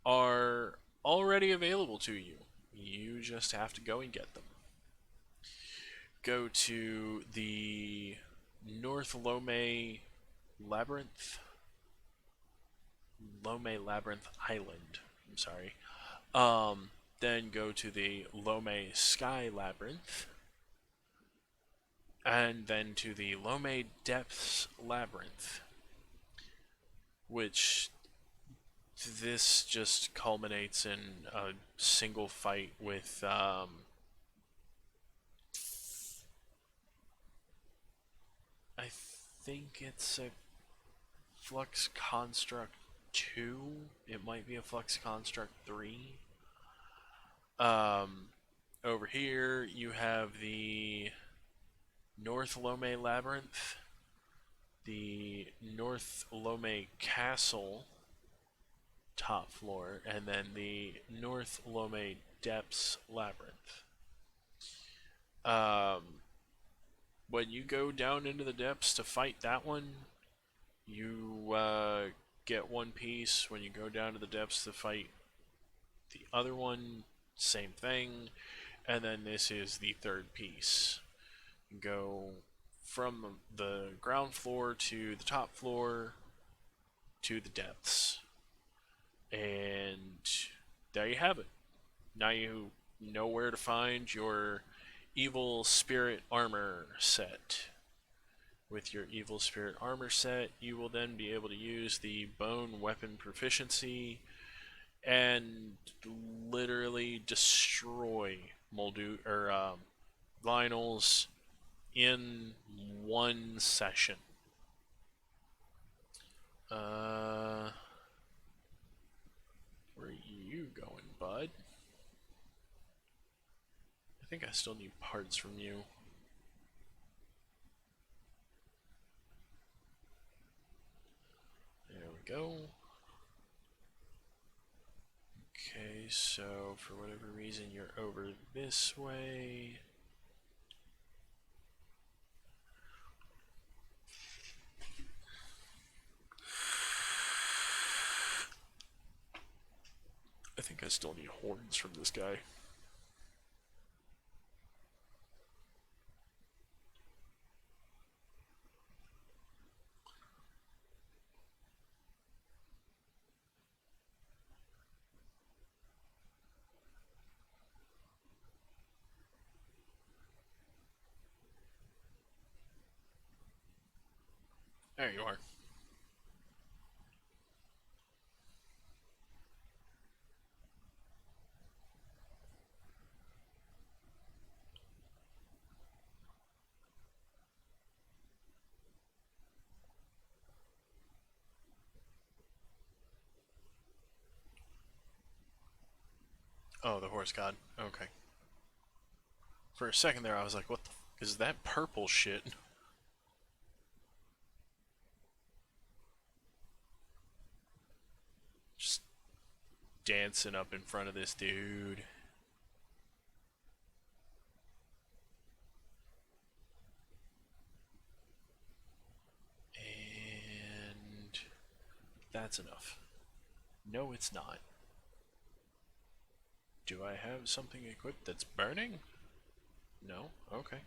are already available to you. You just have to go and get them. Go to the North Labyrinth. Lome Labyrinth Island. I'm sorry. Then go to the Lome Sky Labyrinth. And then to the Lome Depths Labyrinth. Which this just culminates in a single fight with I think it's a Flux Construct 2. It might be a Flux Construct 3. Um, Over here, you have the North Lome Labyrinth, the North Lome Castle top floor, and then the North Lome Depths Labyrinth. When you go down into the depths to fight that one, you get one piece. When you go down to the depths to fight the other one, same thing. And then this is the third piece. You go from the ground floor to the top floor to the depths. And there you have it. Now you know where to find your Evil Spirit Armor set. With your Evil Spirit Armor set, you will then be able to use the Bone Weapon Proficiency and literally destroy Lionels in one session. Where are you going, bud? I think I still need parts from you. There we go. Okay, so for whatever reason you're over this way. I think I still need horns from this guy. There you are. Oh, the horse god. Okay. For a second there, I was like, what the f is that purple shit? Just dancing up in front of this dude. And that's enough. No, it's not. Do I have something equipped that's burning? No? Okay.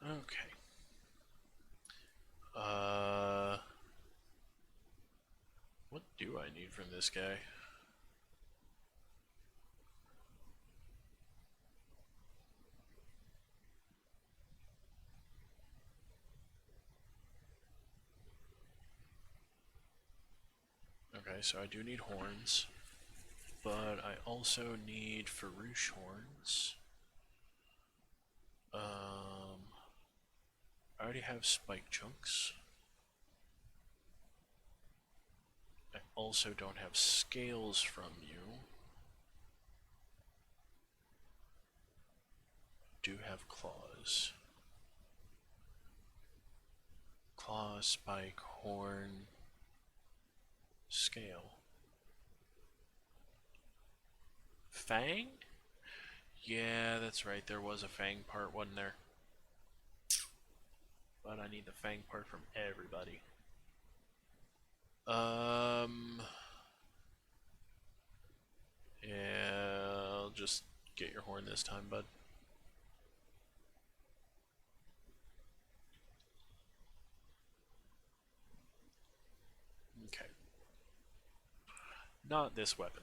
Okay. Uh, what do I need from this guy? Okay, so I do need horns, but I also need Farouche horns. I already have spike chunks. I also don't have scales from you. Do have claws. Claw, spike, horn, scale. Fang? Yeah, that's right. There was a fang part, wasn't there? But I need the fang part from everybody. Um. Yeah, I'll just get your horn this time, bud. Okay. Not this weapon.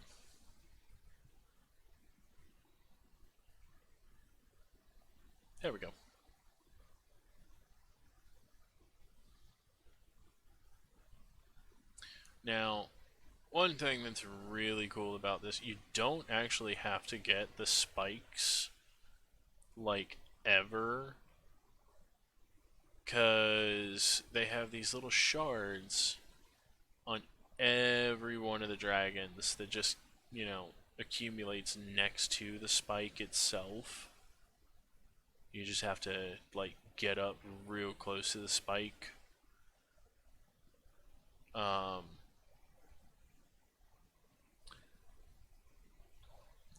There we go. Now, one thing that's really cool about this, you don't actually have to get the spikes, like, ever, because they have these little shards on every one of the dragons that just, accumulates next to the spike itself. You just have to, like, get up real close to the spike. Um,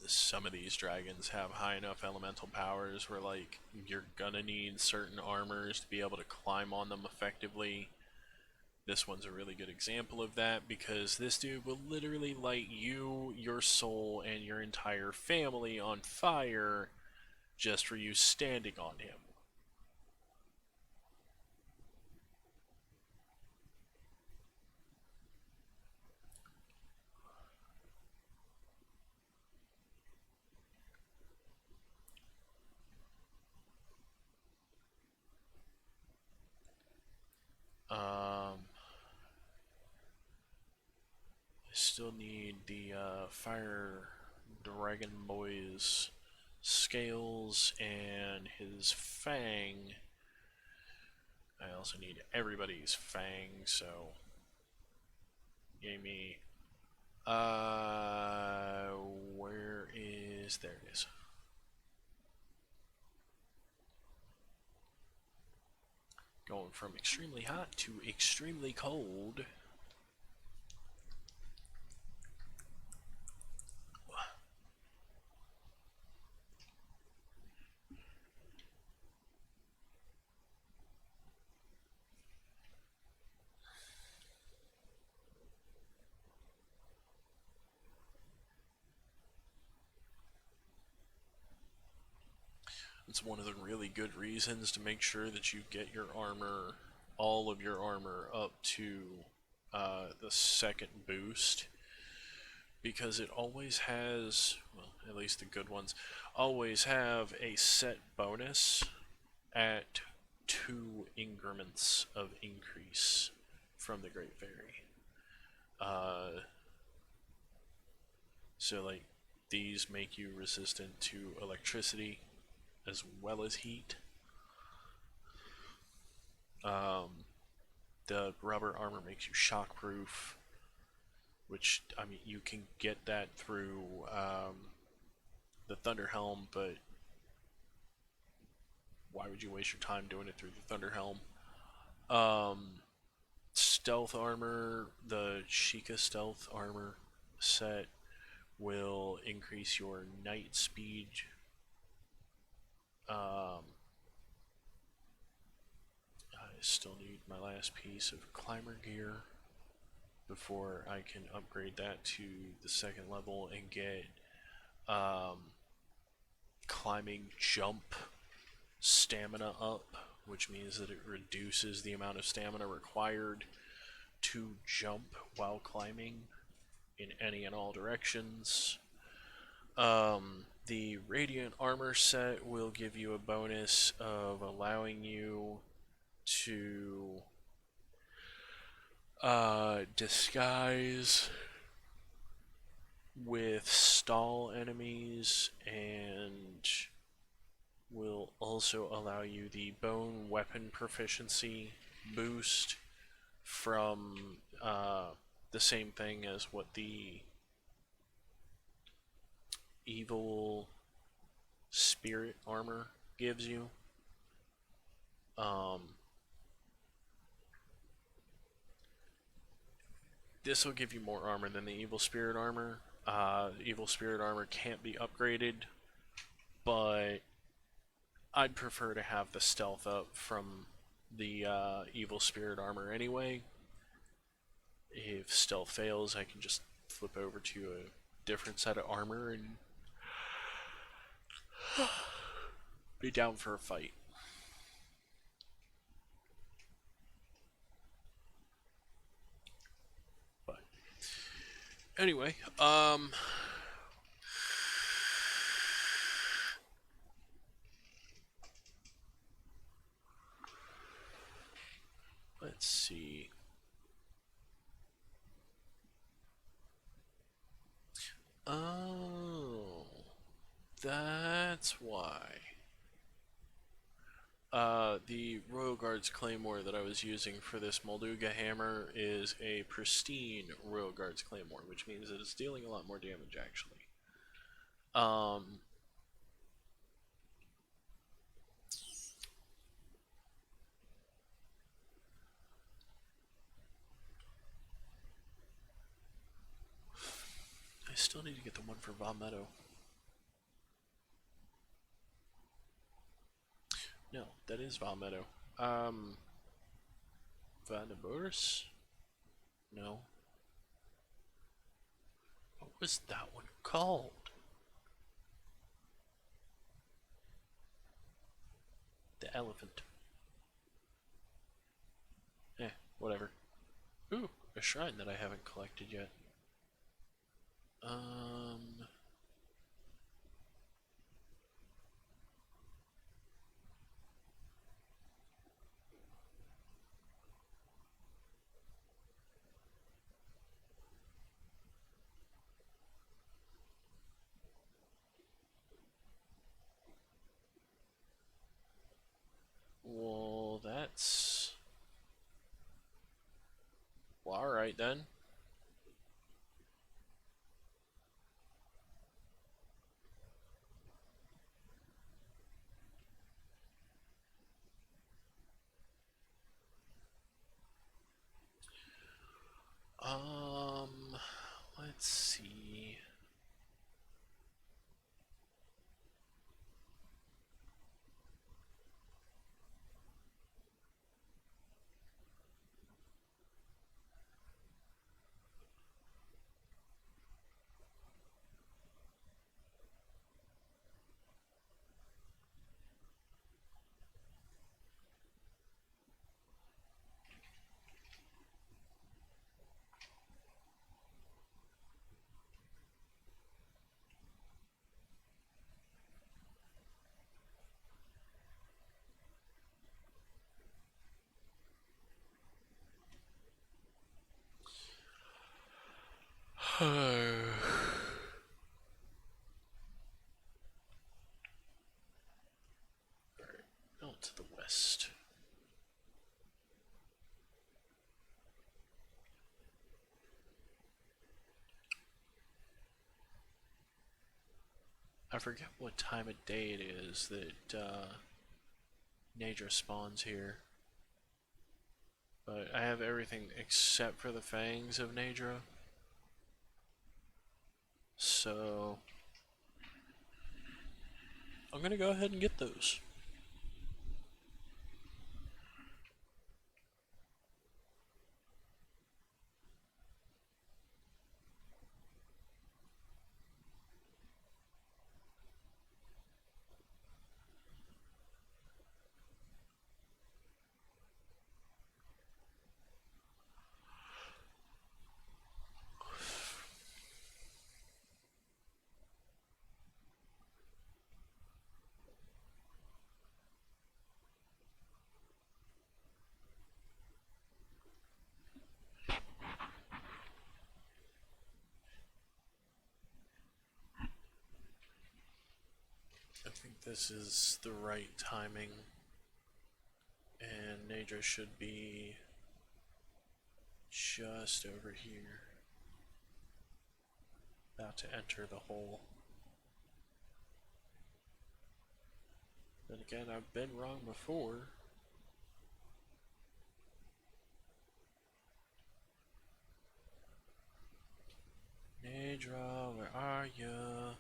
some of these dragons have high enough elemental powers where, like, you're gonna need certain armors to be able to climb on them effectively. This one's a really good example of that because this dude will literally light you, your soul, and your entire family on fire just for you standing on him. I still need the Fire Dragon Boy's scales and his fang. I also need everybody's fang, so give me. Where is. There it is. Going from extremely hot to extremely cold. It's one of the really good reasons to make sure that you get your armor, all of your armor, up to the second boost. Because it always has, well, at least the good ones, always have a set bonus at 2 increments of increase from the Great Fairy. Uh, so, like, these make you resistant to electricity as well as heat. Um, The rubber armor makes you shockproof, which, I mean, you can get that through the Thunder Helm, but why would you waste your time doing it through the Thunder Helm? Um, Stealth armor, the Sheikah stealth armor set will increase your night speed. I still need my last piece of climber gear before I can upgrade that to the second level and get um, climbing jump stamina up, which means that it reduces the amount of stamina required to jump while climbing in any and all directions. The Radiant Armor set will give you a bonus of allowing you to disguise with stall enemies, and will also allow you the bone weapon proficiency boost from the same thing as what the evil spirit armor gives you. This will give you more armor than the evil spirit armor. Evil spirit armor can't be upgraded, but I'd prefer to have the stealth up from the evil spirit armor anyway. If stealth fails, I can just flip over to a different set of armor and be down for a fight. But anyway, let's see. Oh, that's why. The Royal Guard's Claymore that I was using for this Molduga hammer is a pristine Royal Guard's Claymore, which means that it's dealing a lot more damage, actually. I still need to get the one for Valmetto. No, that is Valmetto. Vanaboris? No. What was that one called? The elephant. Whatever. Ooh, a shrine that I haven't collected yet. Well, that's... Well, alright then. Let's see. Alright, out to the west. I forget what time of day it is that Nadra spawns here. But I have everything except for the fangs of Nadra. So I'm gonna go ahead and get those. I think this is the right timing, and Nadra should be just over here, about to enter the hole. Then again, I've been wrong before. Nadra, where are ya?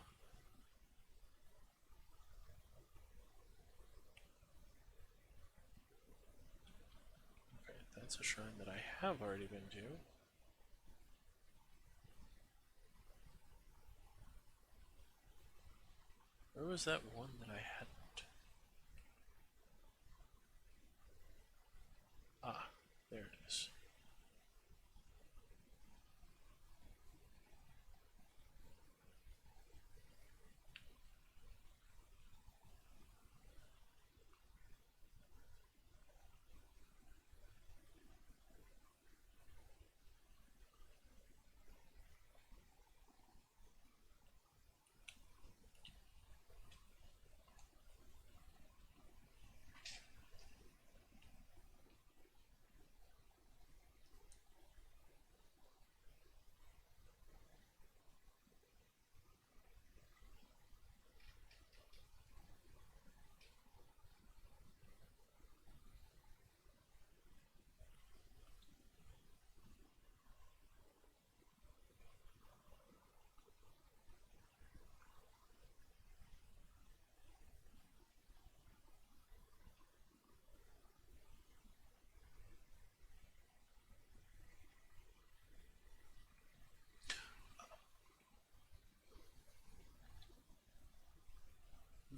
Okay, that's a shrine that I have already been to. Where was that one that I hadn't? Ah, there it is.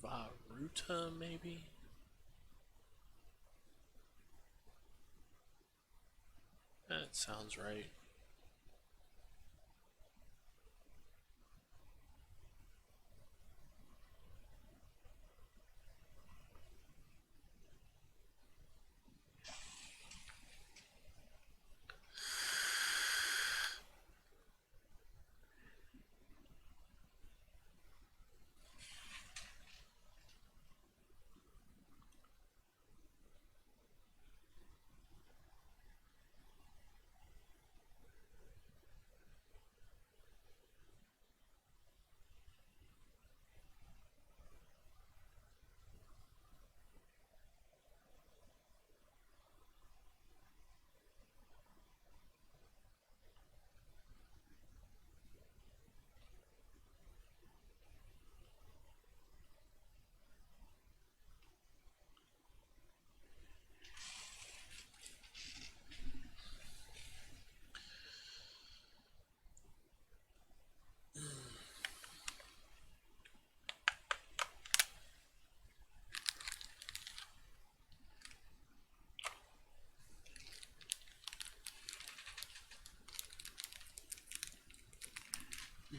Varuta, maybe? That sounds right.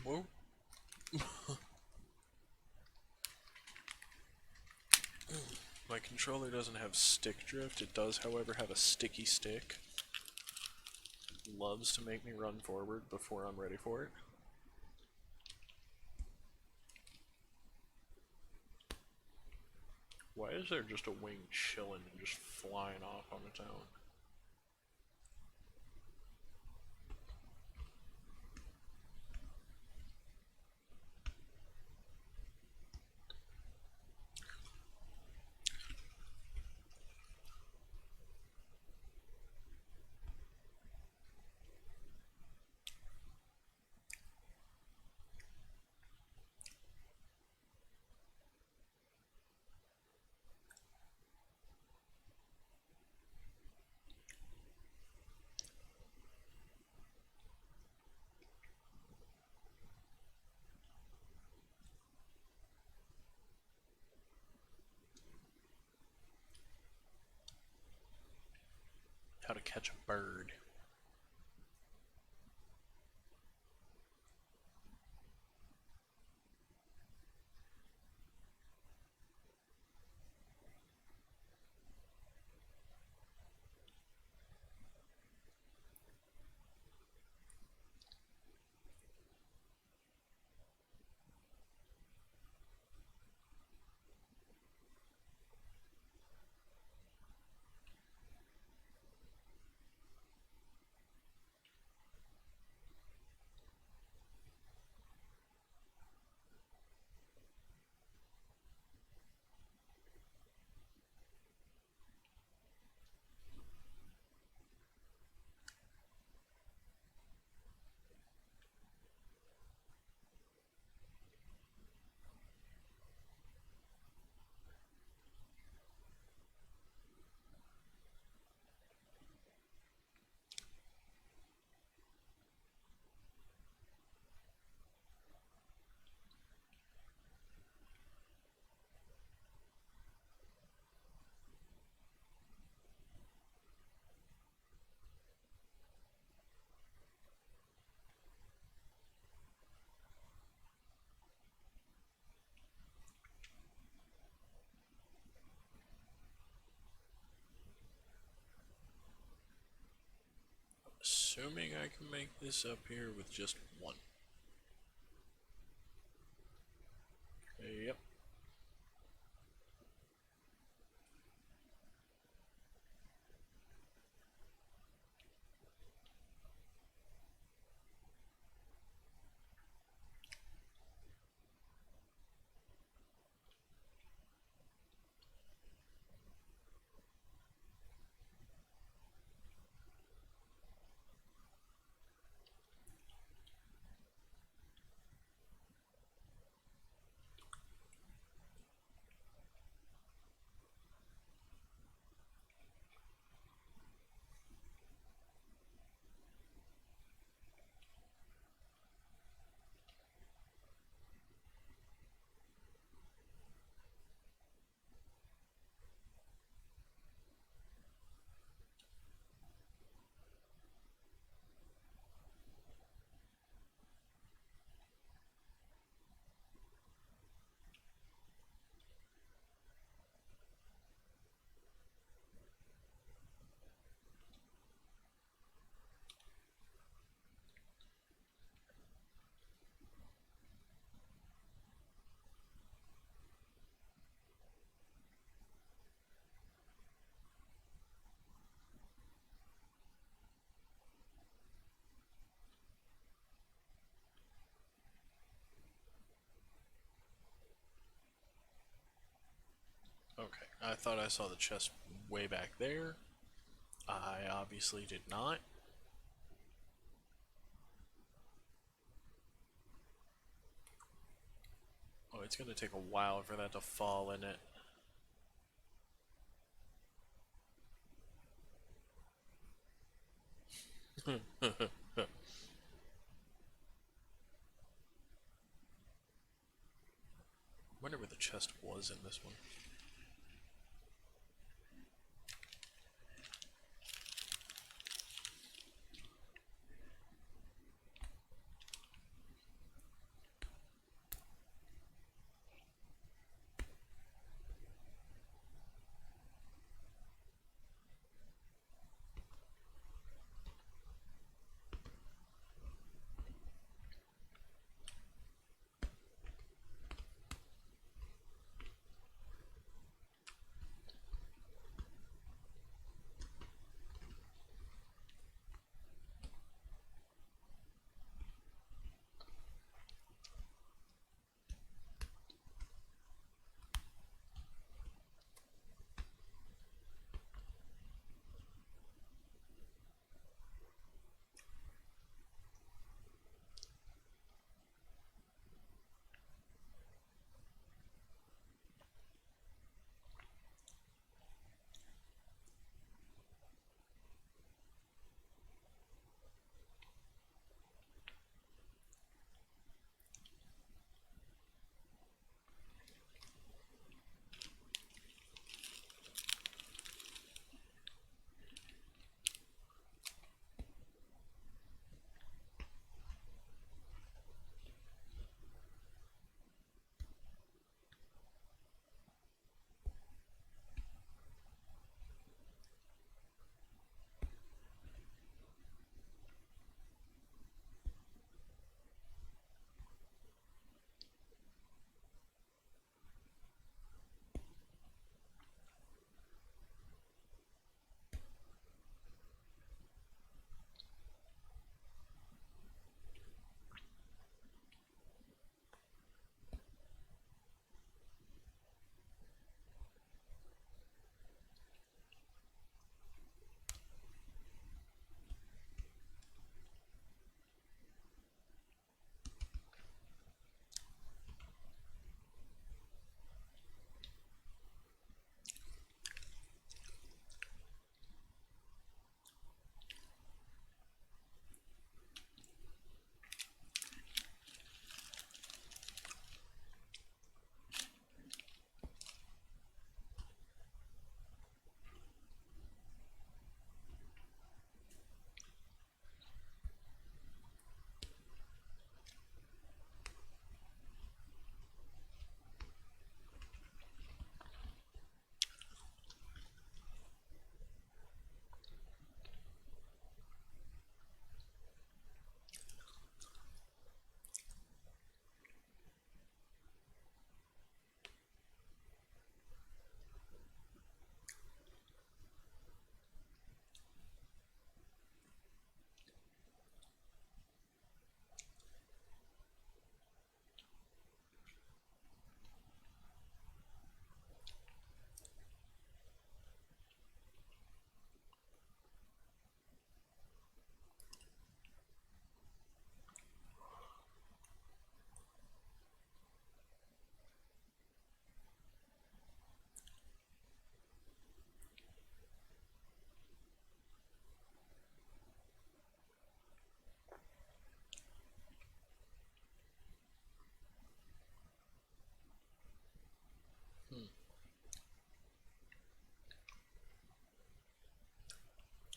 Whoa. My controller doesn't have stick drift. It does, however, have a sticky stick. It loves to make me run forward before I'm ready for it. Why is there just a wing chilling and just flying off on its own? how to catch a bird. Assuming I can make this up here with just one. Yep. Okay, I thought I saw the chest way back there. I obviously did not. Oh, it's gonna take a while for that to fall in it. Wonder where the chest was in this one.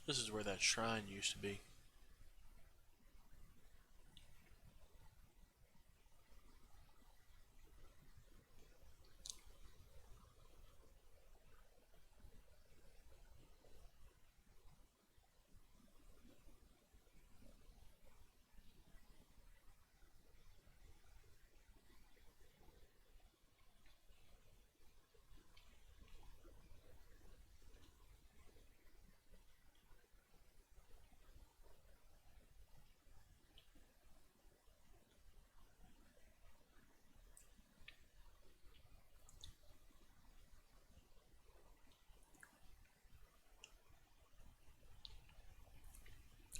This is where that shrine used to be.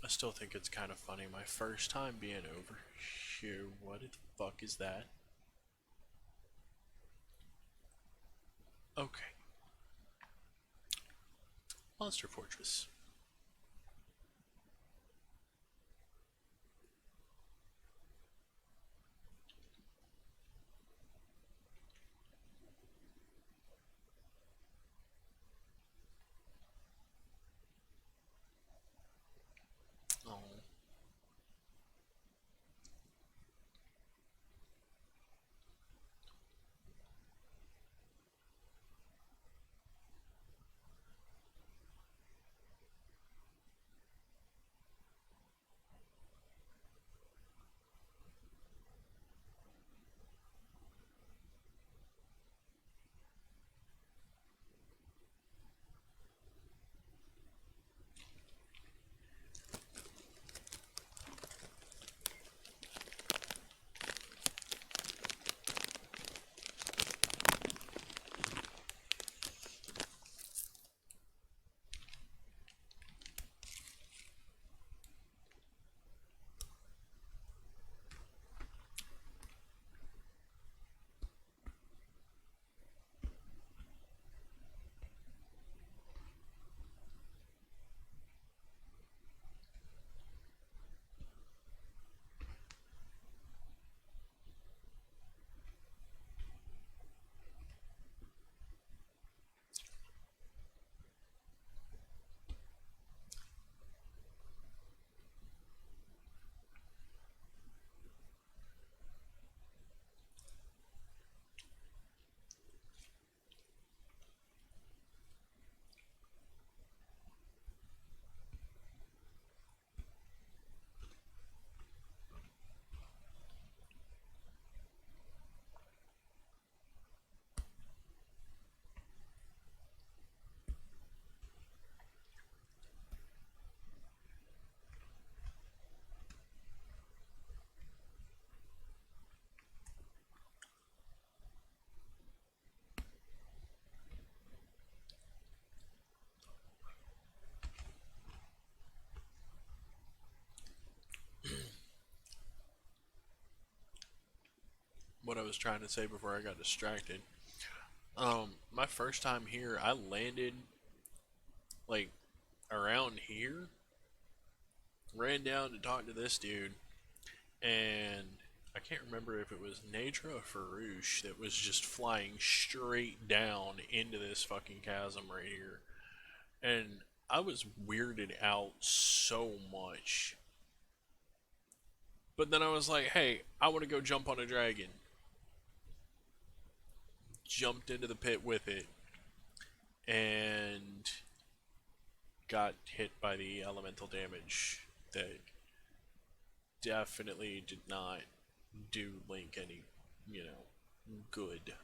I still think it's kind of funny. My first time being over here. What the fuck is that? Okay. Monster Fortress. Oh. What I was trying to say before I got distracted. My first time here, I landed like around here, ran down to talk to this dude, and I can't remember if it was Nadra or Farouche that was just flying straight down into this fucking chasm right here. And I was weirded out so much. But then I was like, hey, I want to go jump on a dragon. Jumped into the pit with it and got hit by the elemental damage that definitely did not do Link any, good.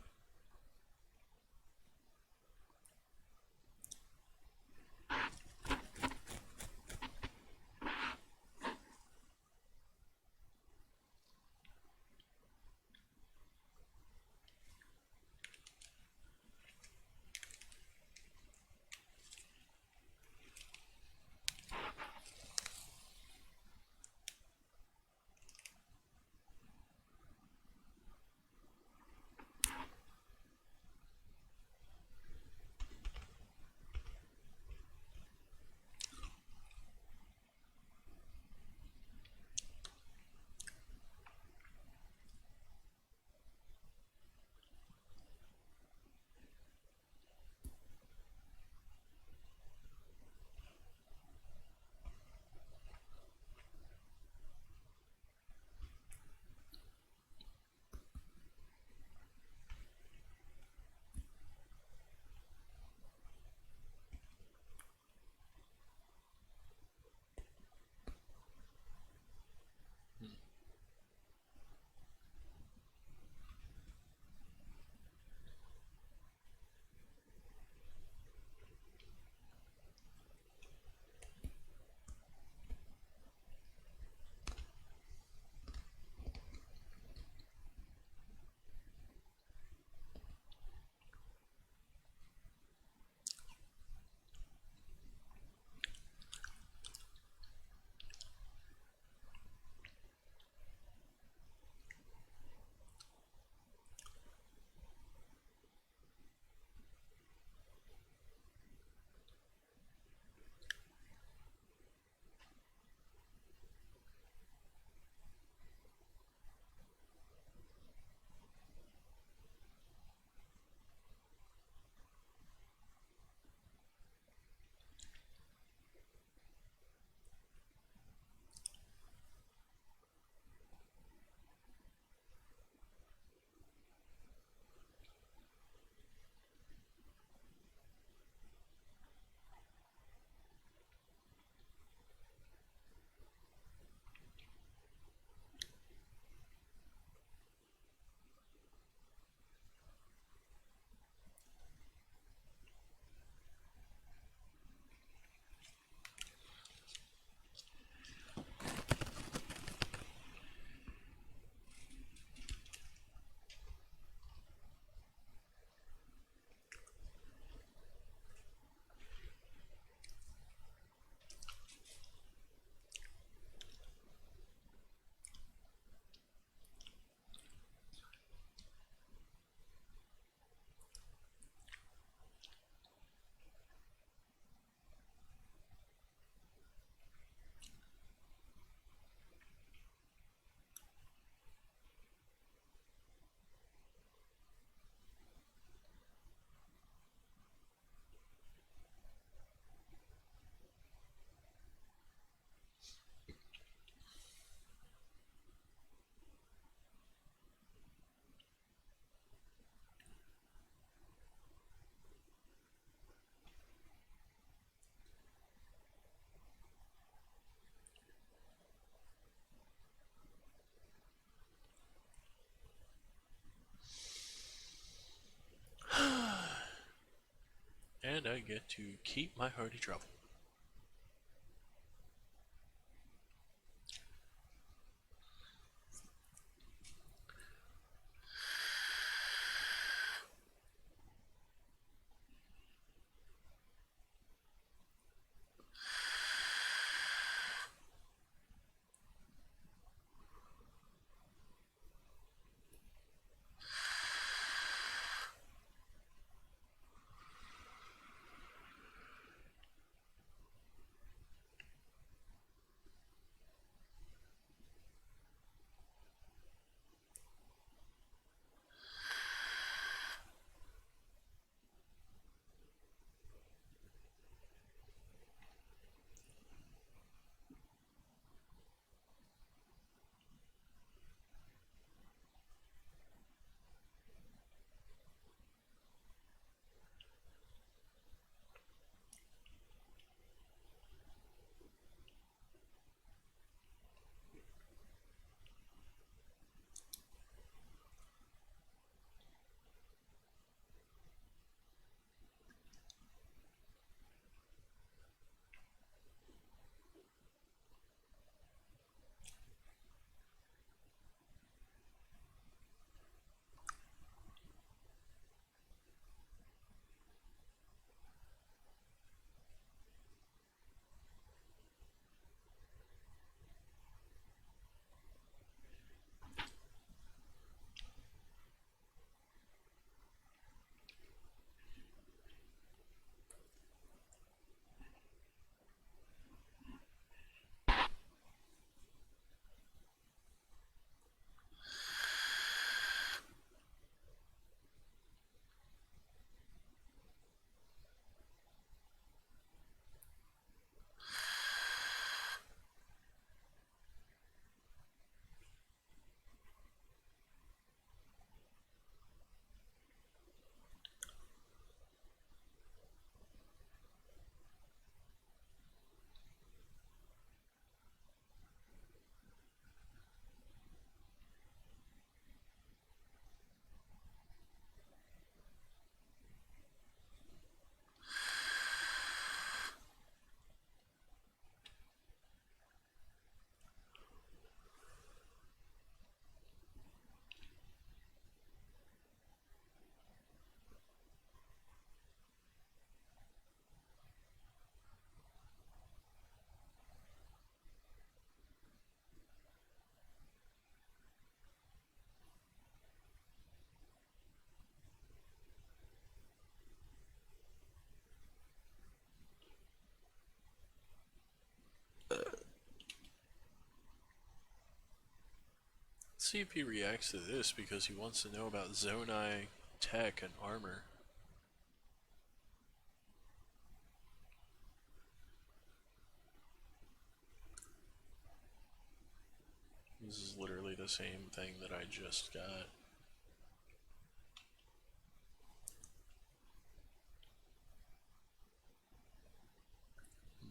get to keep my hearty trouble. Let's see if he reacts to this because he wants to know about Zonai tech and armor. This is literally the same thing that I just got.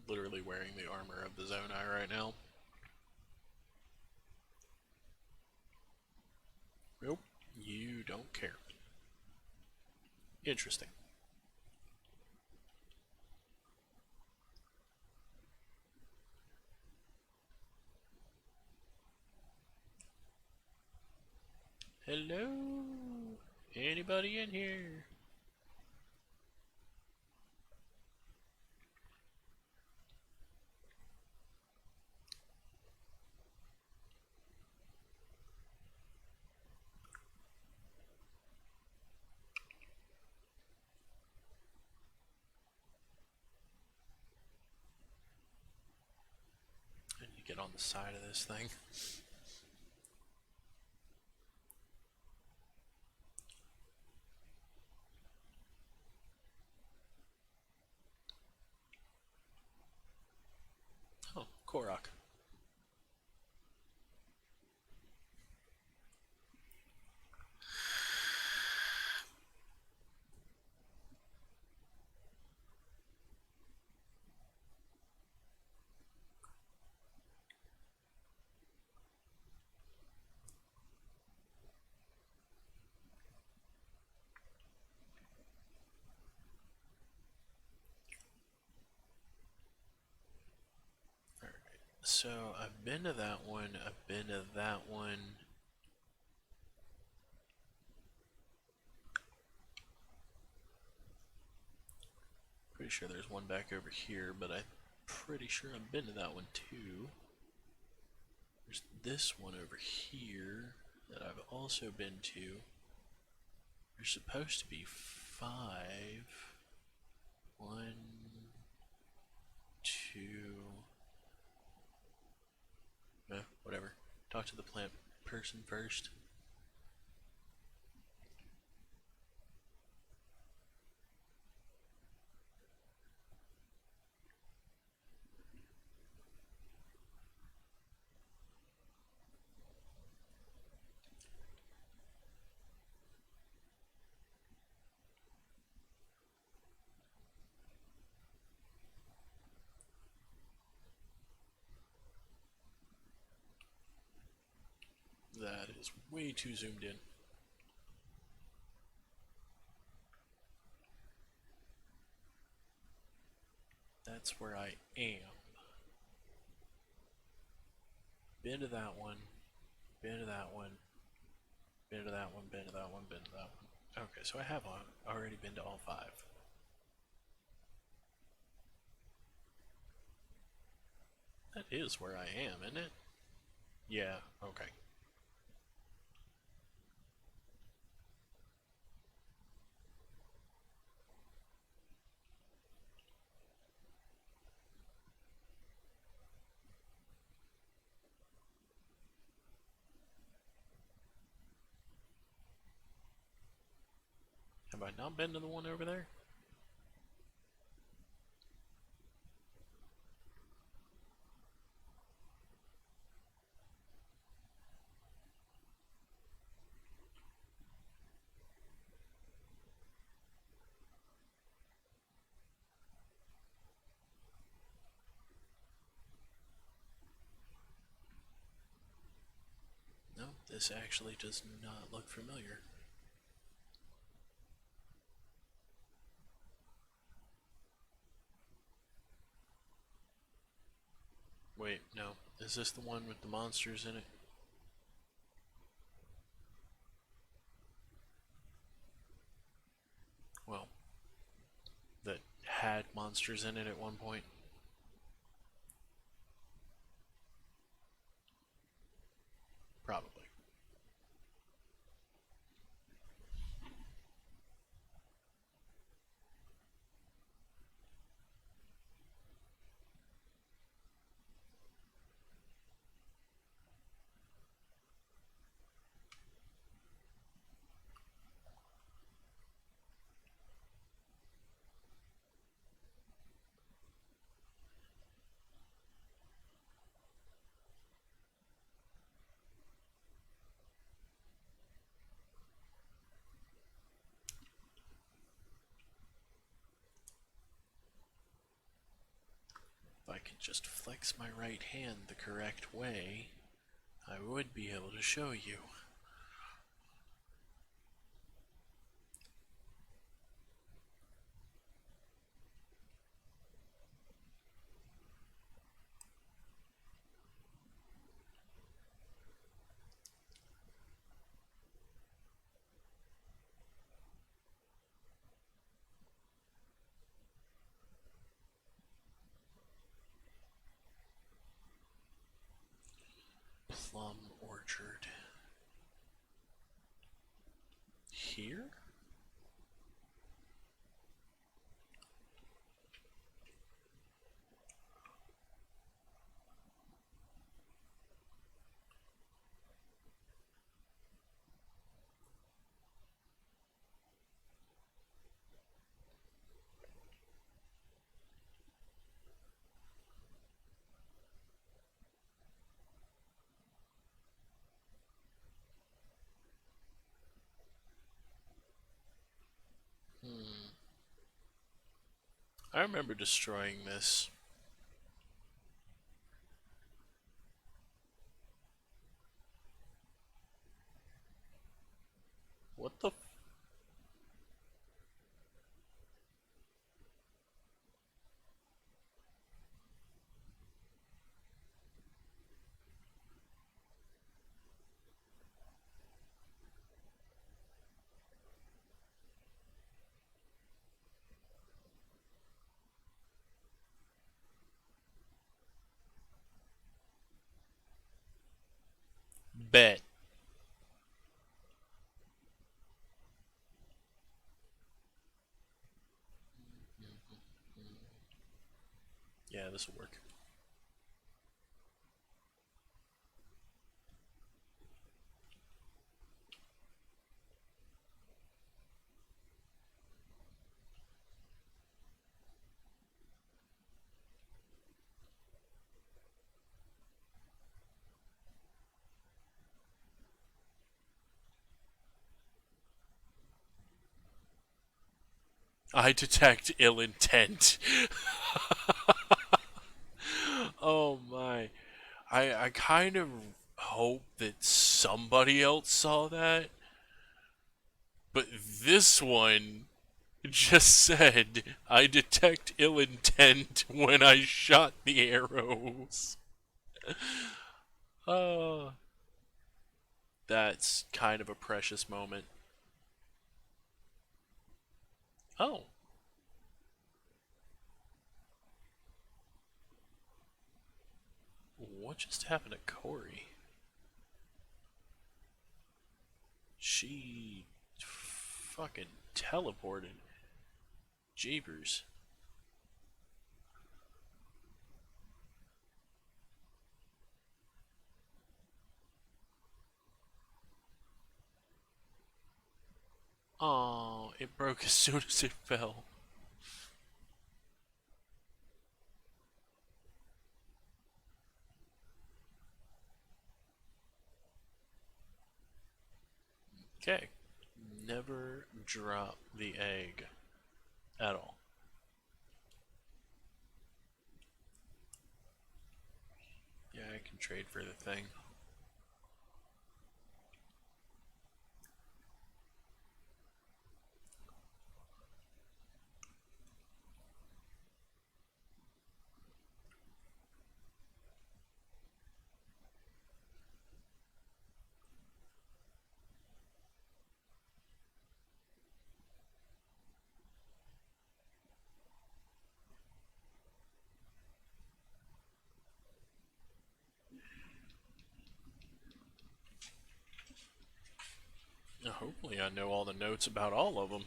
Literally wearing the armor of the Zonai right now. Nope, you don't care. Interesting. Hello? Anybody in here? I need to get on the side of this thing. Oh, Korok. So I've been to that one. I've been to that one. Pretty sure there's one back over here, but I'm pretty sure I've been to that one too. There's this one over here that I've also been to. There's supposed to be 5. 1, 2. Whatever. Talk to the plant person first. That is way too zoomed in. That's where I am. Been to that one. Been to that one. Been to that one. Been to that one. Been to that one. Okay, so I have already been to all 5. That is where I am, isn't it? Yeah, okay. Have I not been to the one over there? No, this actually does not look familiar. Wait, no. Is this the one with the monsters in it? Well, that had monsters in it at one point? Probably. If I could just flex my right hand the correct way, I would be able to show you. Plum orchard. Here? Hmm. I remember destroying this. What the? Bet. Yeah, this will work. I detect ill intent. Oh my. I kind of hope that somebody else saw that, but this one just said, I detect ill intent when I shot the arrows. Oh, that's kind of a precious moment. Oh, what just happened to Corey? She fucking teleported. Jeepers. Oh, it broke as soon as it fell. Okay. Never drop the egg at all. Yeah, I can trade for the thing. Now, hopefully, I know all the notes about all of them.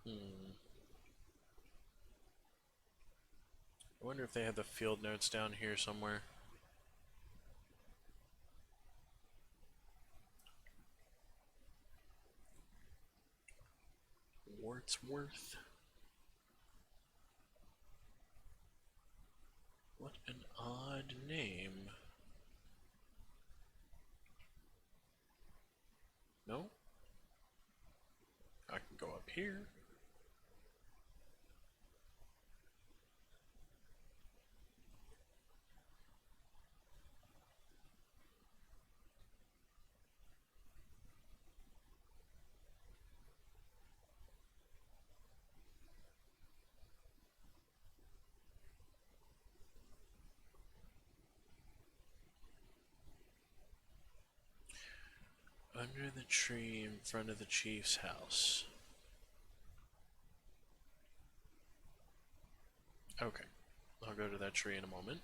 Hmm. I wonder if they have the field notes down here somewhere. Wartsworth? What an odd name. No? I can go up here. Under the tree in front of the chief's house. Okay. I'll go to that tree in a moment.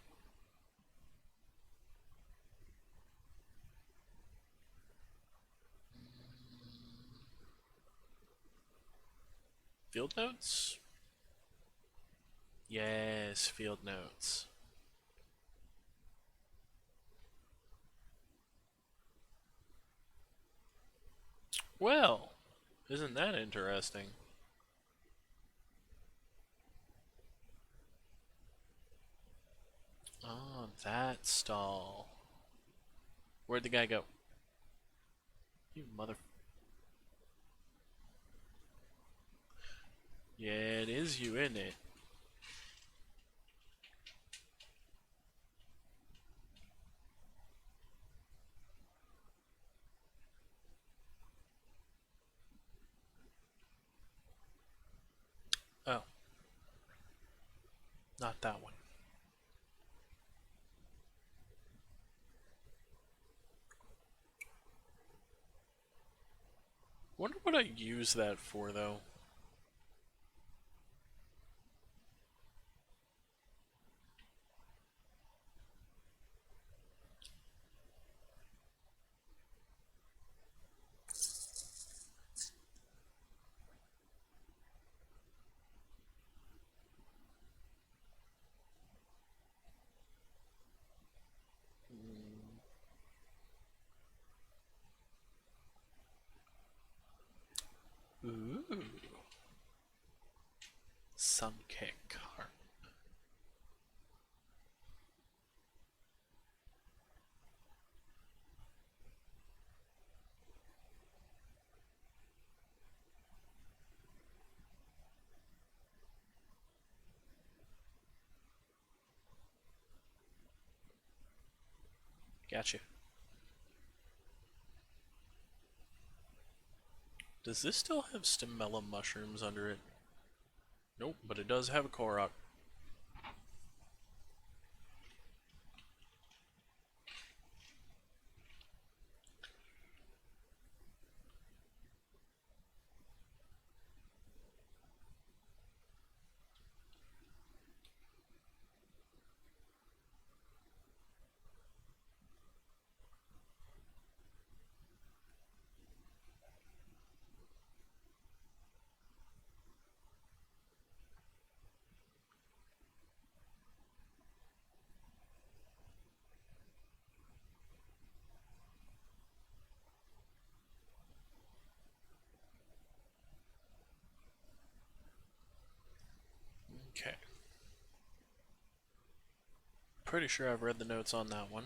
Field notes? Yes, field notes. Well, isn't that interesting? Oh, that stall. Where'd the guy go? You mother. Yeah, it is you, isn't it? Not that one. Wonder what I use that for, though. Ooh. Sun kick. Gotcha. Does this still have stimella mushrooms under it? Nope, but it does have a Korok. Okay. Pretty sure I've read the notes on that one.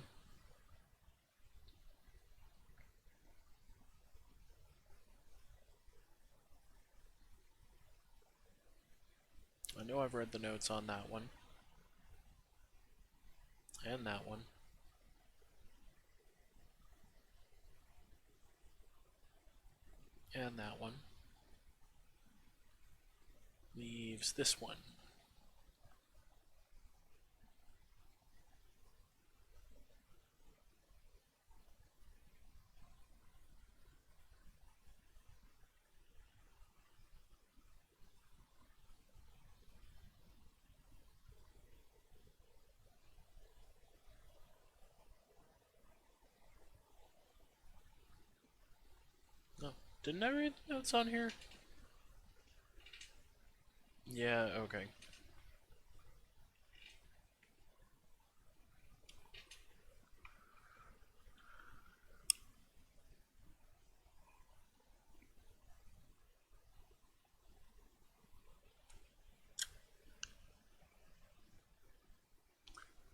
I know I've read the notes on that one. And that one. And that one. Leaves this one. Oh, didn't I read the notes on here? Yeah, okay.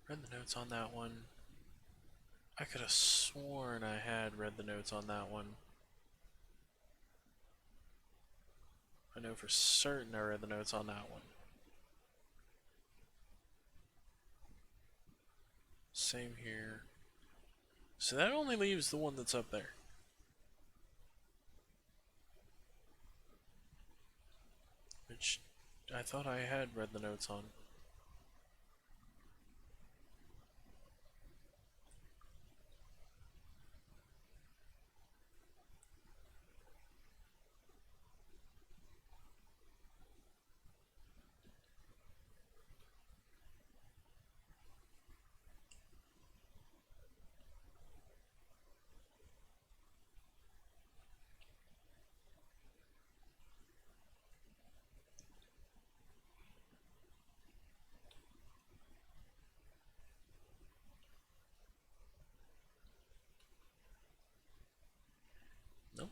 Read the notes on that one. I could have sworn I had read the notes on that one. I know for certain I read the notes on that one. Same here. So that only leaves the one that's up there. Which I thought I had read the notes on. Nope.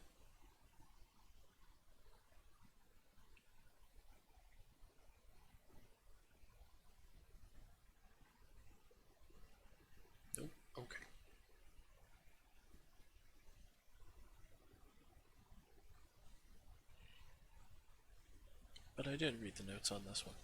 Nope. Okay. But I did read the notes on this one.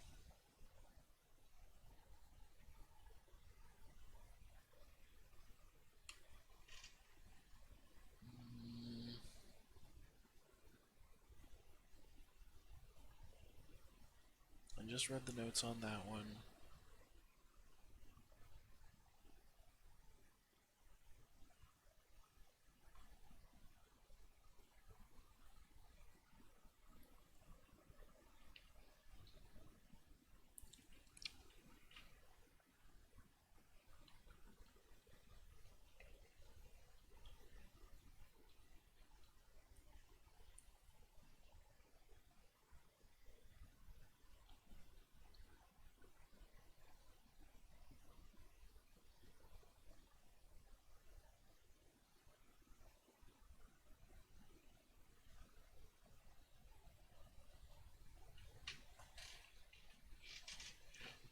I just read the notes on that one.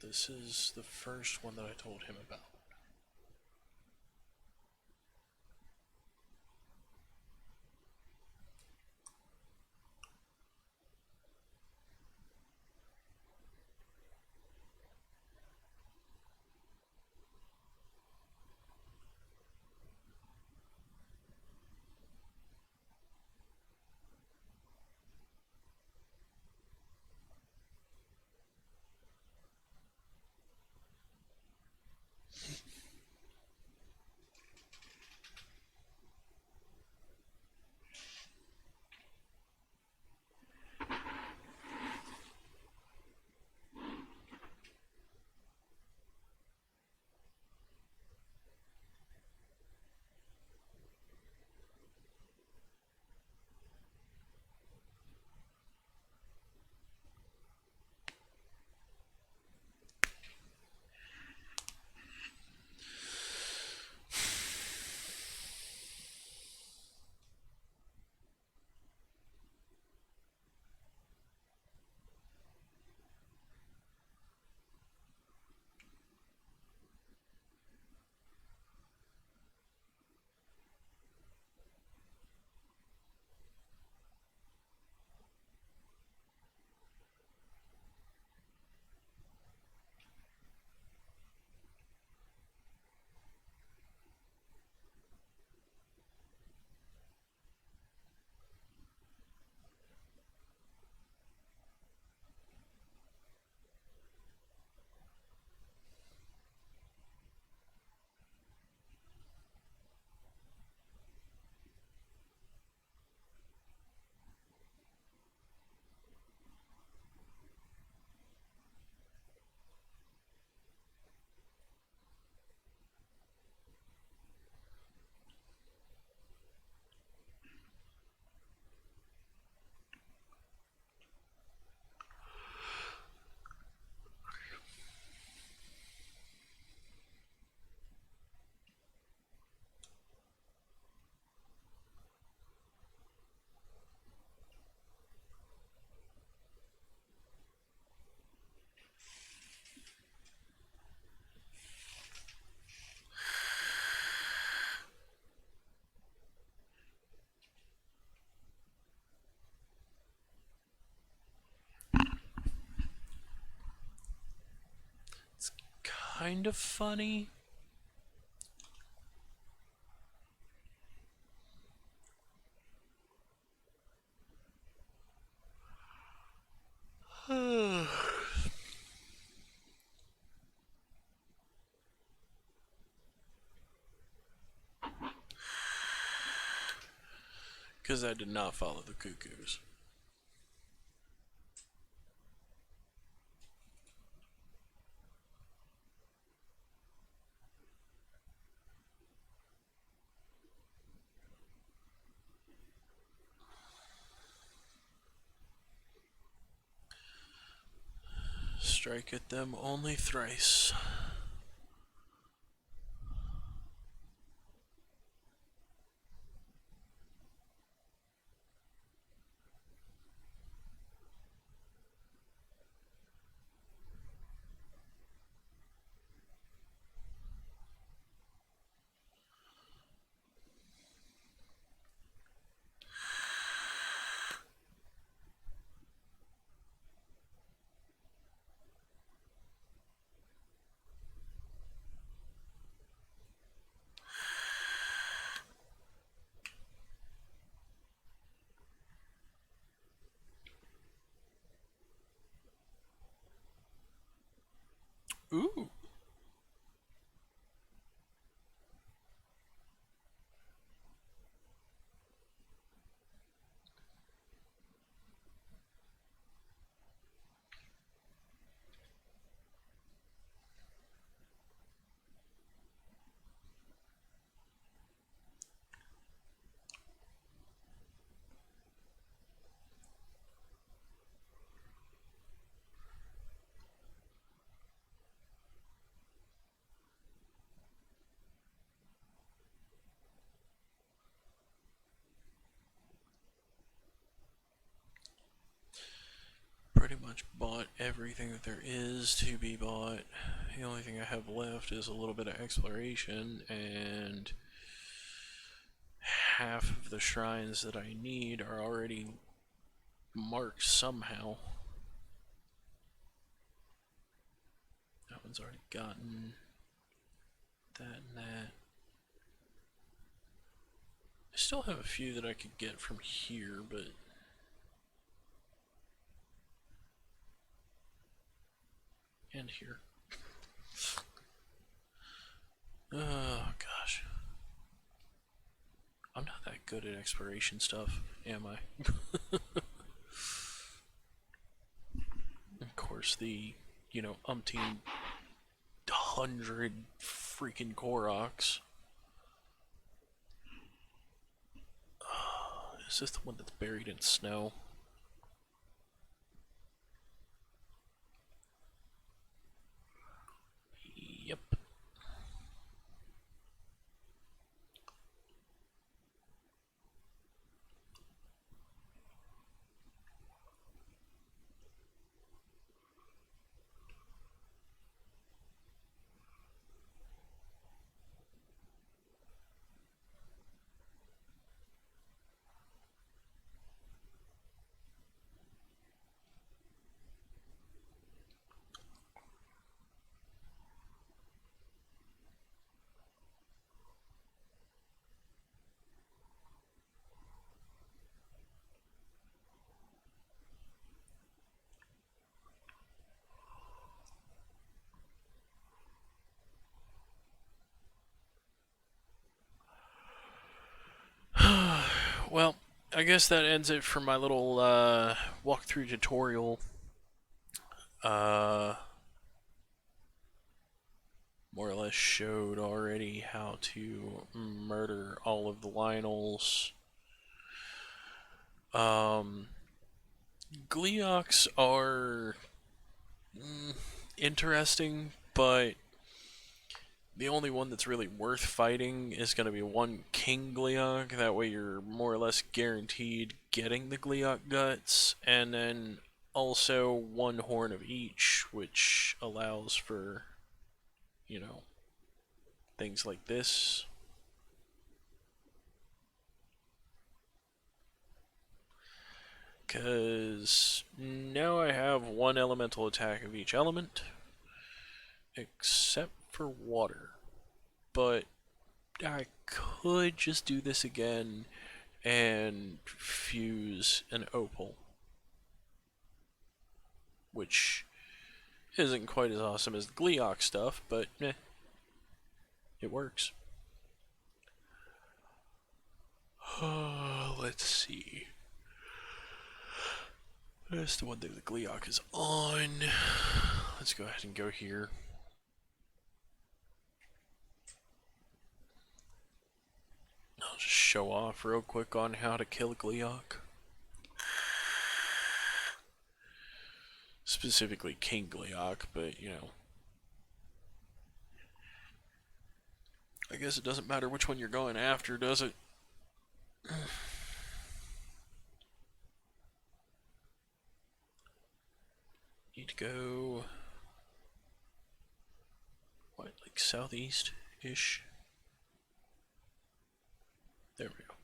this is the first one that I told him about. Kind of funny. Because I did not follow the cuckoos. Strike at them only thrice. Ooh. much bought everything that there is to be bought. The only thing I have left is a little bit of exploration, and half of the shrines that I need are already marked somehow. That one's already gotten that and that. I still have a few that I could get from here, but and here. Oh gosh. I'm not that good at exploration stuff, am I? Of course, the, umpteen hundred freaking Koroks. Is this the one that's buried in snow? Yep. Well, I guess that ends it for my little walkthrough tutorial. Uh, More or less showed already how to murder all of the Lionels. Gleeoks are interesting, but the only one that's really worth fighting is going to be one King Gleeok. That way you're more or less guaranteed getting the Gleeok guts, and then also one horn of each, which allows for, things like this. Because now I have one elemental attack of each element, except for water. But I could just do this again and fuse an opal, which isn't quite as awesome as the Gleeok stuff, but it works. Let's see. That's the one that the Gleeok is on. Let's go ahead and go here. I'll just show off real quick on how to kill a Gleeok. Specifically King Gleeok, but I guess it doesn't matter which one you're going after, does it? Need to go, like southeast-ish? There we go.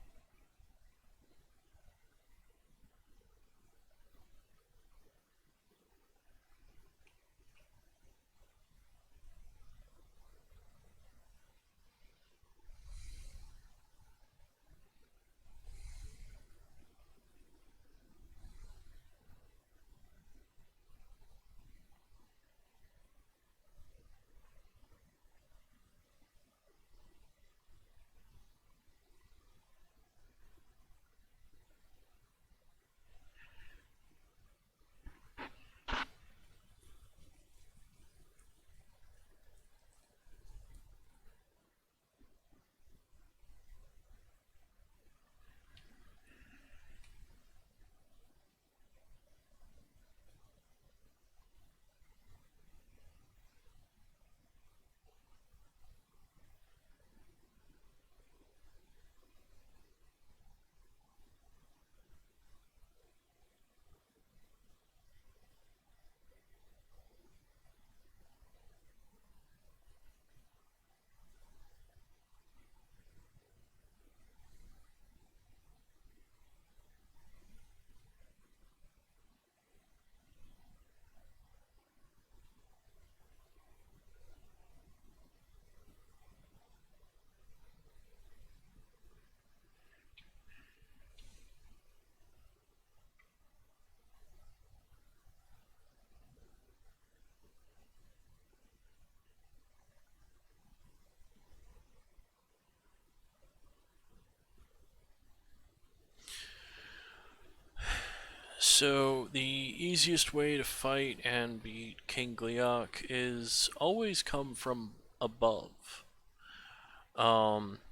So, the easiest way to fight and beat King Gliok is always come from above.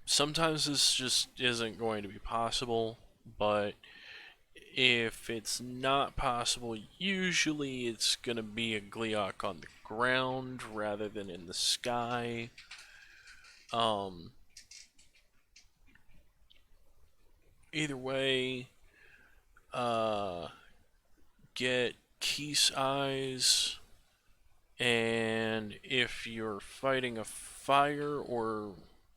Sometimes this just isn't going to be possible, but if it's not possible, usually it's going to be a Gliok on the ground rather than in the sky. Um, Either way, uh, get Keese Eyes, and if you're fighting a fire or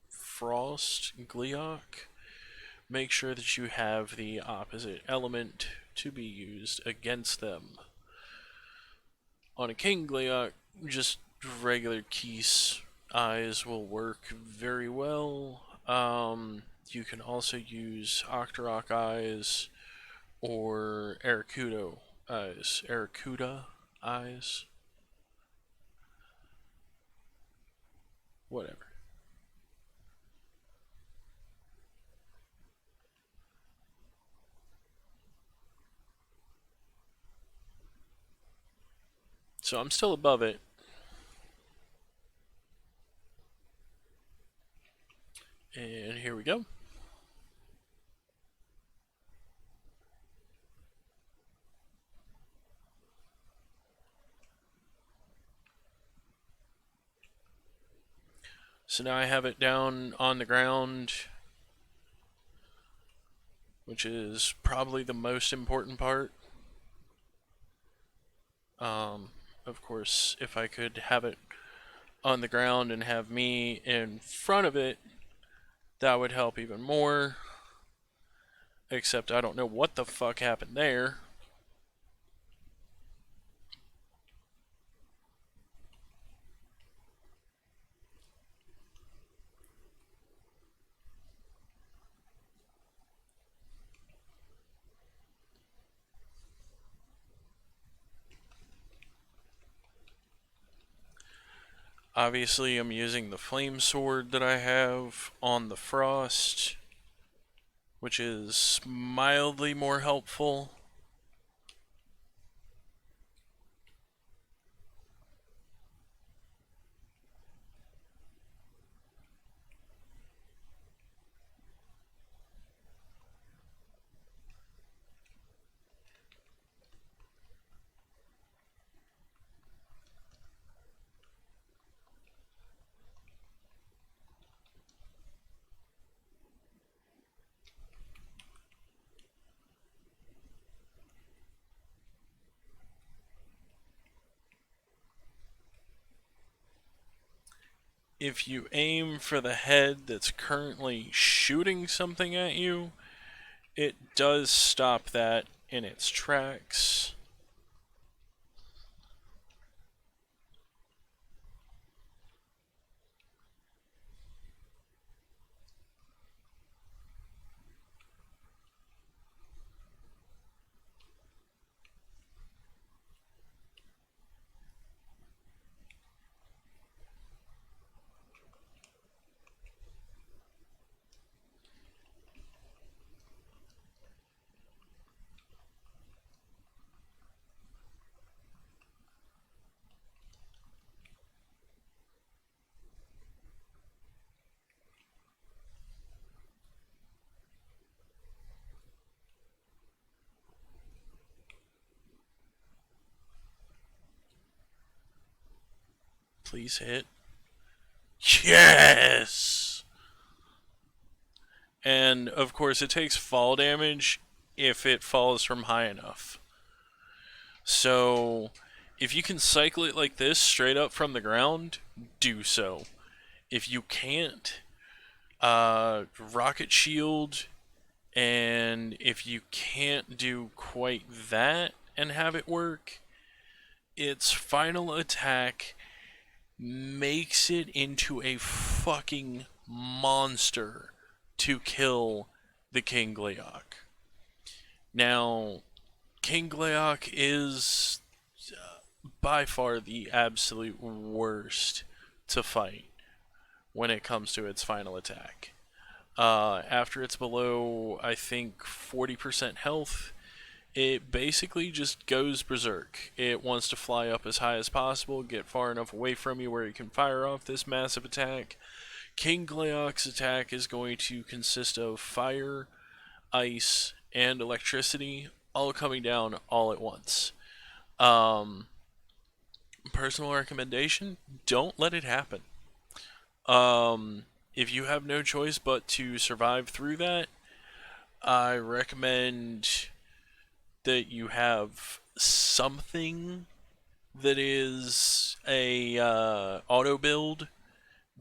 frost Gliok, make sure that you have the opposite element to be used against them. On a King Gliok, just regular Keese Eyes will work very well. You can also use Octorok Eyes or Aracudo Eyes. Aracuda Eyes? Whatever. So I'm still above it. And here we go. So now I have it down on the ground, which is probably the most important part. Of course, if I could have it on the ground and have me in front of it, that would help even more. Except I don't know what the fuck happened there. Obviously, I'm using the flame sword that I have on the frost, which is mildly more helpful. If you aim for the head that's currently shooting something at you, it does stop that in its tracks. Please hit. Yes! And of course, it takes fall damage if it falls from high enough. So, if you can cycle it like this straight up from the ground, do so. If you can't, rocket shield, and if you can't do quite that and have it work, its final attack makes it into a fucking monster to kill the King Gliok. Now, King Gliok is by far the absolute worst to fight when it comes to its final attack. After it's below, I think, 40% health, It basically just goes berserk. It wants to fly up as high as possible, get far enough away from you where you can fire off this massive attack. King Gleok's attack is going to consist of fire, ice, and electricity all coming down all at once. Um, Personal recommendation: don't let it happen. If you have no choice but to survive through that, I recommend that you have something that is a auto build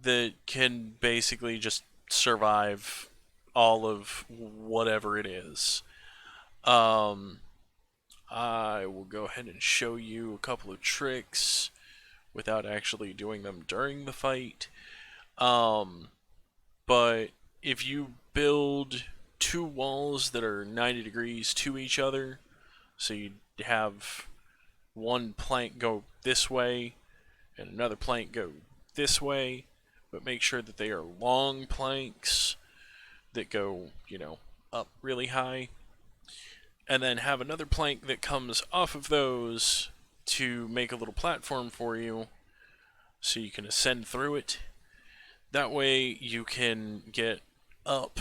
that can basically just survive all of whatever it is. Um, I will go ahead and show you a couple of tricks without actually doing them during the fight. Um, but if you build two walls that are 90 degrees to each other, so you have one plank go this way and another plank go this way, but make sure that they are long planks that go, up really high. And then have another plank that comes off of those to make a little platform for you so you can ascend through it. That way you can get up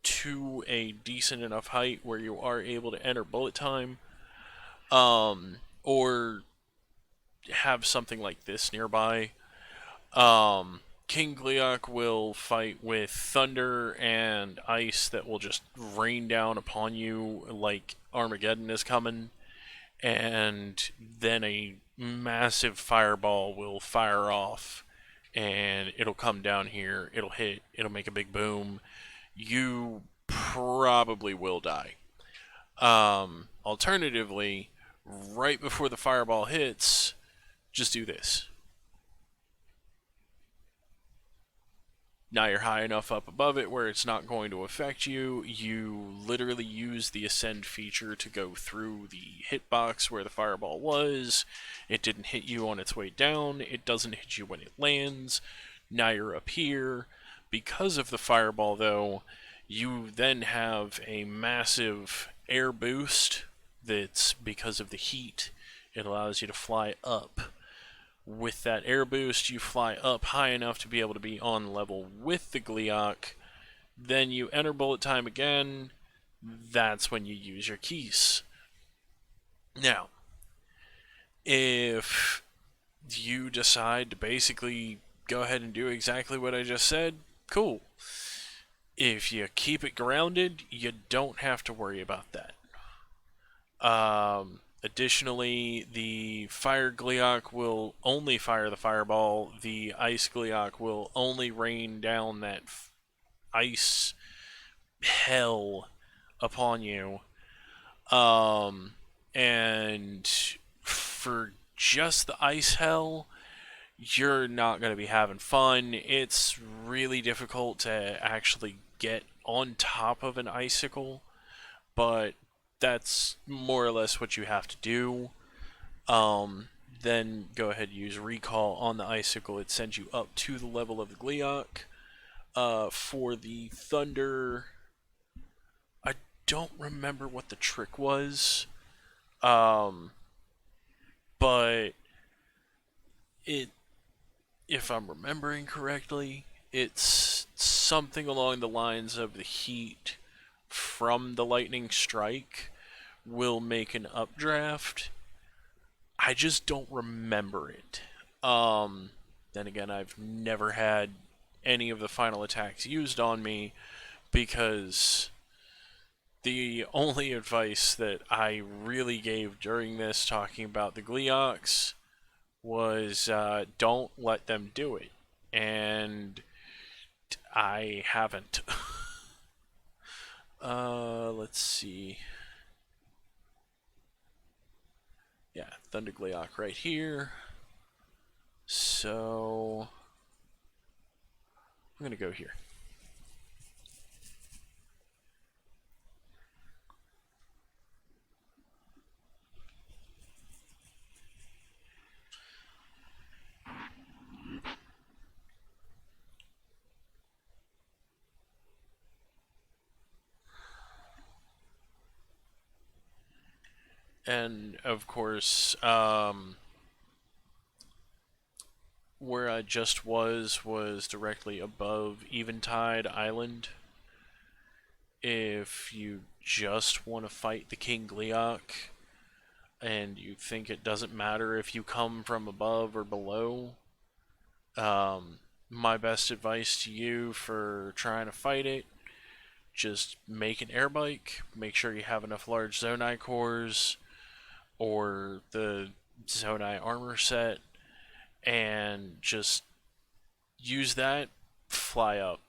to a decent enough height where you are able to enter bullet time. Or have something like this nearby. King Gleok will fight with thunder and ice that will just rain down upon you like Armageddon is coming, and then a massive fireball will fire off, and it'll come down here, it'll hit, it'll make a big boom. You probably will die. Alternatively, right before the fireball hits, just do this. Now you're high enough up above it where it's not going to affect you. You literally use the ascend feature to go through the hitbox where the fireball was. It didn't hit you on its way down. It doesn't hit you when it lands. Now you're up here. Because of the fireball, though, you then have a massive air boost that's because of the heat. It allows you to fly up. With that air boost, you fly up high enough to be able to be on level with the Gleok. Then you enter bullet time again. That's when you use your keys. Now, if you decide to basically go ahead and do exactly what I just said, cool. If you keep it grounded, you don't have to worry about that. Additionally, the fire Gleok will only fire the fireball. The ice Gleok will only rain down that ice hell upon you. And for just the ice hell, you're not going to be having fun. It's really difficult to actually get on top of an icicle, but that's more or less what you have to do. Then go ahead and use recall on the icicle. It sends you up to the level of the Gleok. For the thunder, I don't remember what the trick was, but if I'm remembering correctly, it's something along the lines of the heat from the lightning strike will make an updraft. I just don't remember it. Then again, I've never had any of the final attacks used on me because the only advice that I really gave during this, talking about the Gleoks, was don't let them do it. And I haven't. Let's see. Yeah, Thunder Gleok right here. So I'm gonna go here. And of course, where I just was directly above Eventide Island. If you just want to fight the King Gleok and you think it doesn't matter if you come from above or below, my best advice to you for trying to fight it, just make an air bike, make sure you have enough large Zonai cores or the Zonai armor set, and just use that, fly up.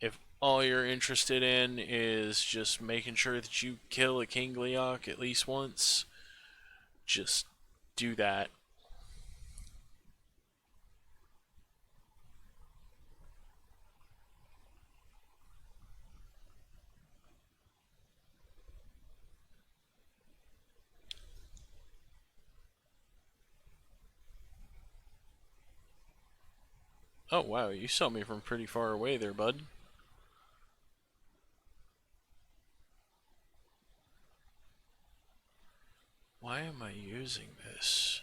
If all you're interested in is just making sure that you kill a King Gleok at least once, just do that. Oh wow, you saw me from pretty far away there, bud. Why am I using this?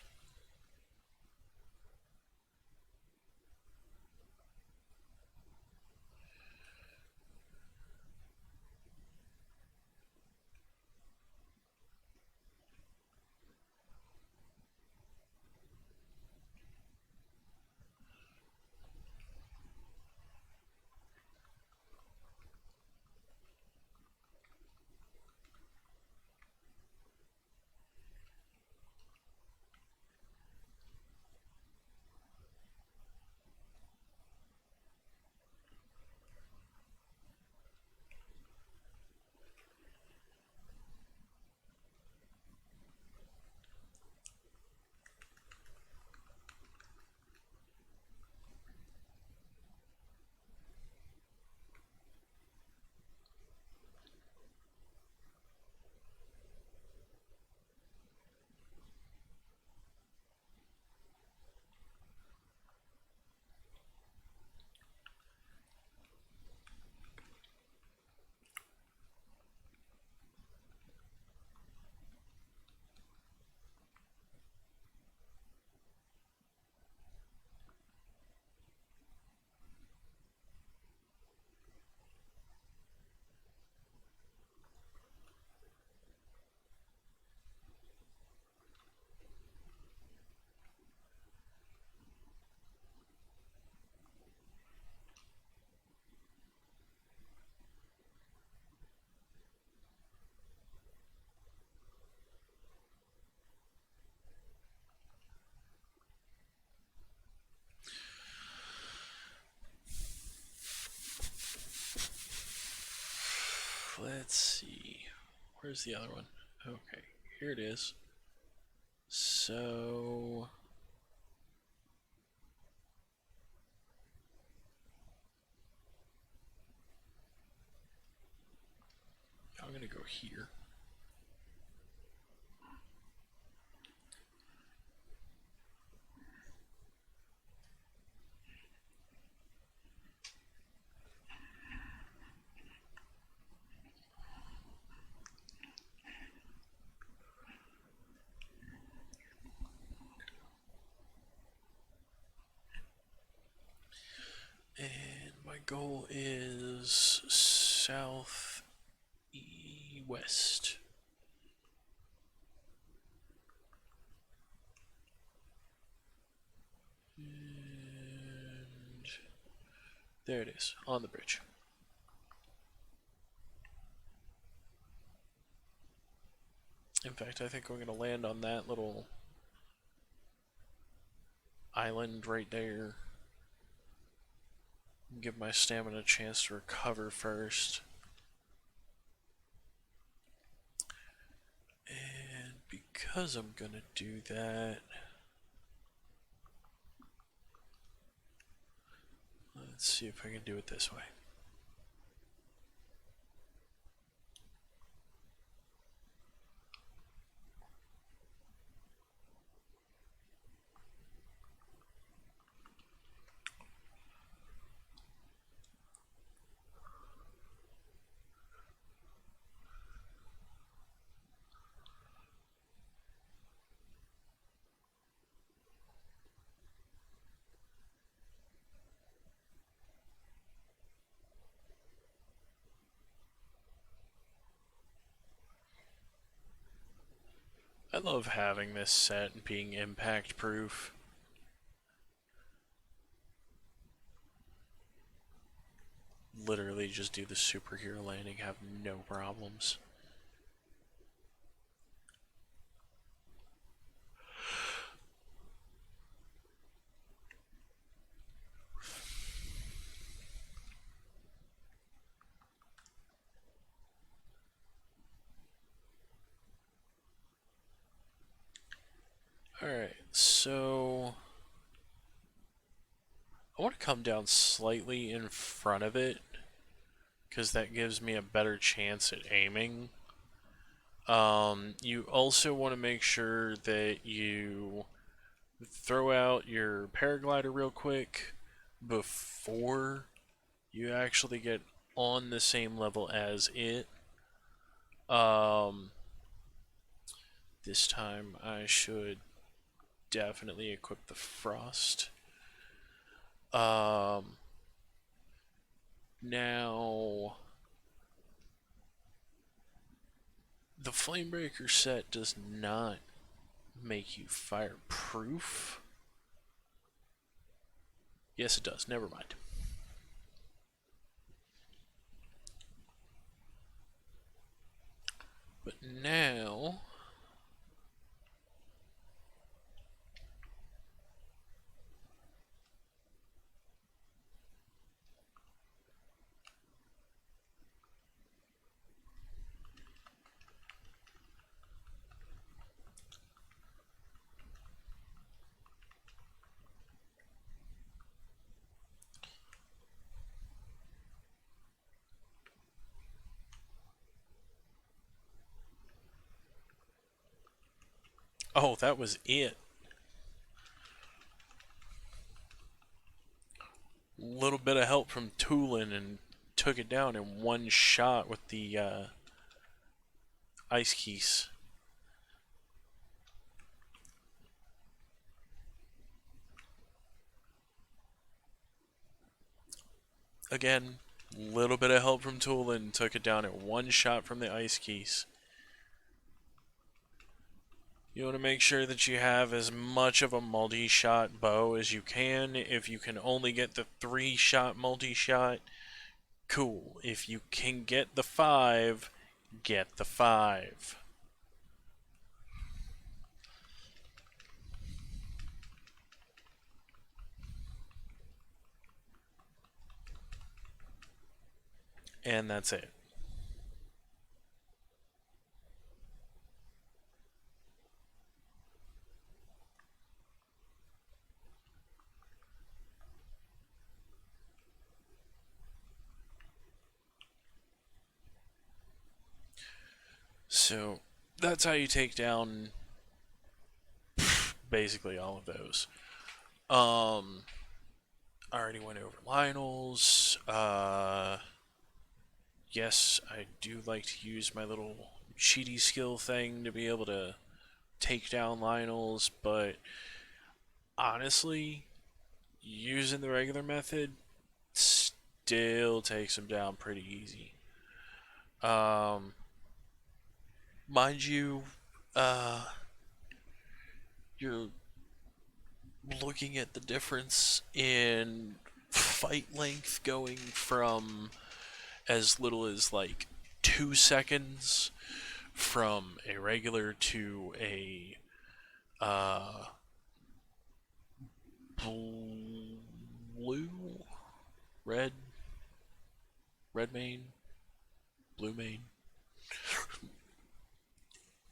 Let's see. Where's the other one? Okay, here it is. So I'm gonna go here. And my goal is south west. And there it is, on the bridge. In fact, I think I'm going to land on that little island right there. Give my stamina a chance to recover first. And because I'm going to do that, let's see if I can do it this way. love having this set and being impact proof. Literally just do the superhero landing, have no problems. Alright, so I want to come down slightly in front of it because that gives me a better chance at aiming. You also want to make sure that you throw out your paraglider real quick before you actually get on the same level as it. Um, this time I should definitely equip the frost. Now the Flamebreaker set does not make you fireproof. Yes, it does. Never mind. But now oh, that was it. Little bit of help from Tulin and took it down in one shot with the ice keys. Again, little bit of help from Tulin took it down in one shot from the ice keys. You want to make sure that you have as much of a multi-shot bow as you can. If you can only get the 3-shot multi-shot, cool. If you can get the 5, get the 5. And that's it. So that's how you take down basically all of those. I already went over Lionel's. Yes, I do like to use my little cheaty skill thing to be able to take down Lionel's, but honestly, using the regular method still takes him down pretty easy. Mind you, you're looking at the difference in fight length going from as little as like 2 seconds from a regular to a blue, red, red main, blue main,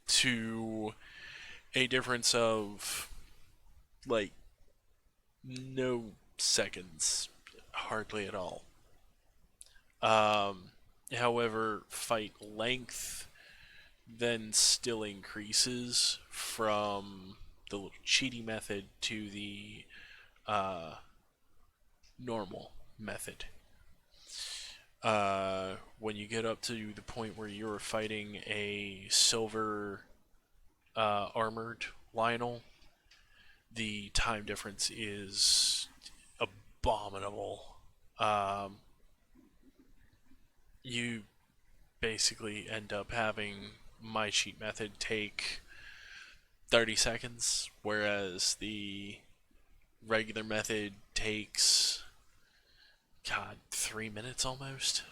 to a difference of like no seconds, hardly at all. However, fight length then still increases from the little cheaty method to the normal method. When you get up to the point where you're fighting a silver armored Lionel, the time difference is abominable. You basically end up having my cheat method take 30 seconds, whereas the regular method takes, God, 3 minutes almost.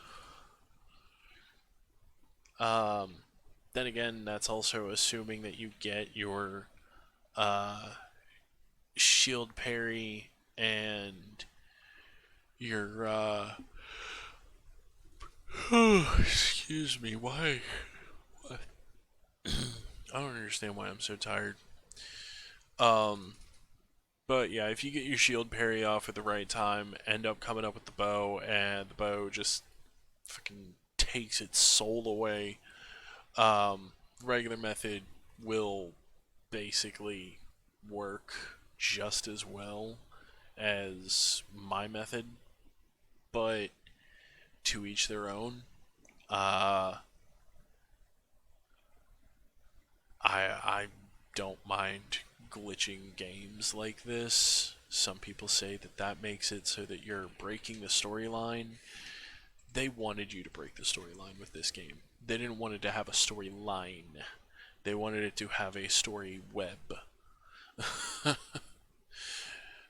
Um, then again, that's also assuming that you get your uh, shield parry and your excuse me, why? I don't understand why I'm so tired. Um, but yeah, if you get your shield parry off at the right time, end up coming up with the bow, and the bow just fucking takes its soul away. Regular method will basically work just as well as my method, but to each their own. Uh, I don't mind glitching games like this. Some people say that that makes it so that you're breaking the storyline. They wanted you to break the storyline with this game. They didn't want it to have a storyline. They wanted it to have a story web.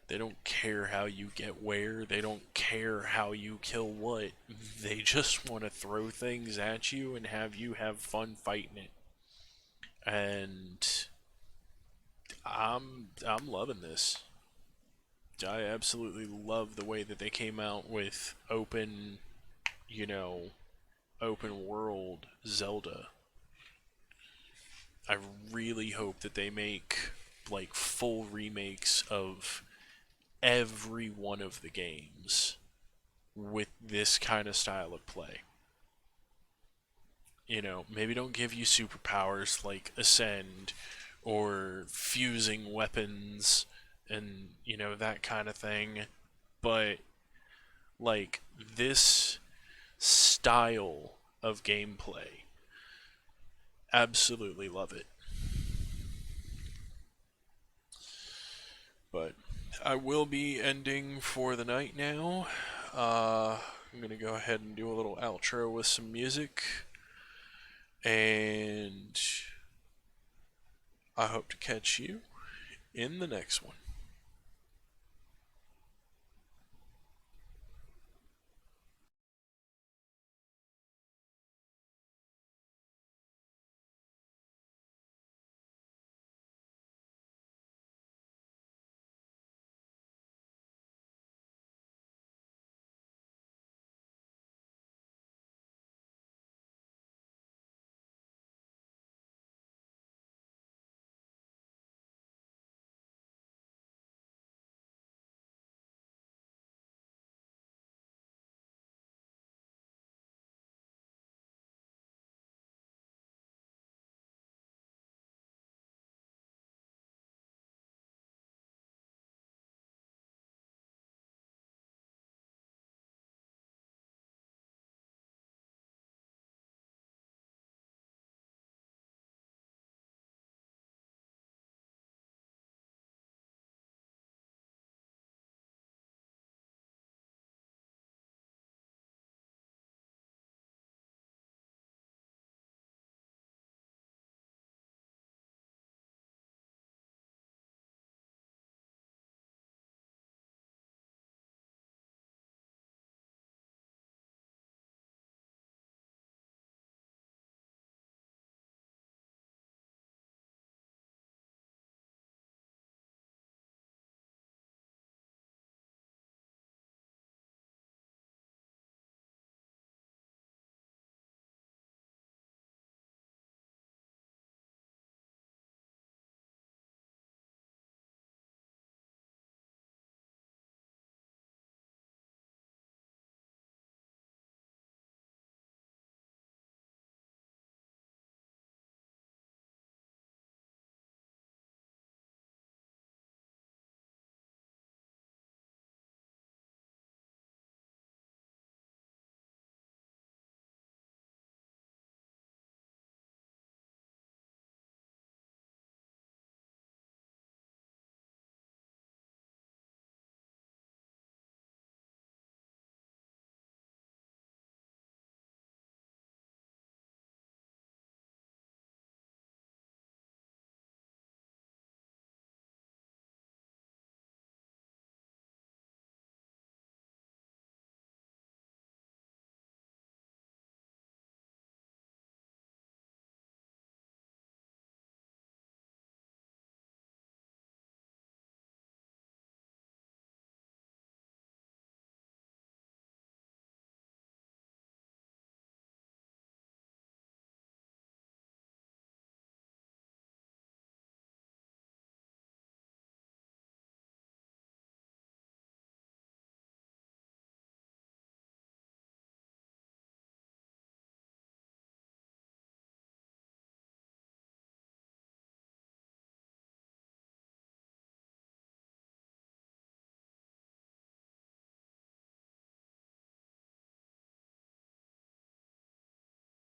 They don't care how you get where. They don't care how you kill what. They just want to throw things at you and have you have fun fighting it. And I'm loving this. I absolutely love the way that they came out with open, you know, open world Zelda. I really hope that they make like full remakes of every one of the games with this kind of style of play. Maybe don't give you superpowers like Ascend or fusing weapons and, that kind of thing, but like this style of gameplay. Absolutely love it. But I will be ending for the night now. I'm going to go ahead and do a little outro with some music. And I hope to catch you in the next one.